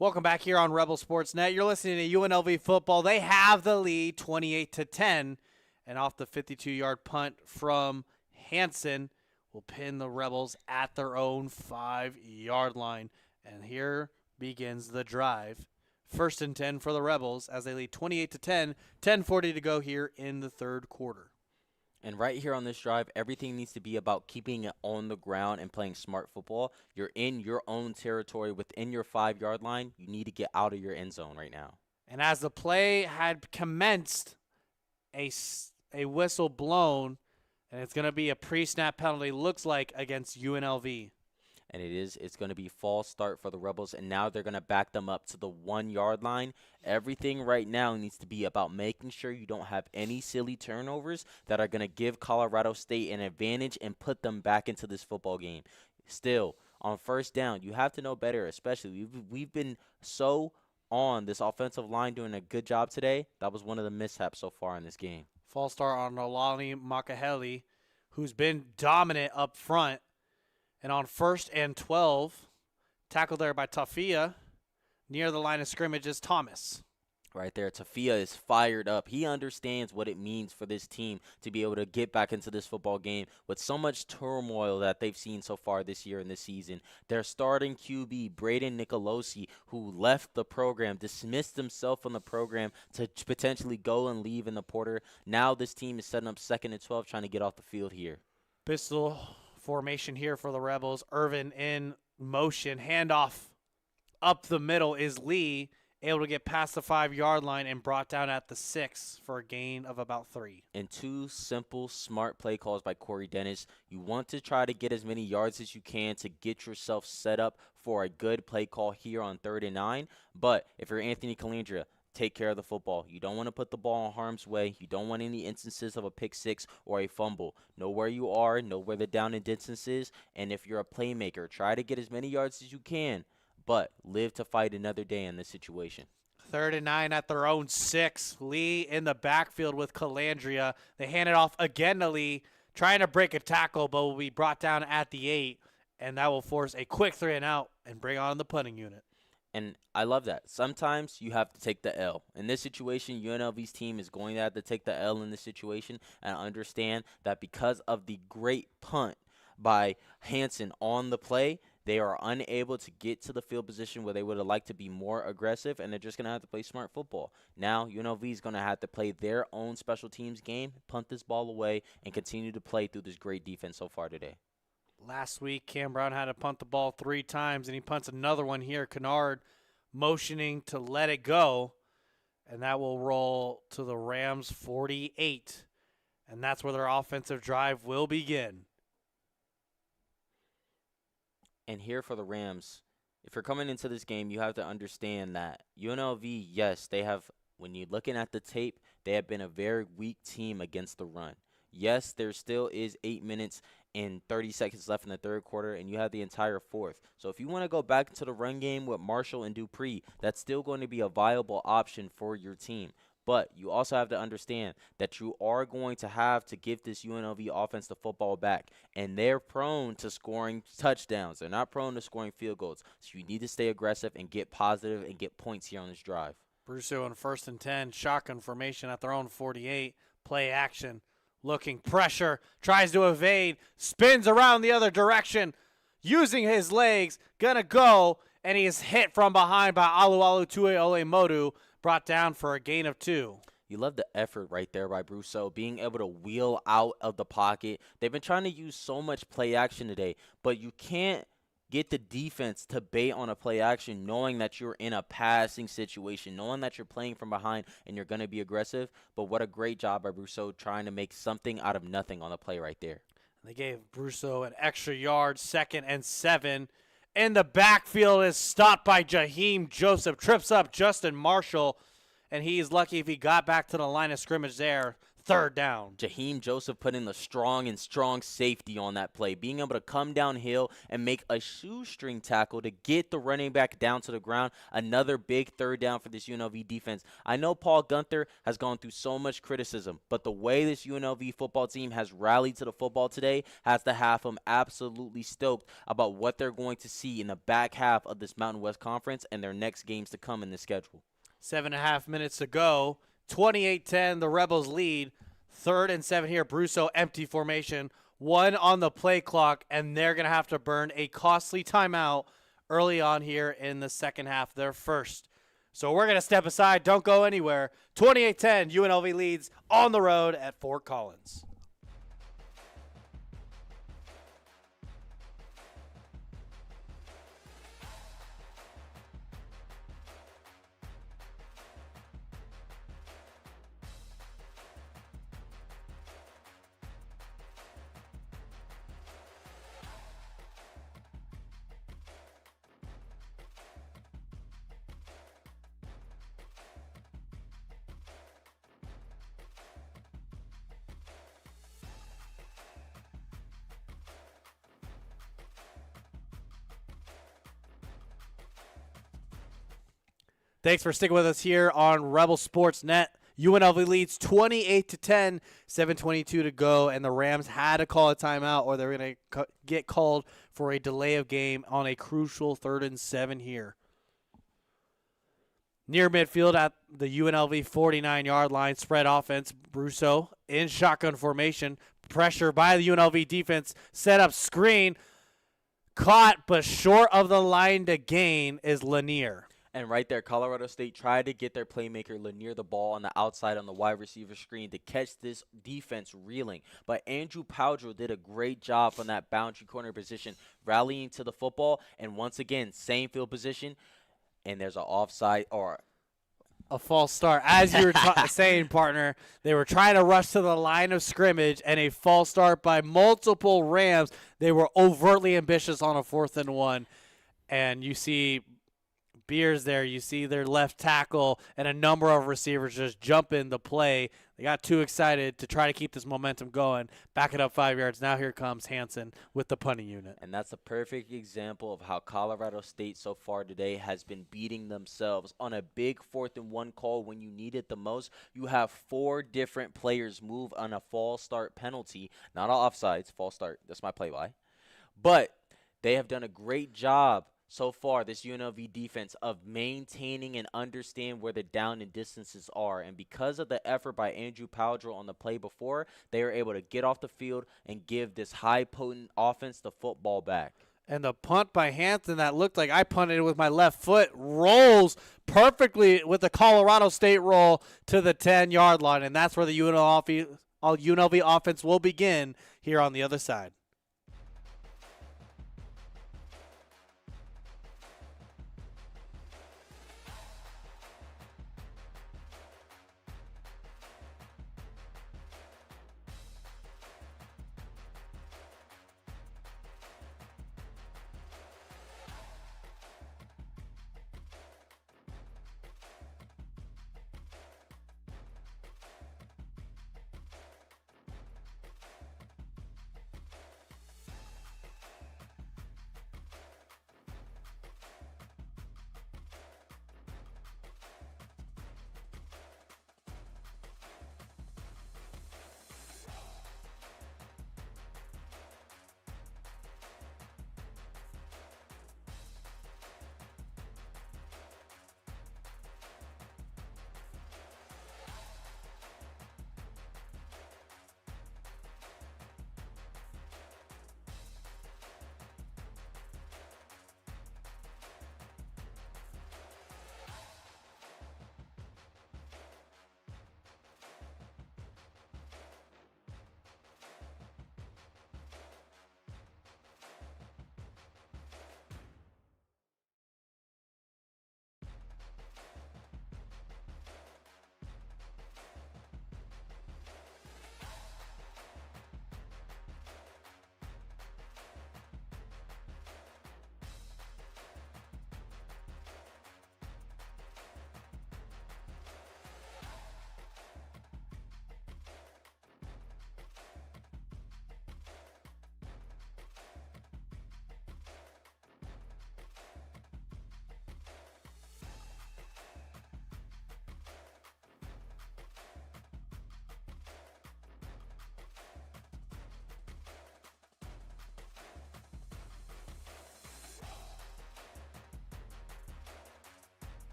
Welcome back here on Rebel Sports Net. You're listening to UNLV football. They have the lead 28-10. And off the 52-yard punt from Hansen will pin the Rebels at their own 5-yard line. And here begins the drive. 1st and 10 for the Rebels as they lead 28-10. 10:40 to go here in the 3rd quarter. And right here on this drive, everything needs to be about keeping it on the ground and playing smart football. You're in your own territory within your 5-yard line. You need to get out of your end zone right now. And as the play had commenced, a whistle blown, and it's going to be a pre-snap penalty, looks like, against UNLV. And it's going to be false start for the Rebels, and now they're going to back them up to the 1-yard line. Everything right now needs to be about making sure you don't have any silly turnovers that are going to give Colorado State an advantage and put them back into this football game. Still, on 1st down, you have to know better, especially. We've been so on this offensive line doing a good job today. That was one of the mishaps so far in this game. False start on Alani Makaheli, who's been dominant up front. And on 1st and 12, tackled there by Tafia, near the line of scrimmage is Thomas. Right there, Tafia is fired up. He understands what it means for this team to be able to get back into this football game with so much turmoil that they've seen so far this year and this season. Their starting QB, Braden Nicolosi, who left the program, dismissed himself from the program to potentially go and leave in the portal. Now this team is setting up 2nd and 12, trying to get off the field here. Pistol formation here for the Rebels. Irvin in motion. Handoff up the middle is Lee, able to get past the 5-yard line and brought down at the 6 for a gain of about 3. And 2 simple, smart play calls by Corey Dennis. You want to try to get as many yards as you can to get yourself set up for a good play call here on 3rd and 9. But if you're Anthony Calandria, take care of the football. You don't want to put the ball in harm's way. You don't want any instances of a pick 6 or a fumble. Know where you are, know where the down and distance is, and if you're a playmaker, try to get as many yards as you can, but live to fight another day in this situation. 3rd and 9 at their own 6. Lee in the backfield with Calandria. They hand it off again to Lee, trying to break a tackle, but will be brought down at the 8, and that will force a quick 3 and out and bring on the punting unit. And I love that. Sometimes you have to take the L. In this situation, UNLV's team is going to have to take the L in this situation and understand that because of the great punt by Hansen on the play, they are unable to get to the field position where they would have liked to be more aggressive, and they're just going to have to play smart football. Now, UNLV is going to have to play their own special teams game, punt this ball away, and continue to play through this great defense so far today. Last week, Cam Brown had to punt the ball 3 times, and he punts another one here. Kennard motioning to let it go, and that will roll to the Rams' 48, and that's where their offensive drive will begin. And here for the Rams, if you're coming into this game, you have to understand that UNLV, yes, they have, when you're looking at the tape, they have been a very weak team against the run. Yes, there still is 8 minutes and 30 seconds left in the 3rd quarter, and you have the entire 4th. So if you want to go back into the run game with Marshall and Dupree, that's still going to be a viable option for your team. But you also have to understand that you are going to have to give this UNLV offense the football back, and they're prone to scoring touchdowns. They're not prone to scoring field goals. So you need to stay aggressive and get positive and get points here on this drive. Brusso on 1st and 10, shotgun formation at their own 48, play action. Looking pressure, tries to evade, spins around the other direction, using his legs, gonna go, and he is hit from behind by Alualu Tue Olemodu, brought down for a gain of 2. You love the effort right there by Brusso, being able to wheel out of the pocket. They've been trying to use so much play action today, but you can't get the defense to bait on a play action knowing that you're in a passing situation, knowing that you're playing from behind and you're going to be aggressive. But what a great job by Brusso trying to make something out of nothing on the play right there. They gave Brusso an extra yard, 2nd and 7. In the backfield is stopped by Jaheim Joseph. Trips up Justin Marshall, and he's lucky if he got back to the line of scrimmage there. 3rd down. Jaheim Joseph put in the strong safety on that play, being able to come downhill and make a shoestring tackle to get the running back down to the ground. Another big 3rd down for this UNLV defense. I know Paul Gunther has gone through so much criticism, but the way this UNLV football team has rallied to the football today has to have them absolutely stoked about what they're going to see in the back half of this Mountain West Conference and their next games to come in the schedule. 7.5 minutes to go. 28-10, the Rebels lead. 3rd and 7 here. Brusso empty formation. 1 on the play clock, and they're going to have to burn a costly timeout early on here in the second half, their first. So we're going to step aside. Don't go anywhere. 28-10, UNLV leads on the road at Fort Collins. Thanks for sticking with us here on Rebel Sports Net. UNLV leads 28-10, 7:22 to go, and the Rams had to call a timeout or they're going to get called for a delay of game on a crucial 3rd and 7 here. Near midfield at the UNLV 49-yard line, spread offense, Brousseau in shotgun formation. Pressure by the UNLV defense, set up screen. Caught, but short of the line to gain is Lanier. And right there, Colorado State tried to get their playmaker Lanier the ball on the outside on the wide receiver screen to catch this defense reeling. But Andrew Powdrill did a great job from that boundary corner position, rallying to the football. And once again, same field position. And there's an offside or a false start. As you were saying, partner, they were trying to rush to the line of scrimmage, and a false start by multiple Rams. They were overtly ambitious on a 4th and 1. And you see Beers there. You see their left tackle and a number of receivers just jump in the play. They got too excited to try to keep this momentum going. Back it up 5 yards. Now here comes Hansen with the punting unit. And that's a perfect example of how Colorado State so far today has been beating themselves on a big 4th and 1 call when you need it the most. You have 4 different players move on a false start penalty. Not all offsides, false start. That's my play-by. But they have done a great job so far, this UNLV defense, of maintaining and understand where the down and distances are. And because of the effort by Andrew Powdrill on the play before, they are able to get off the field and give this high potent offense the football back. And the punt by Hansen that looked like I punted it with my left foot rolls perfectly with the Colorado State roll to the 10-yard line. And that's where the UNLV offense will begin here on the other side.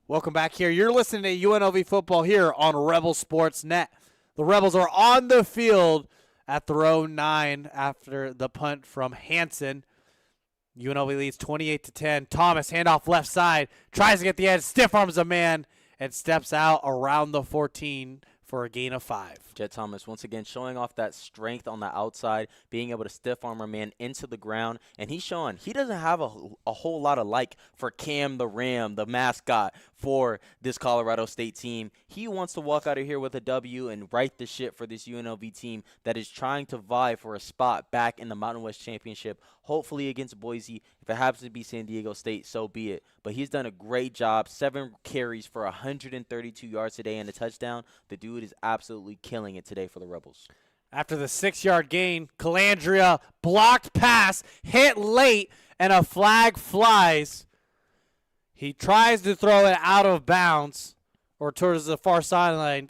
Welcome back here. You're listening to UNLV football here on Rebel Sports Net. The Rebels are on the field at their own 9 after the punt from Hansen. UNLV leads 28-10. Thomas, handoff left side, tries to get the edge, stiff arms a man, and steps out around the 14 for a gain of 5. Jet Thomas once again showing off that strength on the outside, being able to stiff arm a man into the ground, and he's showing he doesn't have a whole lot of like for Cam the Ram, the mascot for this Colorado State team. He wants to walk out of here with a W and right the ship for this UNLV team that is trying to vie for a spot back in the Mountain West Championship, hopefully against Boise. If it happens to be San Diego State, so be it. But he's done a great job. 7 carries for 132 yards today and a touchdown. The dude is absolutely killing it today for the Rebels. After the 6-yard gain, Calandria blocked pass, hit late, and a flag flies. He tries to throw it out of bounds or towards the far sideline,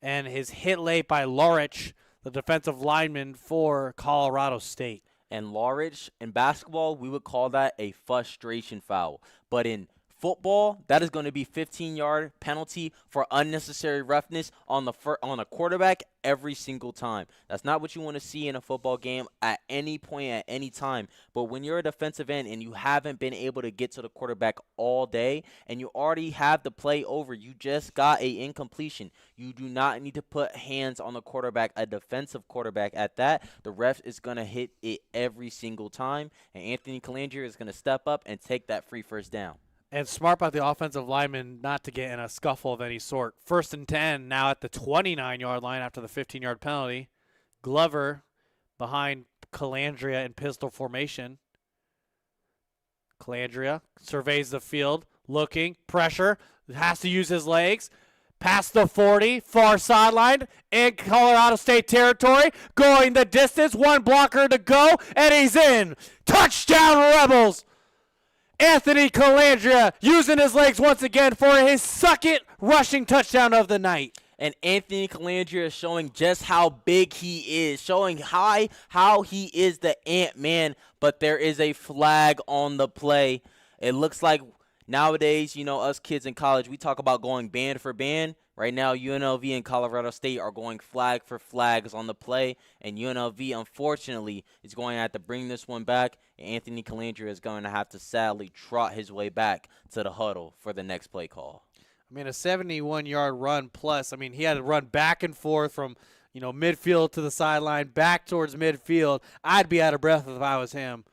and is hit late by Lorich, the defensive lineman for Colorado State. And Lorich, in basketball, we would call that a frustration foul. But in football, that is going to be 15-yard penalty for unnecessary roughness on a quarterback every single time. That's not what you want to see in a football game at any point, at any time. But when you're a defensive end and you haven't been able to get to the quarterback all day and you already have the play over, you just got a incompletion. You do not need to put hands on the quarterback, a defensive quarterback at that. The ref is going to hit it every single time, and Anthony Calandria is going to step up and take that free first down. And smart by the offensive lineman not to get in a scuffle of any sort. 1st and 10 now at the 29-yard line after the 15-yard penalty. Glover behind Calandria in pistol formation. Calandria surveys the field, looking, pressure, has to use his legs. Past the 40, far sideline, in Colorado State territory, going the distance, 1 blocker to go, and he's in. Touchdown, Rebels! Anthony Calandria using his legs once again for his 2nd rushing touchdown of the night. And Anthony Calandria is showing just how big he is, showing how he is the Ant-Man, but there is a flag on the play. It looks like nowadays, us kids in college, we talk about going band for band. Right now, UNLV and Colorado State are going flag for flags on the play, and UNLV, unfortunately, is going to have to bring this one back, and Anthony Calandria is going to have to sadly trot his way back to the huddle for the next play call. A 71-yard run plus. He had to run back and forth from, midfield to the sideline, back towards midfield. I'd be out of breath if I was him.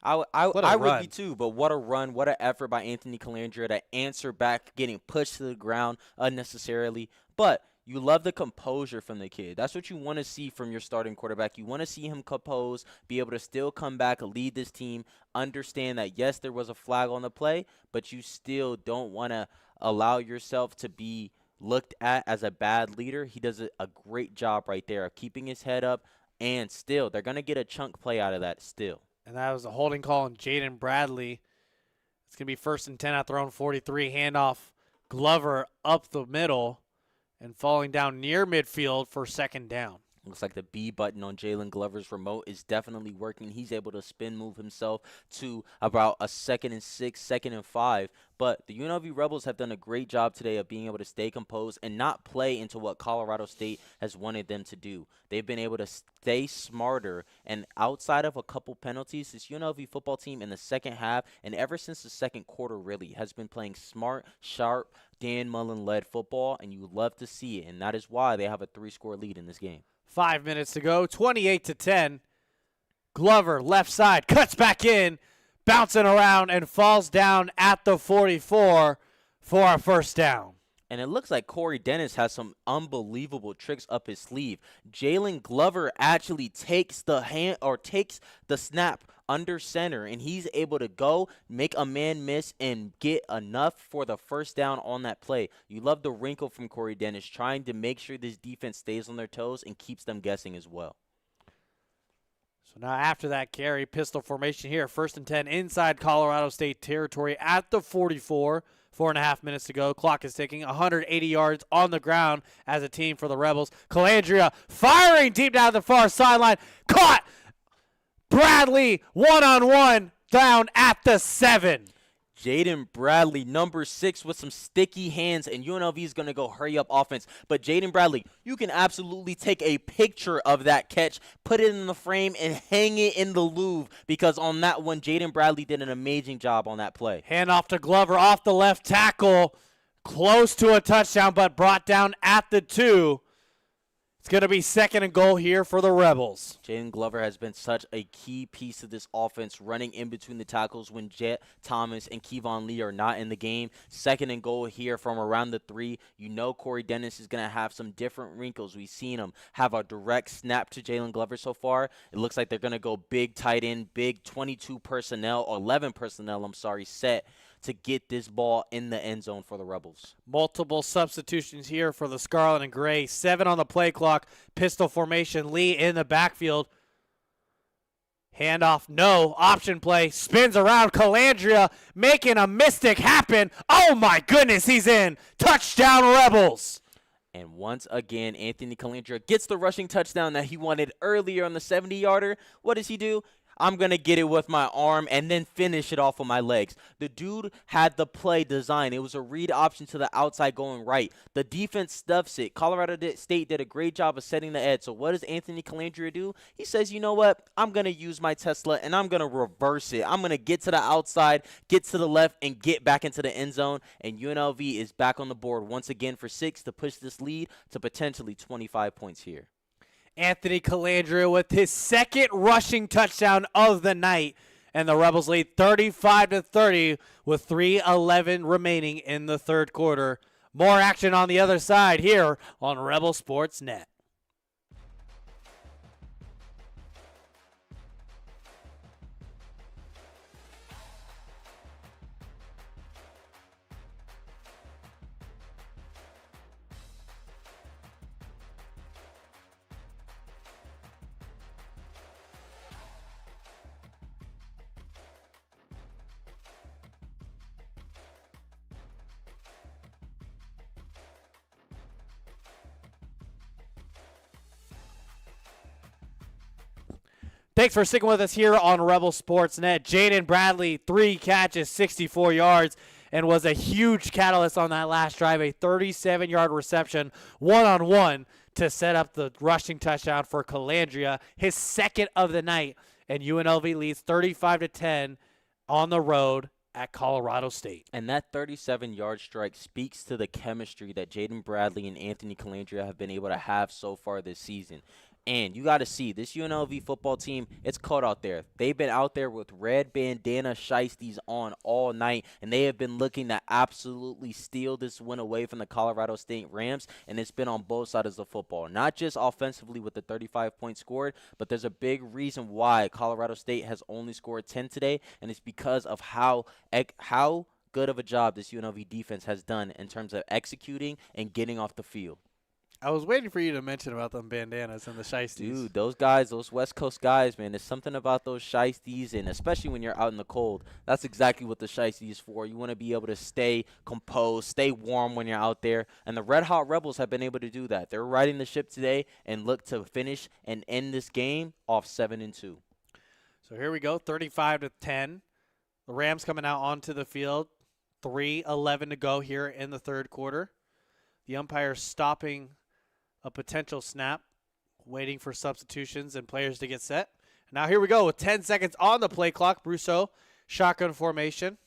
I would be too, but what a run, what an effort by Anthony Calandria to answer back, getting pushed to the ground unnecessarily. But you love the composure from the kid. That's what you want to see from your starting quarterback. You want to see him compose, be able to still come back, lead this team, understand that, yes, there was a flag on the play, but you still don't want to allow yourself to be looked at as a bad leader. He does a great job right there of keeping his head up, and still, they're going to get a chunk play out of that still. And that was a holding call on Jaden Bradley. It's going to be 1st and 10 at their own 43. Handoff Glover up the middle and falling down near midfield for 2nd down. Looks like the B button on Jalen Glover's remote is definitely working. He's able to spin move himself to about a 2nd and 6, 2nd and 5. But the UNLV Rebels have done a great job today of being able to stay composed and not play into what Colorado State has wanted them to do. They've been able to stay smarter, and outside of a couple penalties, this UNLV football team in the second half and ever since the second quarter really has been playing smart, sharp, Dan Mullen-led football, and you love to see it, and that is why they have a 3-score lead in this game. 5 minutes to go, 28-10. Glover, left side, cuts back in, bouncing around, and falls down at the 44 for a 1st down. And it looks like Corey Dennis has some unbelievable tricks up his sleeve. Jalen Glover actually takes the snap under center, and he's able to go, make a man miss, and get enough for the 1st down on that play. You love the wrinkle from Corey Dennis, trying to make sure this defense stays on their toes and keeps them guessing as well. So now after that carry, pistol formation here, 1st and 10 inside Colorado State territory at the 44. 4.5 minutes to go. Clock is ticking. 180 yards on the ground as a team for the Rebels. Calandria firing deep down the far sideline. Caught! Bradley one-on-one down at the 7. Jaden Bradley, number 6, with some sticky hands, and UNLV is going to go hurry up offense. But Jaden Bradley, you can absolutely take a picture of that catch, put it in the frame, and hang it in the Louvre, because on that one, Jaden Bradley did an amazing job on that play. Hand off to Glover off the left tackle, close to a touchdown, but brought down at the 2. It's going to be 2nd and goal here for the Rebels. Jaden Glover has been such a key piece of this offense, running in between the tackles when Jet Thomas and Kevon Lee are not in the game. 2nd and goal here from around the 3. You know Corey Dennis is going to have some different wrinkles. We've seen him have a direct snap to Jalen Glover so far. It looks like they're going to go big tight end, big 22 personnel, or 11 personnel, set to get this ball in the end zone for the Rebels. Multiple substitutions here for the Scarlet and Gray. 7 on the play clock. Pistol formation. Lee in the backfield. Handoff, no. Option play. Spins around. Calandria making a mystic happen. Oh, my goodness, he's in. Touchdown, Rebels. And once again, Anthony Calandria gets the rushing touchdown that he wanted earlier on the 70-yarder. What does he do? I'm going to get it with my arm and then finish it off with my legs. The dude had the play designed. It was a read option to the outside going right. The defense stuffs it. Colorado State did a great job of setting the edge. So what does Anthony Calandria do? He says, you know what? I'm going to use my Tesla and I'm going to reverse it. I'm going to get to the outside, get to the left, and get back into the end zone. And UNLV is back on the board once again for 6 to push this lead to potentially 25 points here. Anthony Calandria with his 2nd rushing touchdown of the night. And the Rebels lead 35-30 with 3:11 remaining in the 3rd quarter. More action on the other side here on Rebel Sports Net. Thanks for sticking with us here on Rebel Sports Net. Jaden Bradley, 3 catches, 64 yards, and was a huge catalyst on that last drive. A 37-yard reception, one-on-one, to set up the rushing touchdown for Calandria, his 2nd of the night. And UNLV leads 35-10 on the road at Colorado State. And that 37-yard strike speaks to the chemistry that Jaden Bradley and Anthony Calandria have been able to have so far this season. And you got to see, this UNLV football team, it's cold out there. They've been out there with red bandana shiesties on all night, and they have been looking to absolutely steal this win away from the Colorado State Rams, and it's been on both sides of the football. Not just offensively with the 35 points scored, but there's a big reason why Colorado State has only scored 10 today, and it's because of how good of a job this UNLV defense has done in terms of executing and getting off the field. I was waiting for you to mention about them bandanas and the shiesties. Dude, those guys, those West Coast guys, man, there's something about those shiesties, and especially when you're out in the cold, that's exactly what the shiesty is for. You want to be able to stay composed, stay warm when you're out there, and the Red Hot Rebels have been able to do that. They're riding the ship today and look to finish and end this game off 7-2. So here we go, 35-10. The Rams coming out onto the field, 3:11 to go here in the 3rd quarter. The umpire stopping a potential snap, waiting for substitutions and players to get set. Now here we go with 10 seconds on the play clock. Brousseau, shotgun formation.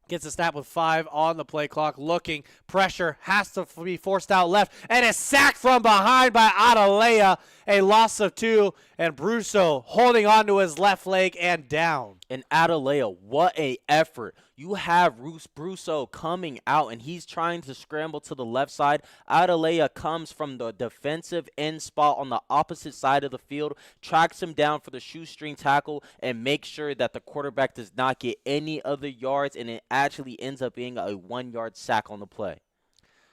Gets a snap with 5 on the play clock. Looking, pressure has to be forced out left. And a sack from behind by Adelea. A loss of 2. And Brousseau holding on to his left leg and down. And Adelea, what a effort. You have Brousseau coming out, and he's trying to scramble to the left side. Adelea comes from the defensive end spot on the opposite side of the field, tracks him down for the shoestring tackle, and makes sure that the quarterback does not get any other yards, and it actually ends up being a 1-yard sack on the play.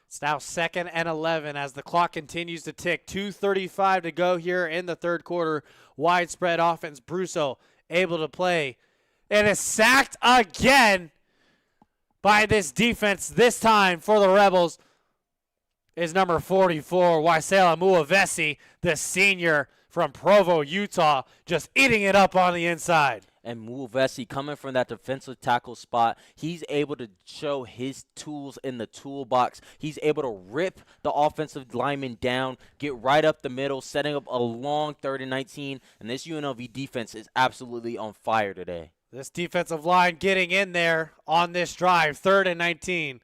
It's now 2nd and 11 as the clock continues to tick. 2:35 to go here in the 3rd quarter. Widespread offense. Brousseau able to play and is sacked again by this defense. This time for the Rebels is number 44, Waisela Muavesi, the senior from Provo, Utah, just eating it up on the inside. And Muavesi, coming from that defensive tackle spot, he's able to show his tools in the toolbox. He's able to rip the offensive lineman down, get right up the middle, setting up a long 3rd and 19. And this UNLV defense is absolutely on fire today. This defensive line getting in there on this drive, 3rd and 19.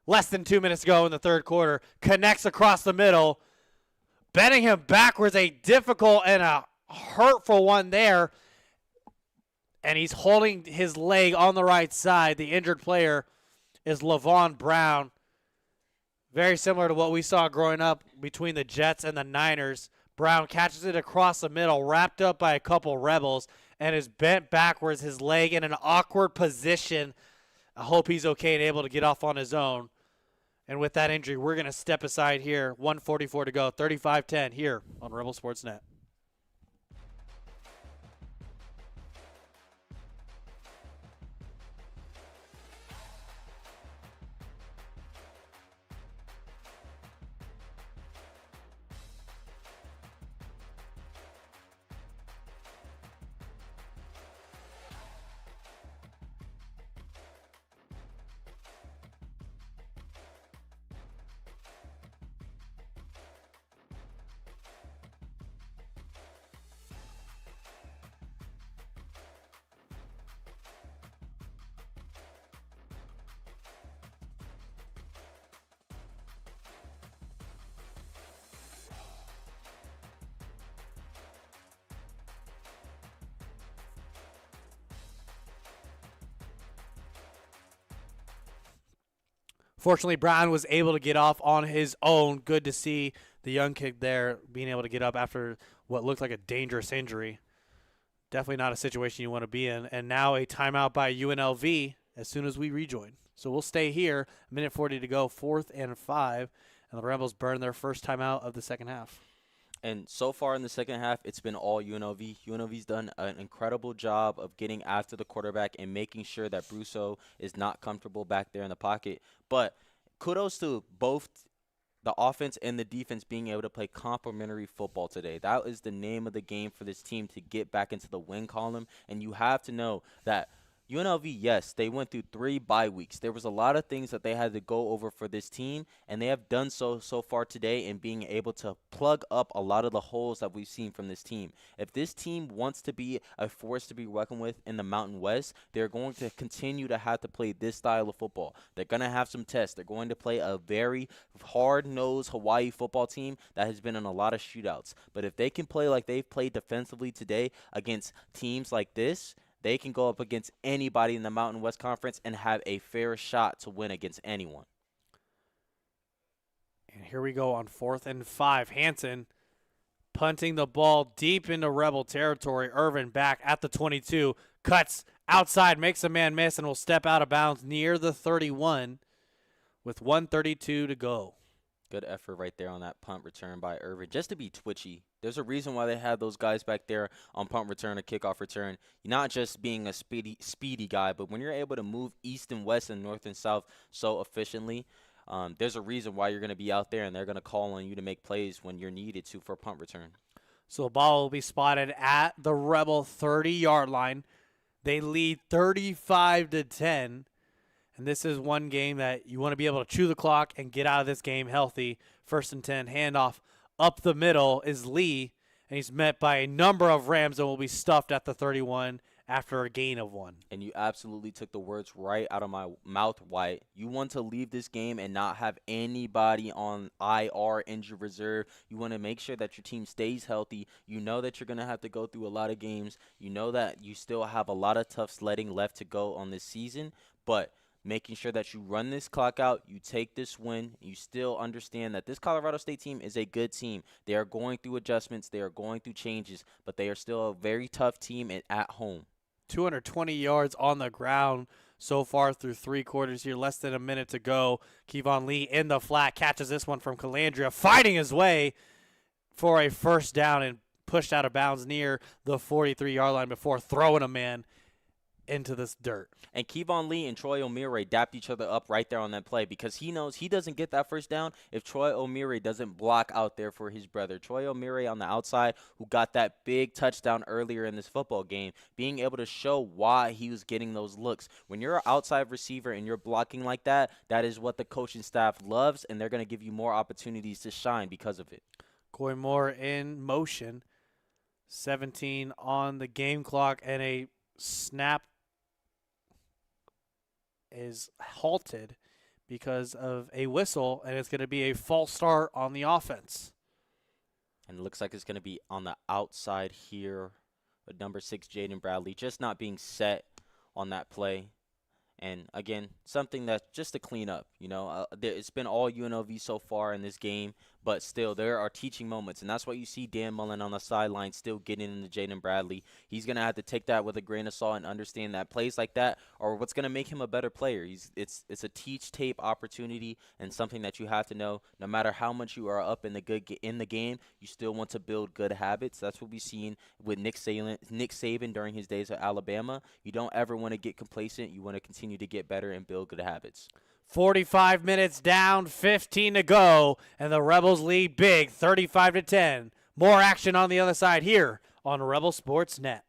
Less than 2 minutes to go in the 3rd quarter. Connects across the middle. bending him backwards, a difficult and a hurtful one there. And he's holding his leg on the right side. The injured player is LaVon Brown. Very similar to what we saw growing up between the Jets and the Niners. Brown catches it across the middle, wrapped up by a couple Rebels, and is bent backwards, his leg in an awkward position. I hope he's okay and able to get off on his own. And with that injury, we're going to step aside here. 1:44 to go, 35-10 here on Rebel Sports Net. Fortunately, Brown was able to get off on his own. Good to see the young kid there being able to get up after what looked like a dangerous injury. Definitely not a situation you want to be in. And now a timeout by UNLV as soon as we rejoin. So we'll stay here. 1:40 to go, 4th and 5. And the Rebels burn their first timeout of the second half. And so far in the second half, it's been all UNLV. UNLV's done an incredible job of getting after the quarterback and making sure that Brousseau is not comfortable back there in the pocket. But kudos to both the offense and the defense being able to play complementary football today. That is the name of the game for this team, to get back into the win column. And you have to know that UNLV, yes, they went through 3 bye weeks. There was a lot of things that they had to go over for this team, and they have done so far today in being able to plug up a lot of the holes that we've seen from this team. If this team wants to be a force to be reckoned with in the Mountain West, they're going to continue to have to play this style of football. They're going to have some tests. They're going to play a very hard-nosed Hawaii football team that has been in a lot of shootouts. But if they can play like they've played defensively today against teams like this, they can go up against anybody in the Mountain West Conference and have a fair shot to win against anyone. And here we go on 4th and 5. Hansen punting the ball deep into Rebel territory. Irvin back at the 22. Cuts outside, makes a man miss, and will step out of bounds near the 31 with 1:32 to go. Good effort right there on that punt return by Irvin, just to be twitchy. There's a reason why they have those guys back there on punt return or kickoff return. You're not just being a speedy guy, but when you're able to move east and west and north and south so efficiently, there's a reason why you're going to be out there, and they're going to call on you to make plays when you're needed to for a punt return. So the ball will be spotted at the Rebel 30-yard line. They lead 35-10. And this is one game that you want to be able to chew the clock and get out of this game healthy. 1st and 10, handoff up the middle is Lee, and he's met by a number of Rams and will be stuffed at the 31 after a gain of 1. And you absolutely took the words right out of my mouth, Wyatt. You want to leave this game and not have anybody on IR, injured reserve. You want to make sure that your team stays healthy. You know that you're going to have to go through a lot of games. You know that you still have a lot of tough sledding left to go on this season, but making sure that you run this clock out, you take this win, you still understand that this Colorado State team is a good team. They are going through adjustments, they are going through changes, but they are still a very tough team at home. 220 yards on the ground so far through 3 quarters here, less than a minute to go. Kevon Lee in the flat, catches this one from Calandria, fighting his way for a first down and pushed out of bounds near the 43-yard line before throwing a man into this dirt. And Kevon Lee and Troy O'Meara dapped each other up right there on that play, because he knows he doesn't get that first down if Troy O'Meara doesn't block out there for his brother. Troy O'Meara on the outside, who got that big touchdown earlier in this football game, being able to show why he was getting those looks. When you're an outside receiver and you're blocking like that, that is what the coaching staff loves, and they're going to give you more opportunities to shine because of it. Coy Moore in motion. 17 on the game clock, and a snap is halted because of a whistle, and it's going to be a false start on the offense. And it looks like it's going to be on the outside here with number 6, Jaden Bradley, just not being set on that play. And again, something that's just to clean up. It's been all UNLV so far in this game, but still there are teaching moments, and that's why you see Dan Mullen on the sideline still getting into Jaden Bradley. He's gonna have to take that with a grain of salt and understand that plays like that are what's gonna make him a better player. It's a teach tape opportunity and something that you have to know. No matter how much you are up in the game, you still want to build good habits. That's what we've seen with Nick Saban during his days at Alabama. You don't ever want to get complacent. You want to continue to get better and build good habits. 45 minutes down, 15 to go, and the Rebels lead big, 35-10. More action on the other side here on Rebel Sports Net.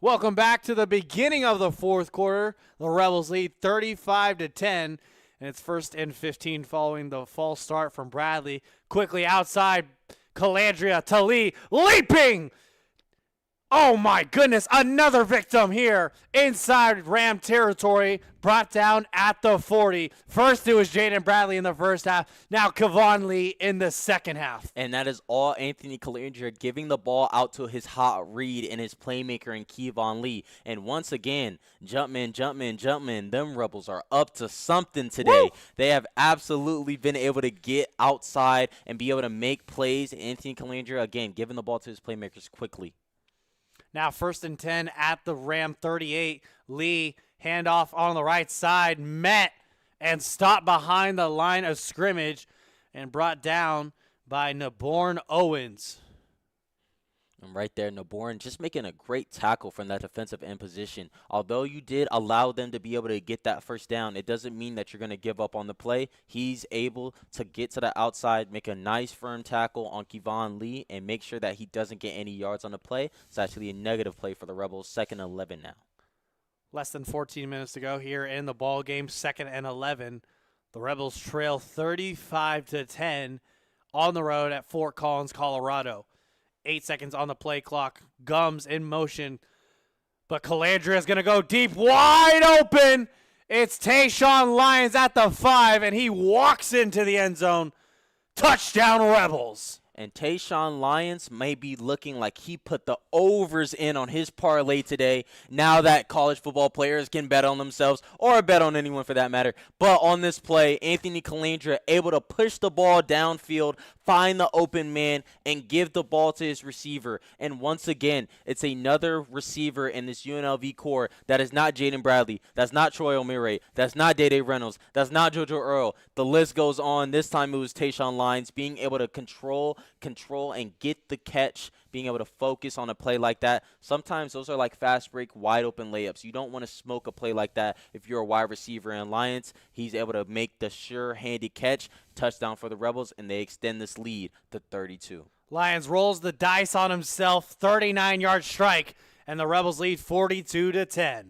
Welcome back to the beginning of the fourth quarter. The Rebels lead 35-10, and it's 1st and 15 following the false start from Bradley. Quickly outside, Calandria to Lee, leaping! Oh my goodness, another victim here inside Ram territory, brought down at the 40. First it was Jaden Bradley in the first half, now Kevon Lee in the second half. And that is all Anthony Calandria, giving the ball out to his hot read and his playmaker in Kevon Lee. And once again, Jumpman, them Rebels are up to something today. Woo! They have absolutely been able to get outside and be able to make plays. Anthony Calandria, again, giving the ball to his playmakers quickly. Now 1st and 10 at the Ram 38. Lee, handoff on the right side, met and stopped behind the line of scrimmage and brought down by Naborn Owens. And right there, Naborin just making a great tackle from that defensive end position. Although you did allow them to be able to get that first down, it doesn't mean that you're going to give up on the play. He's able to get to the outside, make a nice firm tackle on Kevon Lee, and make sure that he doesn't get any yards on the play. It's actually a negative play for the Rebels, 2nd and 11 now. Less than 14 minutes to go here in the ball game, 2nd and 11. The Rebels trail 35-10 on the road at Fort Collins, Colorado. 8 seconds on the play clock. Gums in motion. But Calandria is going to go deep, wide open. It's Tayshawn Lyons at the 5, and he walks into the end zone. Touchdown, Rebels. And Tayshawn Lyons may be looking like he put the overs in on his parlay today. Now that college football players can bet on themselves, or bet on anyone for that matter. But on this play, Anthony Calandria able to push the ball downfield, find the open man, and give the ball to his receiver. And once again, it's another receiver in this UNLV core that is not Jaden Bradley, that's not Troy O'Meara, that's not Day-Day Reynolds, that's not JoJo Earl. The list goes on. This time it was Tayshawn Lyons being able to control and get the catch, being able to focus on a play like that. Sometimes those are like fast break, wide open layups. You don't want to smoke a play like that if you're a wide receiver. And Lyons, he's able to make the sure-handed catch, touchdown for the Rebels, and they extend this lead to 32. Lyons rolls the dice on himself, 39-yard strike, and the Rebels lead 42-10.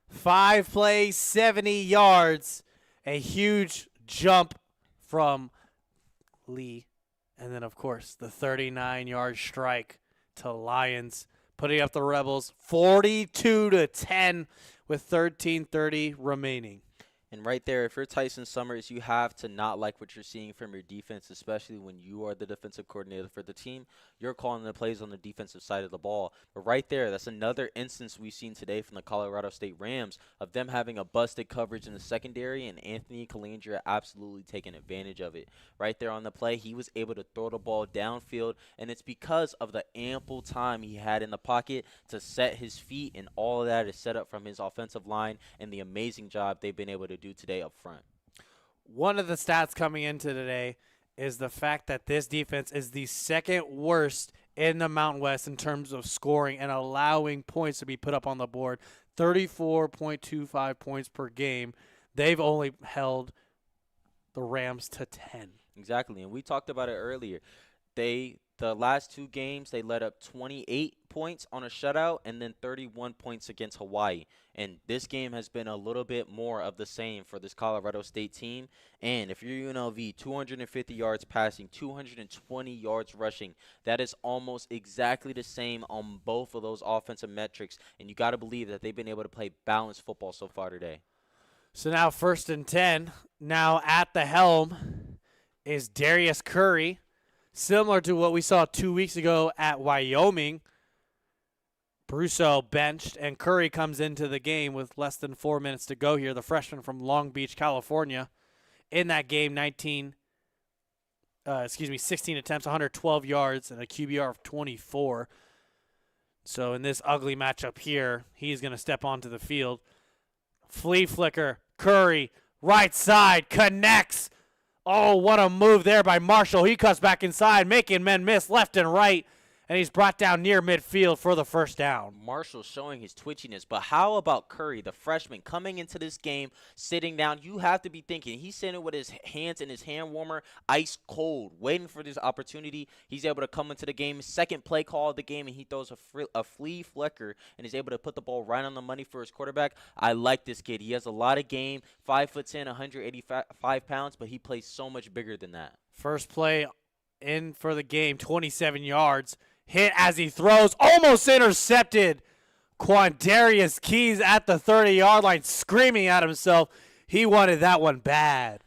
Five plays, 70 yards. A huge jump from Lee. And then, of course, the 39-yard strike to Lyons, putting up the Rebels 42-10 with 13:30 remaining. And right there, if you're Tyson Summers, you have to not like what you're seeing from your defense, especially when you are the defensive coordinator for the team. You're calling the plays on the defensive side of the ball. But right there, that's another instance we've seen today from the Colorado State Rams of them having a busted coverage in the secondary, and Anthony Calandria absolutely taking advantage of it. Right there on the play, he was able to throw the ball downfield, and it's because of the ample time he had in the pocket to set his feet, and all of that is set up from his offensive line and the amazing job they've been able to do today up front. One of the stats coming into today is the fact that this defense is the second worst in the Mountain West in terms of scoring and allowing points to be put up on the board. 34.25 points per game. They've only held the Rams to 10. Exactly, and we talked about it earlier. They The last 2 games, they let up 28 points on a shutout and then 31 points against Hawaii. And this game has been a little bit more of the same for this Colorado State team. And if you're UNLV, 250 yards passing, 220 yards rushing, that is almost exactly the same on both of those offensive metrics. And you got to believe that they've been able to play balanced football so far today. So now 1st and 10. Now at the helm is Darius Curry. Similar to what we saw 2 weeks ago at Wyoming, Brusso benched, and Curry comes into the game with less than 4 minutes to go here, the freshman from Long Beach, California. In that game, 16 attempts, 112 yards, and a QBR of 24. So in this ugly matchup here, he's going to step onto the field. Flea flicker, Curry, right side, connects. Oh, what a move there by Marshall. He cuts back inside, making men miss left and right, and he's brought down near midfield for the first down. Marshall showing his twitchiness, but how about Curry, the freshman, coming into this game, sitting down? You have to be thinking, he's sitting with his hands in his hand warmer, ice cold, waiting for this opportunity. He's able to come into the game, second play call of the game, and he throws a flea flicker and is able to put the ball right on the money for his quarterback. I like this kid. He has a lot of game, 5'10", 185 pounds, but he plays so much bigger than that. First play in for the game, 27 yards. Hit as he throws, almost intercepted. Quandarius Keys at the 30-yard line screaming at himself. He wanted that one bad.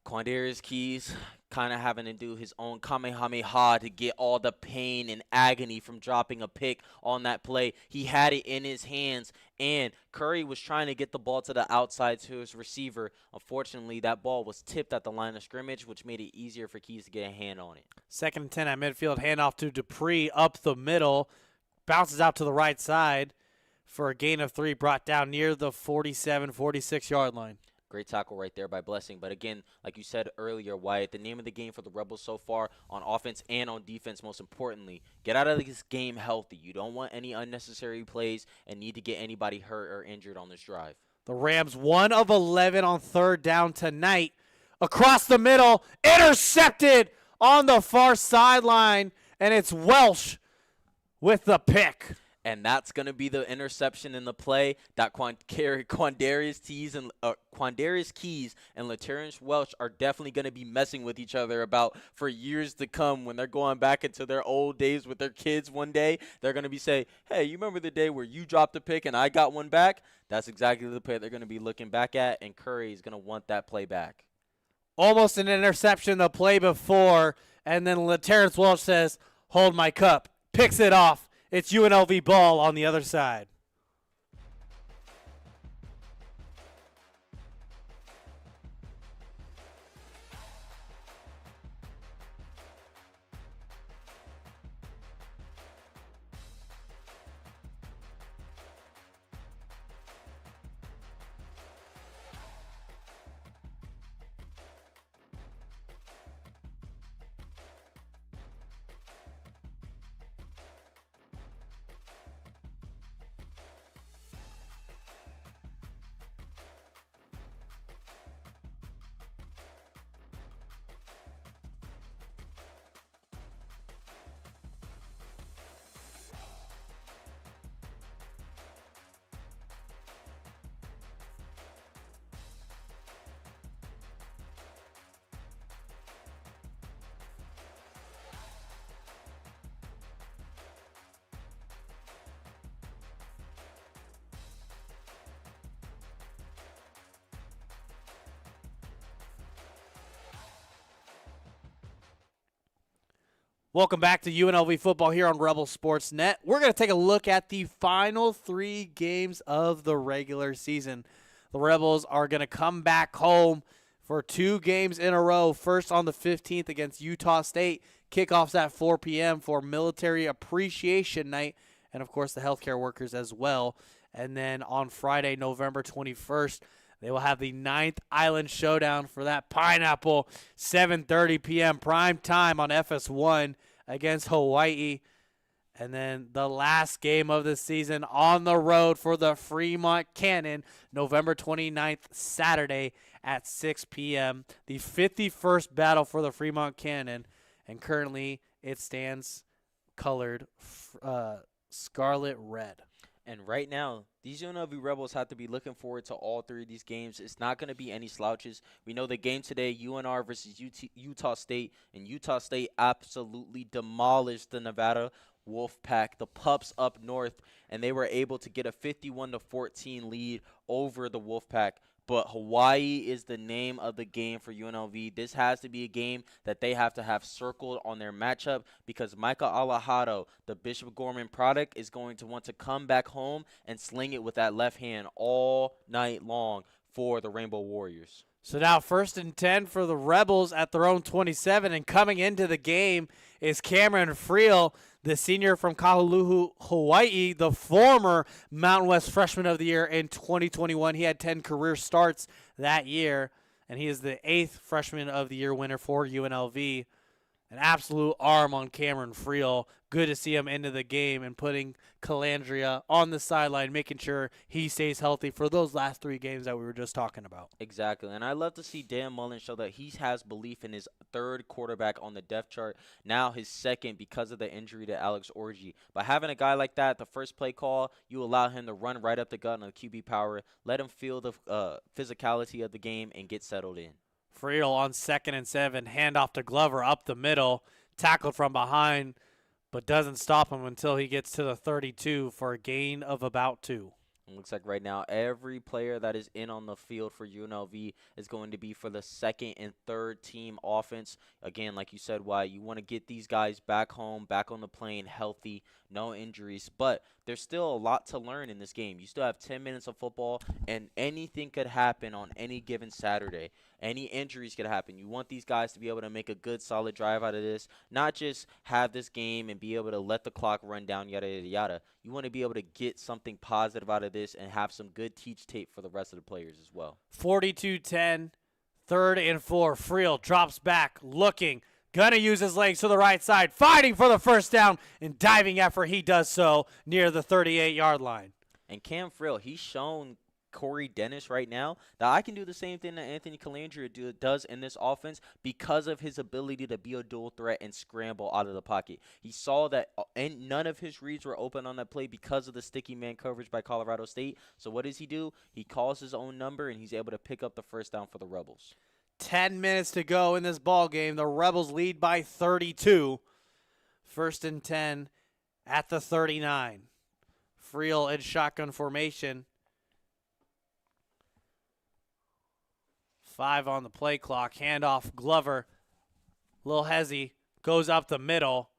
Quandarius Keys kind of having to do his own Kamehameha to get all the pain and agony from dropping a pick on that play. He had it in his hands, and Curry was trying to get the ball to the outside to his receiver. Unfortunately, that ball was tipped at the line of scrimmage, which made it easier for Keys to get a hand on it. 2nd and 10 at midfield, handoff to Dupree up the middle. Bounces out to the right side for a gain of 3, brought down near the 47, 46-yard line. Great tackle right there by Blessing. But again, like you said earlier, Wyatt, the name of the game for the Rebels so far on offense and on defense, most importantly, get out of this game healthy. You don't want any unnecessary plays and need to get anybody hurt or injured on this drive. The Rams 1 of 11 on 3rd down tonight. Across the middle, intercepted on the far sideline, and it's Welsh with the pick. And that's going to be the interception in the play that Quandarius Keys and Laterrence Welch are definitely going to be messing with each other about for years to come. When they're going back into their old days with their kids one day, they're going to be saying, hey, you remember the day where you dropped a pick and I got one back? That's exactly the play they're going to be looking back at, and Curry is going to want that play back. Almost an interception the play before, and then Laterrence Welch says, hold my cup, picks it off. It's UNLV ball on the other side. Welcome back to UNLV football here on Rebel Sports Net. We're going to take a look at the final 3 games of the regular season. The Rebels are going to come back home for 2 games in a row. First on the 15th against Utah State. Kickoffs at 4 p.m. for Military Appreciation Night, and, of course, the healthcare workers as well. And then on Friday, November 21st, they will have the 9th Island Showdown for that Pineapple, 7:30 p.m. prime time on FS1 against Hawaii. And then the last game of the season on the road for the Fremont Cannon, November 29th, Saturday at 6 p.m. The 51st battle for the Fremont Cannon. and currently it stands colored scarlet red. And right now, these UNLV Rebels have to be looking forward to all three of these games. It's not going to be any slouches. We know the game today, UNR versus Utah State, and Utah State absolutely demolished the Nevada Wolfpack, the Pups up north, and they were able to get a 51-14 lead over the Wolfpack. But Hawaii is the name of the game for UNLV. This has to be a game that they have to have circled on their matchup because Micah Alejado, the Bishop Gorman product, is going to want to come back home and sling it with that left hand all night long for the Rainbow Warriors. So now 1st and 10 for the Rebels at their own 27, and coming into the game is Cameron Friel, the senior from Kahului, Hawaii, the former Mountain West Freshman of the Year in 2021. He had 10 career starts that year, and he is the 8th Freshman of the Year winner for UNLV. An absolute arm on Cameron Friel. Good to see him into the game and putting Calandria on the sideline, making sure he stays healthy for those last 3 games that we were just talking about. Exactly, and I love to see Dan Mullen show that he has belief in his 3rd quarterback on the depth chart, now his 2nd because of the injury to Alex Orji. By having a guy like that, the first play call, you allow him to run right up the gut on the QB power, let him feel the physicality of the game, and get settled in. Friel on 2nd and 7, handoff to Glover up the middle, tackled from behind, but doesn't stop him until he gets to the 32 for a gain of about 2. It looks like right now every player that is in on the field for UNLV is going to be for the 2nd and 3rd team offense. Again, like you said, Wyatt, you want to get these guys back home, back on the plane, healthy, no injuries. But there's still a lot to learn in this game. You still have 10 minutes of football, and anything could happen on any given Saturday. Any injuries could happen. You want these guys to be able to make a good, solid drive out of this, not just have this game and be able to let the clock run down, yada, yada, yada. You want to be able to get something positive out of this and have some good teach tape for the rest of the players as well. 42-10, 3rd and 4. Friel drops back, looking, gonna use his legs to the right side, fighting for the first down, and diving effort. He does so near the 38-yard line. And Cam Friel, he's shown Corey Dennis right now that I can do the same thing that Anthony Calandria does in this offense because of his ability to be a dual threat and scramble out of the pocket. He saw that and none of his reads were open on that play because of the sticky man coverage by Colorado State. So what does he do? He calls his own number, and he's able to pick up the first down for the Rebels. 10 minutes to go in this ball game. The Rebels lead by 32. 1st and 10 at the 39. Friel in shotgun formation. 5 on the play clock. Handoff, Glover. Lil Hezzy goes up the middle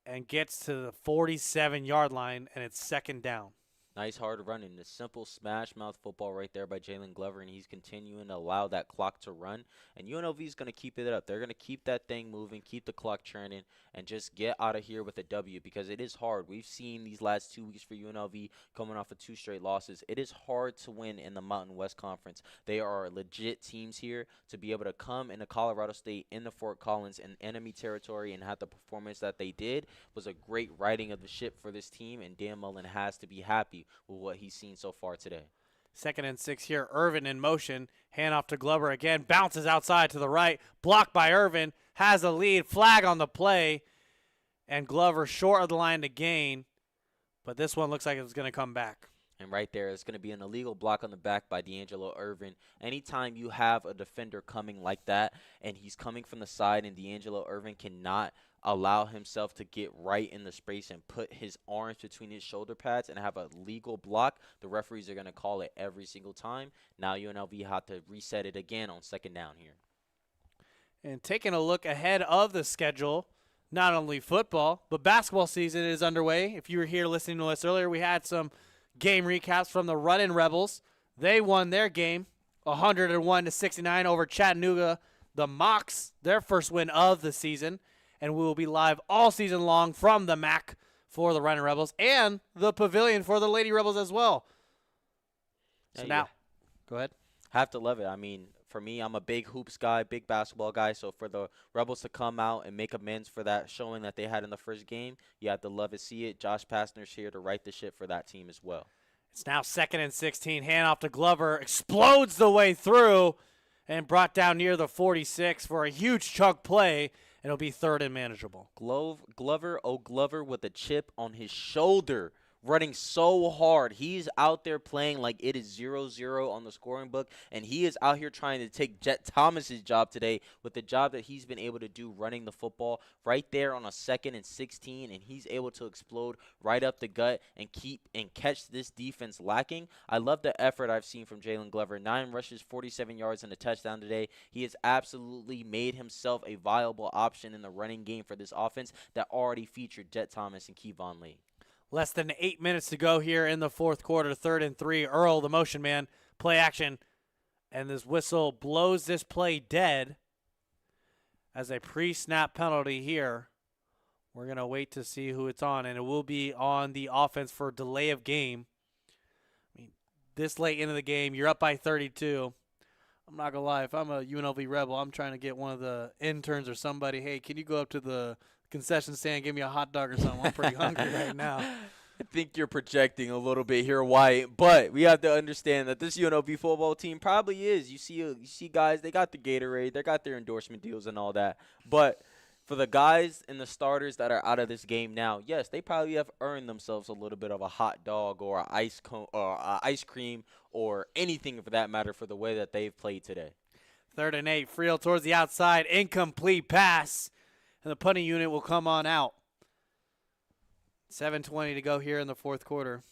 and gets to the 47-yard line, and it's 2nd down. Nice hard running. The simple smash mouth football right there by Jalen Glover, and he's continuing to allow that clock to run. And UNLV is going to keep it up. They're going to keep that thing moving, keep the clock churning, and just get out of here with a W because it is hard. We've seen these last 2 weeks for UNLV coming off of 2 straight losses. It is hard to win in the Mountain West Conference. They are legit teams here to be able to come into Colorado State in the Fort Collins in enemy territory and have the performance that they did was a great riding of the ship for this team, and Dan Mullen has to be happy with what he's seen so far today. 2nd and 6 here. Irvin in motion. Handoff to Glover again. Bounces outside to the right. Blocked by Irvin. Has a lead. Flag on the play. And Glover short of the line to gain. But this one looks like it's going to come back. And right there, it's going to be an illegal block on the back by D'Angelo Irvin. Anytime you have a defender coming like that, and he's coming from the side, and D'Angelo Irvin cannot allow himself to get right in the space and put his arms between his shoulder pads and have a legal block, the referees are going to call it every single time. Now UNLV have to reset it again on 2nd down here. And taking a look ahead of the schedule, not only football, but basketball season is underway. If you were here listening to us earlier, we had some game recaps from the Run-In Rebels. They won their game 101-69 over Chattanooga. The Mocs, their first win of the season. And we will be live all season long from the MAC for the Run-In Rebels and the Pavilion for the Lady Rebels as well. So now, go ahead. Have to love it. I mean, for me, I'm a big hoops guy, big basketball guy. So for the Rebels to come out and make amends for that showing that they had in the first game, you have to love to see it. Josh Pastner's here to right the ship for that team as well. It's now 2nd and 16. Handoff to Glover. Explodes the way through and brought down near the 46 for a huge chunk play. it'll be third and manageable. Glover with a chip on his shoulder, running so hard. He's out there playing like it is 0-0 on the scoring book, and he is out here trying to take Jet Thomas's job today with the job that he's been able to do running the football right there on a 2nd and 16, and he's able to explode right up the gut and catch this defense lacking. I love the effort I've seen from Jalen Glover. 9 rushes, 47 yards, and a touchdown today. He has absolutely made himself a viable option in the running game for this offense that already featured Jet Thomas and Kevon Lee. Less than 8 minutes to go here in the fourth quarter. 3rd and 3. Earl, the motion man, play action. And this whistle blows this play dead as a pre-snap penalty here. We're going to wait to see who it's on, and it will be on the offense for delay of game. I mean, this late into the game, you're up by 32. I'm not going to lie. If I'm a UNLV Rebel, I'm trying to get one of the interns or somebody, hey, can you go up to the concession stand, give me a hot dog or something? I'm pretty hungry right now. I think you're projecting a little bit here, Wyatt, but we have to understand that this UNLV football team probably is. You see guys, they got the Gatorade, they got their endorsement deals and all that. But for the guys and the starters that are out of this game now, yes, they probably have earned themselves a little bit of a hot dog or a ice cream or anything for that matter for the way that they've played today. 3rd and 8. Friel towards the outside, incomplete pass. And the punting unit will come on out. 7:20 to go here in the fourth quarter.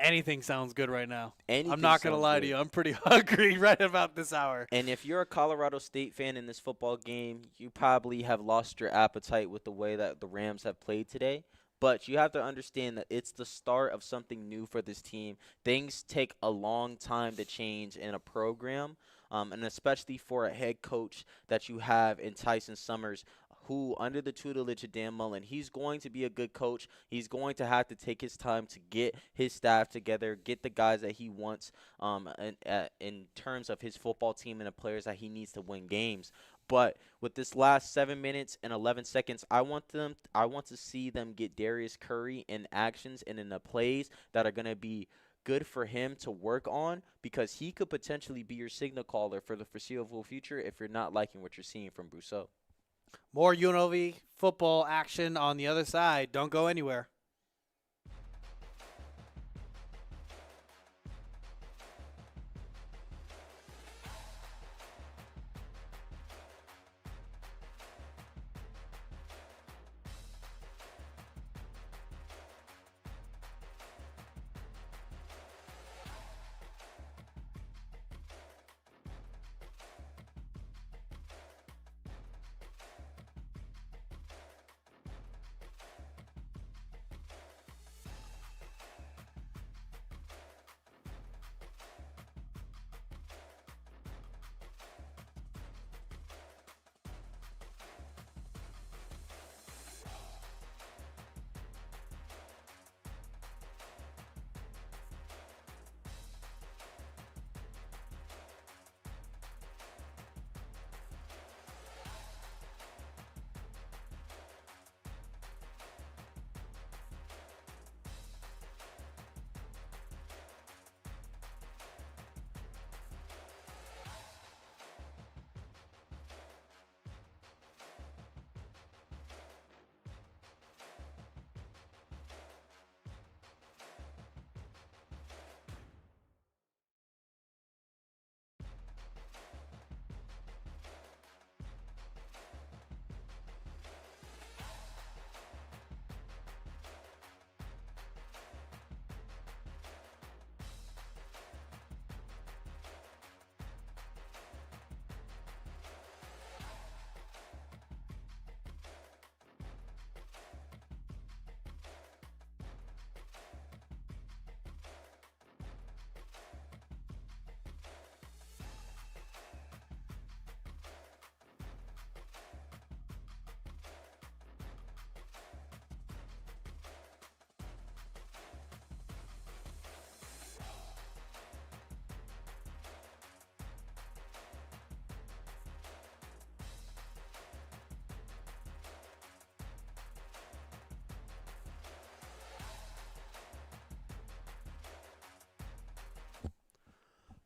Anything sounds good right now. I'm not going to lie to you. I'm pretty hungry right about this hour. And if you're a Colorado State fan in this football game, you probably have lost your appetite with the way that the Rams have played today. But you have to understand that it's the start of something new for this team. Things take a long time to change in a program, and especially for a head coach that you have in Tyson Summers, who, under the tutelage of Dan Mullen, he's going to be a good coach. He's going to have to take his time to get his staff together, get the guys that he wants in terms of his football team and the players that he needs to win games. But with this last 7 minutes and 11 seconds, I want to see them get Darius Curry in actions and in the plays that are going to be good for him to work on, because he could potentially be your signal caller for the foreseeable future if you're not liking what you're seeing from Brousseau. More UNLV football action on the other side. Don't go anywhere.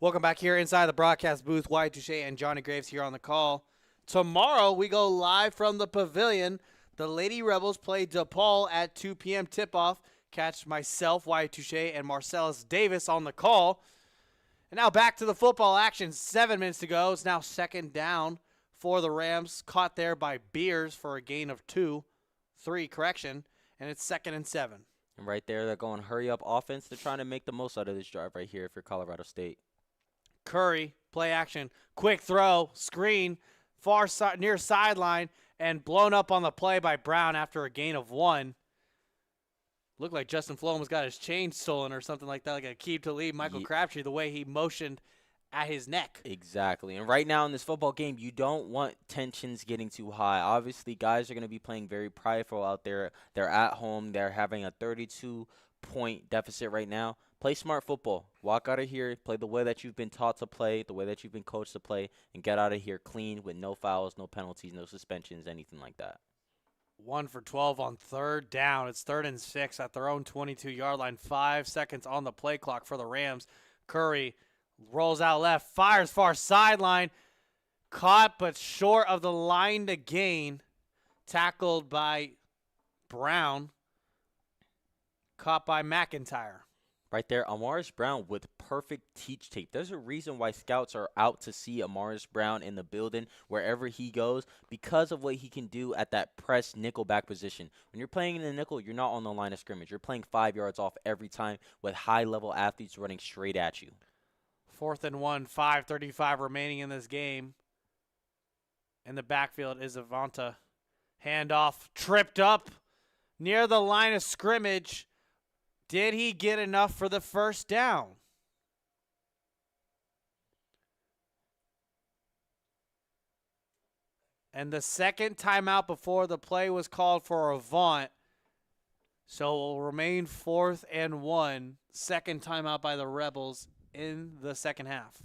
Welcome back here inside the broadcast booth. Wyatt, Touchet, and Johnnie Graves here on the call. Tomorrow, we go live from the Pavilion. The Lady Rebels play DePaul at 2 p.m. tip-off. Catch myself, Wyatt, Touchet, and Marcellus Davis on the call. And now back to the football action. 7 minutes to go. It's now second down for the Rams. Caught there by Beers for a gain of 3, correction. And it's 2nd and 7. And right there, they're going hurry-up offense. They're trying to make the most out of this drive right here for Colorado State. Curry, play action. Quick throw, screen, near sideline, and blown up on the play by Brown after a gain of 1. Looked like Justin Floma's got his chain stolen or something like that, like a keep to lead Michael Crabtree, the way he motioned at his neck. Exactly. And right now in this football game, you don't want tensions getting too high. Obviously, guys are going to be playing very prideful out there. They're at home. They're having a 32-point deficit right now. Play smart football. Walk out of here, play the way that you've been taught to play, the way that you've been coached to play, and get out of here clean with no fouls, no penalties, no suspensions, anything like that. 1 for 12 on 3rd down. It's 3rd and 6 at their own 22-yard line. 5 seconds on the play clock for the Rams. Curry rolls out left, fires far sideline. Caught but short of the line to gain. Tackled by Brown. Caught by McIntyre. Right there, Amaris Brown with perfect teach tape. There's a reason why scouts are out to see Amaris Brown in the building wherever he goes because of what he can do at that press nickelback position. When you're playing in the nickel, you're not on the line of scrimmage. You're playing 5 yards off every time with high-level athletes running straight at you. 4th and 1, 5:35 remaining in this game. In the backfield is Avanta. Handoff, tripped up near the line of scrimmage. Did he get enough for the first down? And the second timeout before the play was called for Avant. So it will remain 4th and 1. Second timeout by the Rebels in the second half.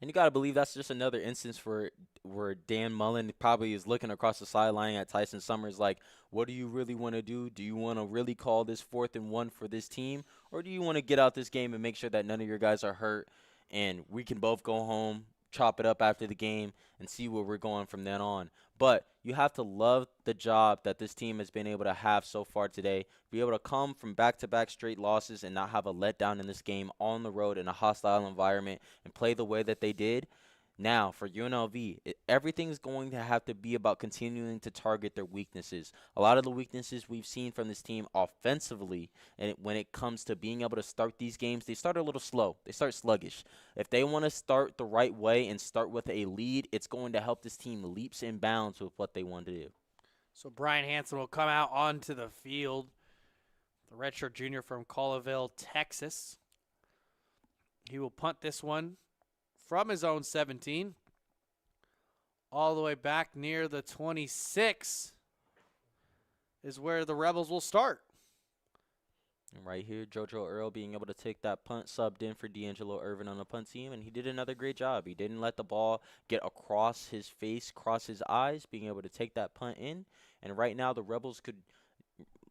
And you got to believe that's just another instance where Dan Mullen probably is looking across the sideline at Tyson Summers like, what do you really want to do? Do you want to really call this 4th and 1 for this team? Or do you want to get out this game and make sure that none of your guys are hurt and we can both go home, chop it up after the game, and see where we're going from then on? But you have to love the job that this team has been able to have so far today, be able to come from back-to-back straight losses and not have a letdown in this game on the road in a hostile environment and play the way that they did. Now, for UNLV, everything's going to have to be about continuing to target their weaknesses. A lot of the weaknesses we've seen from this team offensively, and when it comes to being able to start these games, they start a little slow. They start sluggish. If they want to start the right way and start with a lead, it's going to help this team leaps and bounds with what they want to do. So Brian Hansen will come out onto the field, the redshirt junior from Colleyville, Texas. He will punt this one from his own 17 all the way back near the 26 is where the Rebels will start. And right here, JoJo Earl being able to take that punt, subbed in for D'Angelo Irvin on the punt team, and he did another great job. He didn't let the ball get across his face, cross his eyes, being able to take that punt in. And right now, the Rebels could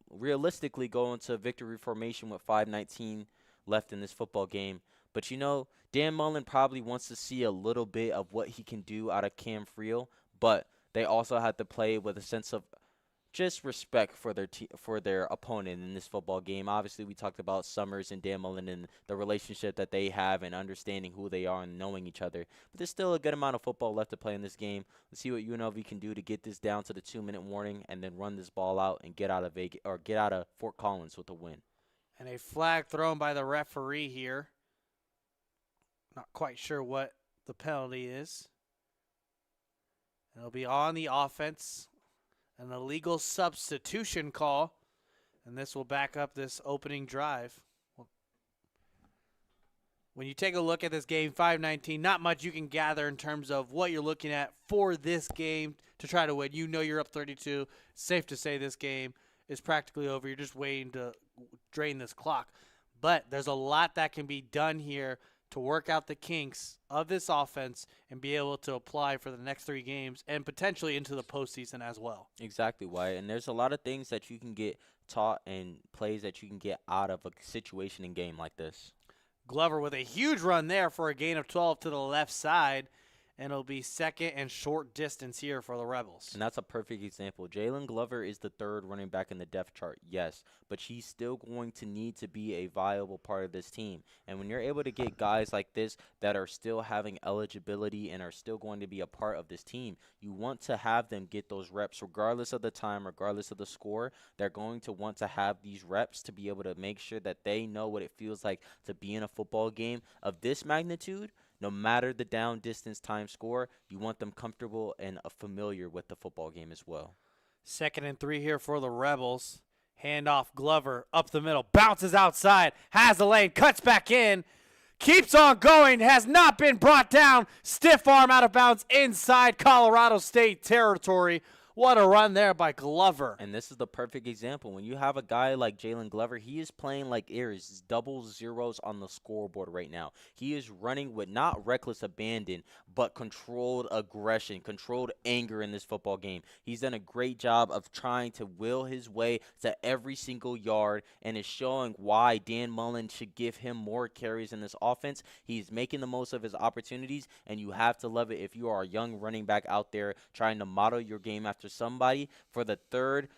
realistically go into victory formation with 5:19 left in this football game. But, you know, Dan Mullen probably wants to see a little bit of what he can do out of Cam Friel, but they also have to play with a sense of just respect for their opponent in this football game. Obviously, we talked about Summers and Dan Mullen and the relationship that they have and understanding who they are and knowing each other. But there's still a good amount of football left to play in this game. Let's see what UNLV can do to get this down to the 2-minute warning and then run this ball out and get out of Fort Collins with a win. And a flag thrown by the referee here. Not quite sure what the penalty is. It'll be on the offense. An illegal substitution call. And this will back up this opening drive. When you take a look at this game, 5:19, not much you can gather in terms of what you're looking at for this game to try to win. You know you're up 32. It's safe to say this game is practically over. You're just waiting to drain this clock. But there's a lot that can be done here to work out the kinks of this offense and be able to apply for the next 3 games and potentially into the postseason as well. Exactly, Wyatt. And there's a lot of things that you can get taught and plays that you can get out of a situation and game like this. Glover with a huge run there for a gain of 12 to the left side. and it'll be second and short distance here for the Rebels. And that's a perfect example. Jalen Glover is the third running back in the depth chart, yes, but he's still going to need to be a viable part of this team. And when you're able to get guys like this that are still having eligibility and are still going to be a part of this team, you want to have them get those reps regardless of the time, regardless of the score. They're going to want to have these reps to be able to make sure that they know what it feels like to be in a football game of this magnitude. No matter the down distance time score, you want them comfortable and familiar with the football game as well. 2nd and 3 here for the Rebels. Handoff Glover up the middle, bounces outside, has the lane, cuts back in, keeps on going, has not been brought down. Stiff arm out of bounds inside Colorado State territory. What a run there by Glover. And this is the perfect example. When you have a guy like Jalen Glover, he is playing like there is double zeros on the scoreboard right now. He is running with not reckless abandon, but controlled aggression, controlled anger in this football game. He's done a great job of trying to will his way to every single yard and is showing why Dan Mullen should give him more carries in this offense. He's making the most of his opportunities, and you have to love it if you are a young running back out there trying to model your game after somebody. For the third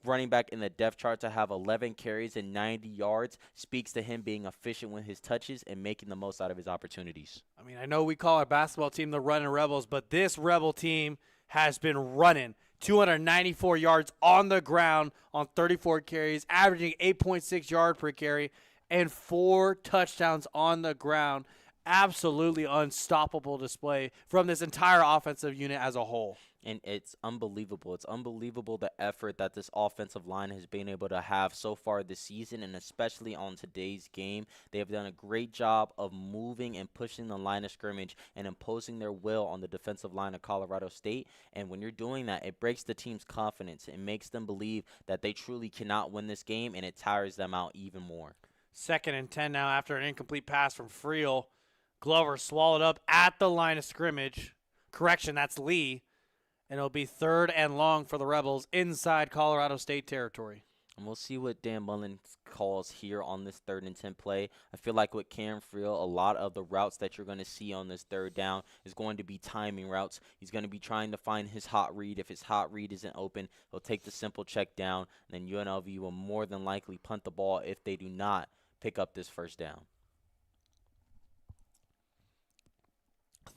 running back in the depth chart to have 11 carries and 90 yards speaks to him being efficient with his touches and making the most out of his opportunities. I mean, I know we call our basketball team the Running Rebels, but this Rebel team has been running 294 yards on the ground on 34 carries, averaging 8.6 yards per carry, and 4 touchdowns on the ground. Absolutely unstoppable display from this entire offensive unit as a whole. And it's unbelievable. It's unbelievable the effort that this offensive line has been able to have so far this season, and especially on today's game. They have done a great job of moving and pushing the line of scrimmage and imposing their will on the defensive line of Colorado State. And when you're doing that, it breaks the team's confidence. It makes them believe that they truly cannot win this game, and it tires them out even more. 2nd and 10 now after an incomplete pass from Friel. Glover swallowed up at the line of scrimmage. Correction, that's Lee. And it'll be 3rd and long for the Rebels inside Colorado State territory. And we'll see what Dan Mullen calls here on this 3rd and 10 play. I feel like with Cam Friel, a lot of the routes that you're going to see on this 3rd down is going to be timing routes. He's going to be trying to find his hot read. If his hot read isn't open, he'll take the simple check down. And then UNLV will more than likely punt the ball if they do not pick up this 1st down.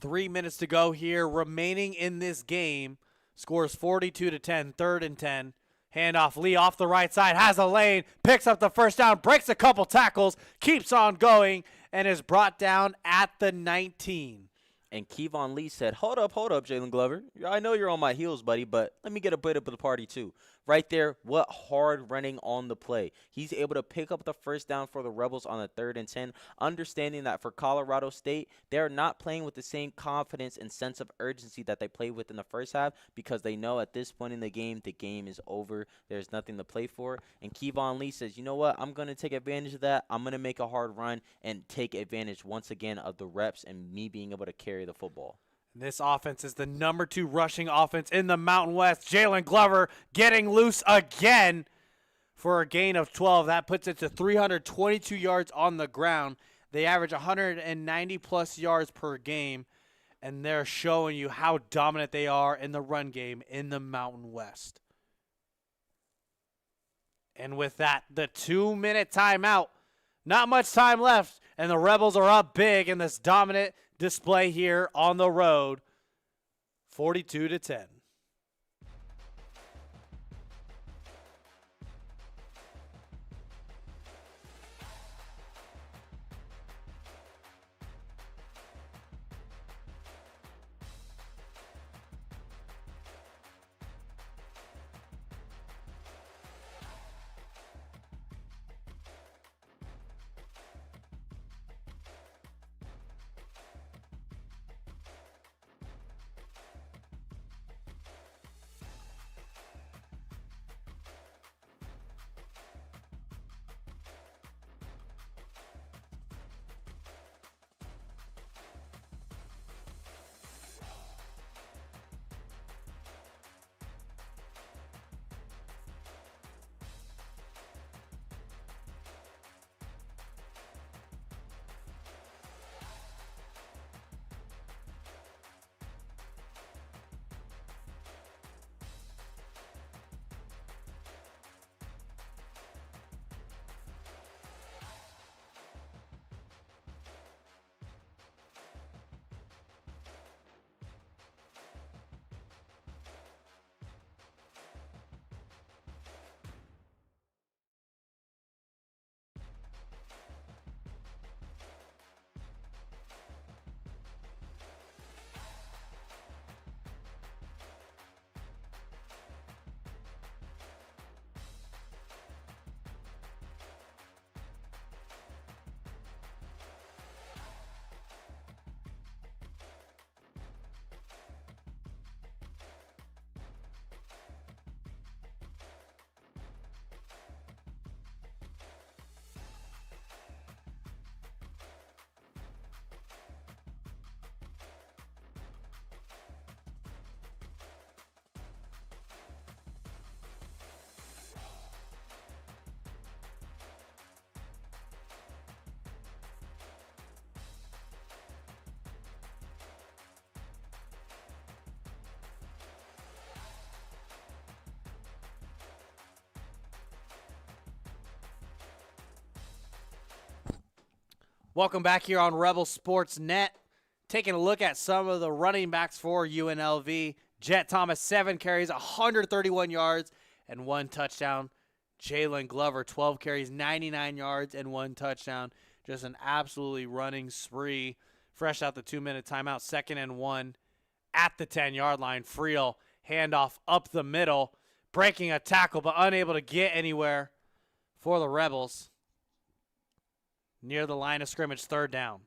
3 minutes to go here remaining in this game. Scores 42-10, 3rd and 10. Handoff, Lee off the right side, has a lane, picks up the 1st down, breaks a couple tackles, keeps on going, and is brought down at the 19. And Kevon Lee said, hold up, Jalen Glover. I know you're on my heels, buddy, but let me get a bit of the party too. Right there, what hard running on the play. He's able to pick up the 1st down for the Rebels on the 3rd and 10, understanding that for Colorado State, they're not playing with the same confidence and sense of urgency that they played with in the 1st half, because they know at this point in the game is over. There's nothing to play for. And Kevon Lee says, you know what, I'm going to take advantage of that. I'm going to make a hard run and take advantage once again of the reps and me being able to carry the football. This offense is the number 2 rushing offense in the Mountain West. Jalen Glover getting loose again for a gain of 12. That puts it to 322 yards on the ground. They average 190-plus yards per game, and they're showing you how dominant they are in the run game in the Mountain West. And with that, the 2-minute timeout. Not much time left, and the Rebels are up big in this dominant display here on the road, 42-10. Welcome back here on Rebel Sports Net. Taking a look at some of the running backs for UNLV. Jet Thomas, 7 carries, 131 yards, and 1 touchdown. Jalen Glover, 12 carries, 99 yards, and 1 touchdown. Just an absolutely running spree. Fresh out the 2-minute timeout, 2nd and 1 at the 10-yard line. Friel, handoff up the middle, breaking a tackle but unable to get anywhere for the Rebels. Near the line of scrimmage, 3rd down.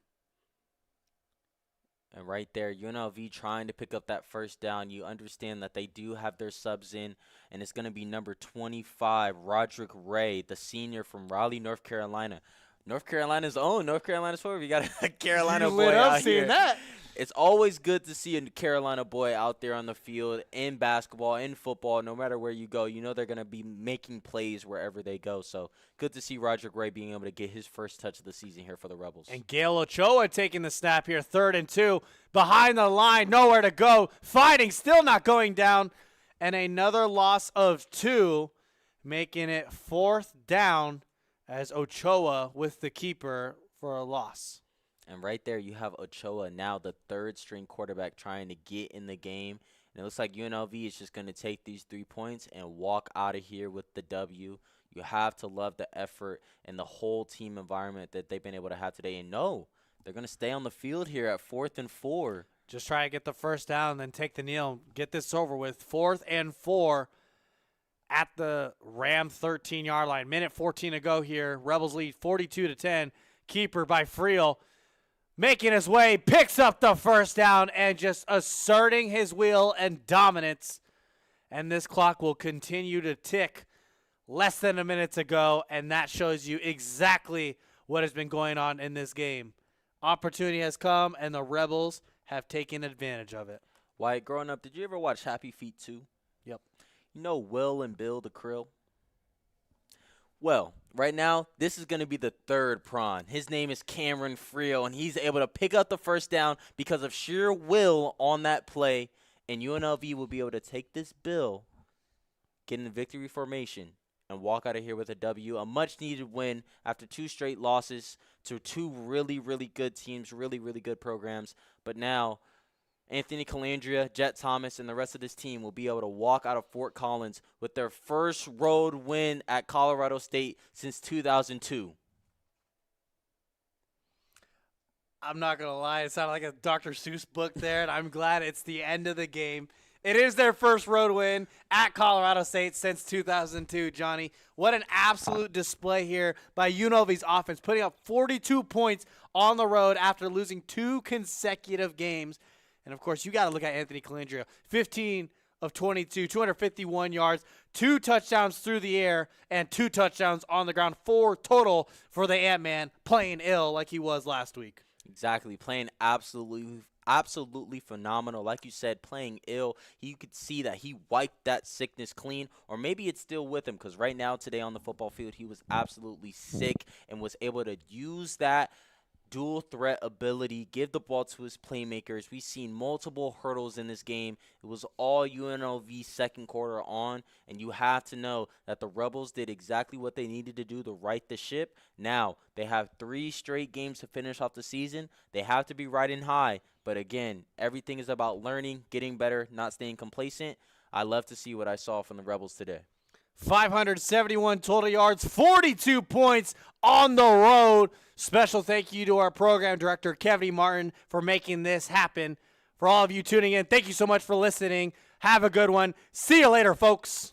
And right there, UNLV trying to pick up that first down. You understand that they do have their subs in, and it's going to be number 25, Roderick Ray, the senior from Raleigh, North Carolina. North Carolina's own, North Carolina's forward. We got a Carolina boy out here. That. It's always good to see a Carolina boy out there on the field in basketball, in football, no matter where you go. You know they're going to be making plays wherever they go. So good to see Roderick Ray being able to get his first touch of the season here for the Rebels. And Gale Ochoa taking the snap here, 3rd and 2. Behind the line, nowhere to go. Fighting, still not going down. And another loss of 2, making it 4th down as Ochoa with the keeper for a loss. And right there, you have Ochoa, now the 3rd-string quarterback, trying to get in the game. And it looks like UNLV is just going to take these 3 points and walk out of here with the W. You have to love the effort and the whole team environment that they've been able to have today. And no, they're going to stay on the field here at 4th and 4. Just try to get the first down, then take the kneel, get this over with. 4th and 4 at the Ram 13-yard line. Minute 14 to go here. Rebels lead 42-10. Keeper by Friel. Making his way, picks up the first down, and just asserting his will and dominance. And this clock will continue to tick. Less than a minute to go, and that shows you exactly what has been going on in this game. Opportunity has come, and the Rebels have taken advantage of it. Wyatt, growing up, did you ever watch Happy Feet 2? Yep. You know Will and Bill the Krill? Well, right now, this is going to be the 3rd prawn. His name is Cameron Friel, and he's able to pick up the first down because of sheer will on that play. And UNLV will be able to take this Bill, get in victory formation, and walk out of here with a W. A much-needed win after 2 straight losses to 2 really, really good teams, really, really good programs. But now, Anthony Calandria, Jet Thomas, and the rest of this team will be able to walk out of Fort Collins with their first road win at Colorado State since 2002. I'm not going to lie. It sounded like a Dr. Seuss book there, and I'm glad it's the end of the game. It is their first road win at Colorado State since 2002, Johnny. What an absolute display here by UNLV's offense, putting up 42 points on the road after losing 2 consecutive games. And, of course, you got to look at Anthony Calandria. 15 of 22, 251 yards, 2 touchdowns through the air, and 2 touchdowns on the ground. 4 total for the Ant-Man, playing ill like he was last week. Exactly, playing absolutely phenomenal. Like you said, playing ill. You could see that he wiped that sickness clean, or maybe it's still with him, because right now today on the football field, he was absolutely sick and was able to use that dual threat ability, give the ball to his playmakers. We've seen multiple hurdles in this game. It was all UNLV second quarter on, and you have to know that the Rebels did exactly what they needed to do to right the ship. Now, they have 3 straight games to finish off the season. They have to be riding high, but again, everything is about learning, getting better, not staying complacent. I love to see what I saw from the Rebels today. 571 total yards, 42 points on the road. Special thank you to our program director, Kevin Martin, for making this happen. For all of you tuning in, thank you so much for listening. Have a good one. See you later, folks.